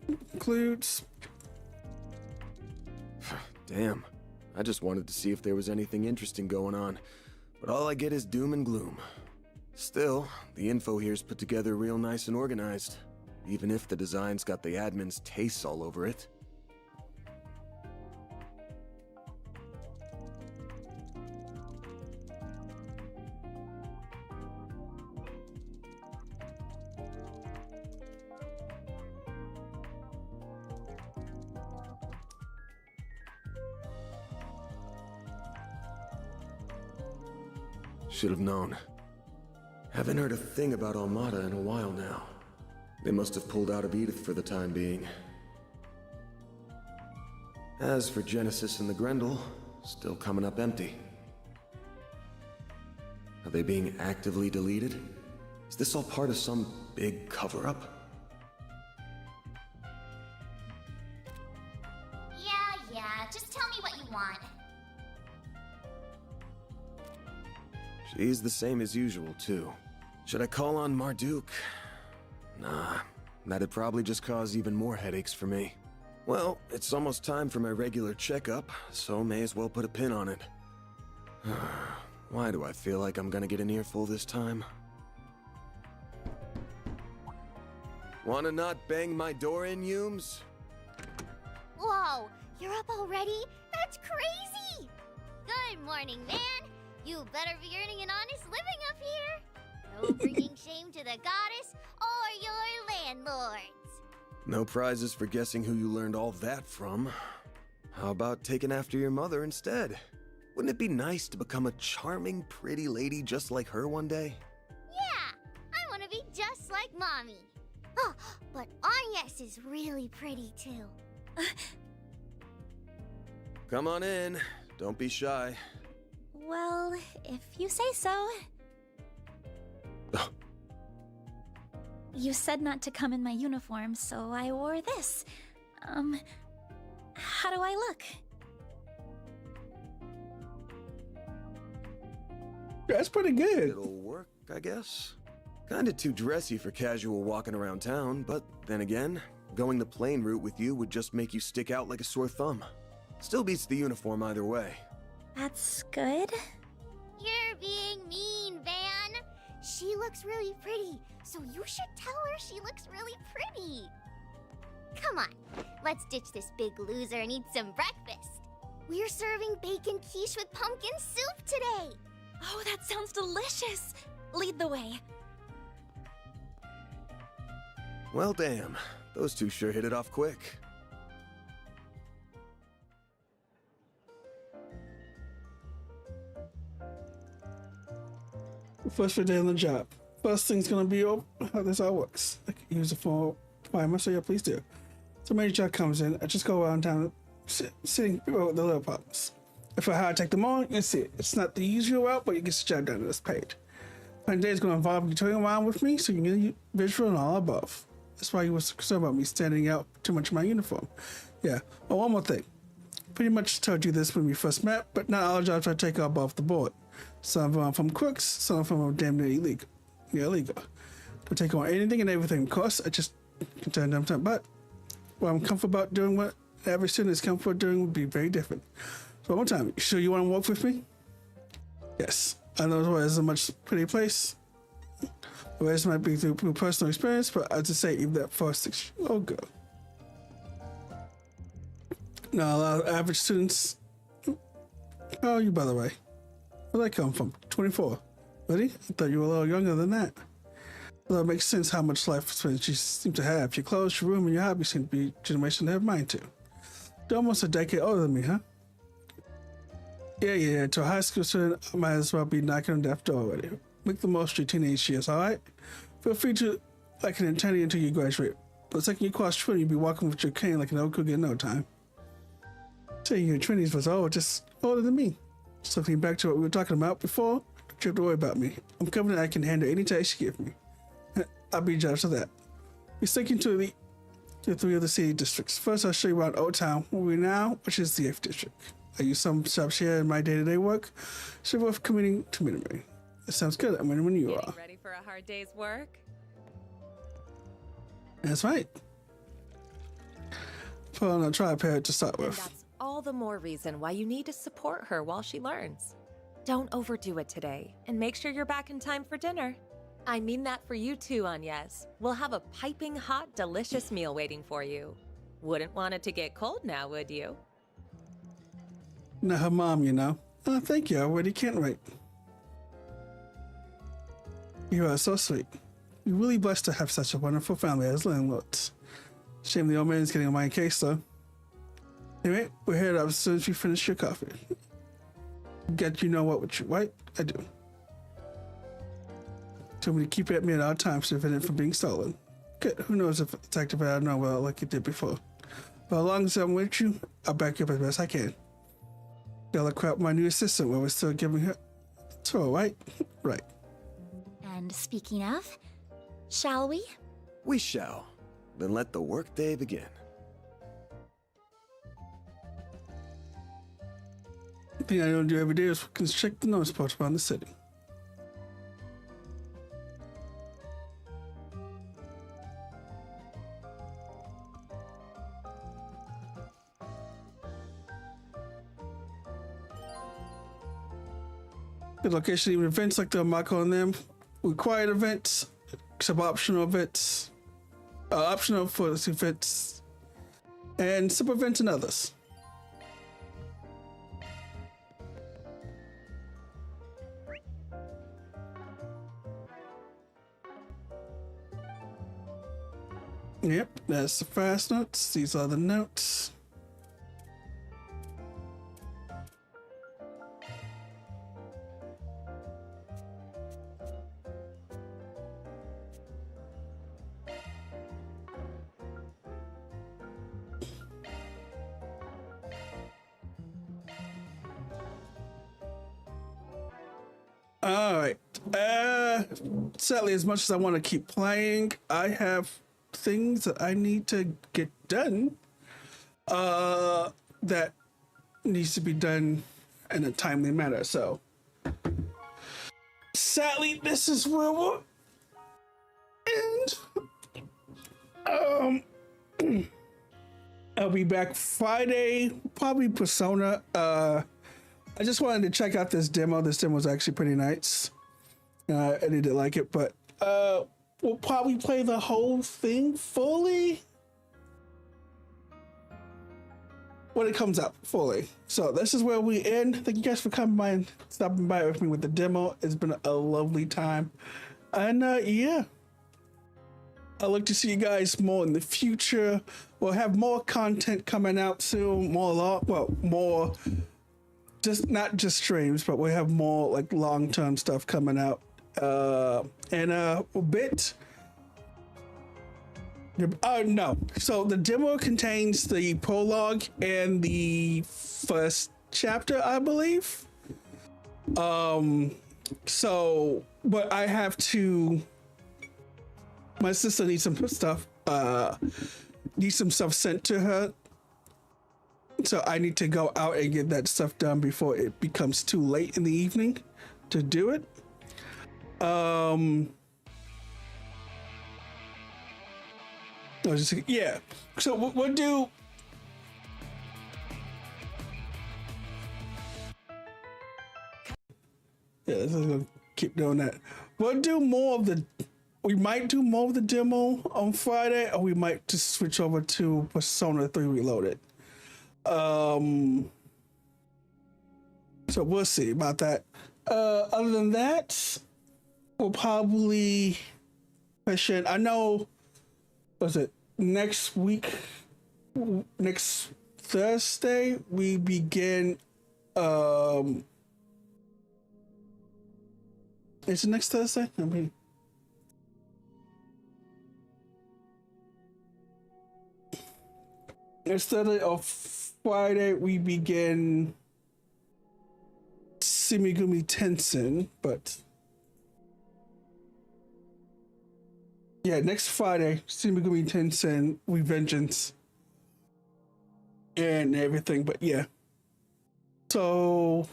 Includes. Damn. I just wanted to see if there was anything interesting going on, but all I get is doom and gloom. Still, the info here's put together real nice and organized, even if the design's got the admin's tastes all over it. Should have known. Haven't heard a thing about Almada in a while now. They must have pulled out of Edith for the time being. As for Genesis and the Grendel, still coming up empty. Are they being actively deleted? Is this all part of some big cover-up? Yeah, just tell me what you want. She's the same as usual, too. Should I call on Marduk? Nah, that'd probably just cause even more headaches for me. Well, it's almost time for my regular checkup, so may as well put a pin on it. Why do I feel like I'm gonna get an earful this time? Wanna not bang my door in, Humes? Whoa, you're up already? That's crazy! Good morning, man. You better be earning an honest living up here. No bringing shame to the goddess or your landlords. No prizes for guessing who you learned all that from. How about taking after your mother instead? Wouldn't it be nice to become a charming, pretty lady just like her one day? Yeah, I want to be just like Mommy. Oh, but Agnes is really pretty too. Come on in. Don't be shy. Well, if you say so. You said not to come in my uniform, so I wore this. How do I look? That's pretty good. It'll work, I guess. Kinda too dressy for casual walking around town, but then again, going the plain route with you would just make you stick out like a sore thumb. Still beats the uniform either way. That's good. You're being mean, Van. She looks really pretty, so you should tell her she looks really pretty. Come on, let's ditch this big loser and eat some breakfast. We're serving bacon quiche with pumpkin soup today. Oh, that sounds delicious. Lead the way. Well, damn. Those two sure hit it off quick. First day on the job. First thing's gonna be how this all works. I can use it for primer, so yeah, please do. So major job comes in, I just go around town sitting people with the little problems. If I had to take them on, you see it. It's not the usual route, but you get the job done and it's paid. My day is gonna involve you touring around with me, so you can get visual and all above. That's why you was concerned about me standing out too much in my uniform. Yeah. Oh, one more thing. Pretty much told you this when we first met, but not all jobs I take are above the board. Some of them are from crooks, some of them are damn near illegal. Yeah, illegal. Don't take on anything and everything. Of course, I just can turn them time. But what I'm comfortable about doing, what every student is comfortable doing, would be very different. So one more time, you sure you want to walk with me? Yes. I know it's a much pretty place. The rest might be through personal experience, but I just say even that first 6 years old girl. Now, a lot of average students. How are you, by the way? Where'd I come from? 24. Really? I thought you were a little younger than that. Well, it makes sense how much life experience you seem to have. Your clothes, your room, and your hobbies seem to be a generation ahead of mine, too. You're almost a decade older than me, huh? Yeah. To a high school student, I might as well be knocking on death door already. Make the most of your teenage years, alright? Feel free to like an eternity until you graduate. But the second you cross 20, you'll be walking with your cane like an old cookie in no time. Saying your 20s was just older than me. So thinking back to what we were talking about before, don't you have to worry about me. I'm confident I can handle any task you give me. I'll be judged of that. We're sticking to the 3 other city districts. First, I'll show you around Old Town, where we're now, which is the 8th district. I use some shops here in my day-to-day work, so worth committing to me. That sounds good. I'm ready when you are. Ready for a hard day's work? That's right. put on a tripod to start And with. that's all the more reason why you need to support her while she learns. Don't overdo it today, and make sure you're back in time for dinner. I mean that for you too, Agnes. We'll have a piping hot, delicious meal waiting for you. Wouldn't want it to get cold now, would you? Not her mom, you know. Oh, thank you. I already can't wait. You are so sweet. You're really blessed to have such a wonderful family as landlords. Shame the old man's getting on my case, though. Anyway, we'll head up as soon as you finish your coffee. Get you know what with you, right? I do. Told me to keep it at me at all times to prevent it from being stolen. Good. Who knows if it's activated? I don't know well like it did before. But as long as I'm with you, I'll back you up as best I can. Gotta crap my new assistant while we're still giving her a tour, right? Right. And speaking of, shall we? We shall. Then let the workday begin. The thing I don't do every day is check the notice boards around the city. The location even events like the Mako and them. Required events, sub-optional events, optional for the events, and sub-events and others. Yep, that's the fast notes. These are the notes. All right. Sadly, as much as I want to keep playing, I have things that I need to get done. That needs to be done in a timely manner. So, sadly, this is where we'll end. I'll be back Friday, probably Persona. I just wanted to check out this demo. This demo was actually pretty nice. I did like it, but we'll probably play the whole thing fully when it comes out fully. So this is where we end. Thank you guys for coming by and stopping by with me with the demo. It's been a lovely time. And yeah, I look to see you guys more in the future. We'll have more content coming out soon. More just not just streams, but we have more like long-term stuff coming out. And a bit. No. So the demo contains the prologue and the first chapter, I believe. So, but I have to. My sister needs some stuff. Needs some stuff sent to her. So I need to go out and get that stuff done before it becomes too late in the evening to do it. Yeah. So we'll do. Yeah, this is gonna keep doing that. We'll do more of the. We might do more of the demo on Friday, or we might just switch over to Persona 3 Reloaded. So we'll see about that. Other than that, we'll probably I know, was it next week, next Thursday, we begin, is it next Thursday? I mean, next Thursday or Friday, we begin Shimigami Tensei, but yeah, next Friday, Shimigami Tensei, Revengeance, and everything. But yeah, so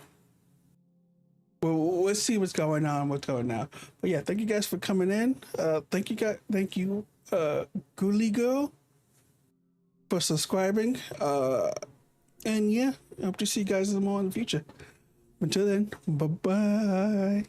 we'll see what's going on. But yeah, thank you guys for coming in. Thank you, Ghoulie Girl, for subscribing. And yeah, I hope to see you guys more in the future. Until then, bye-bye.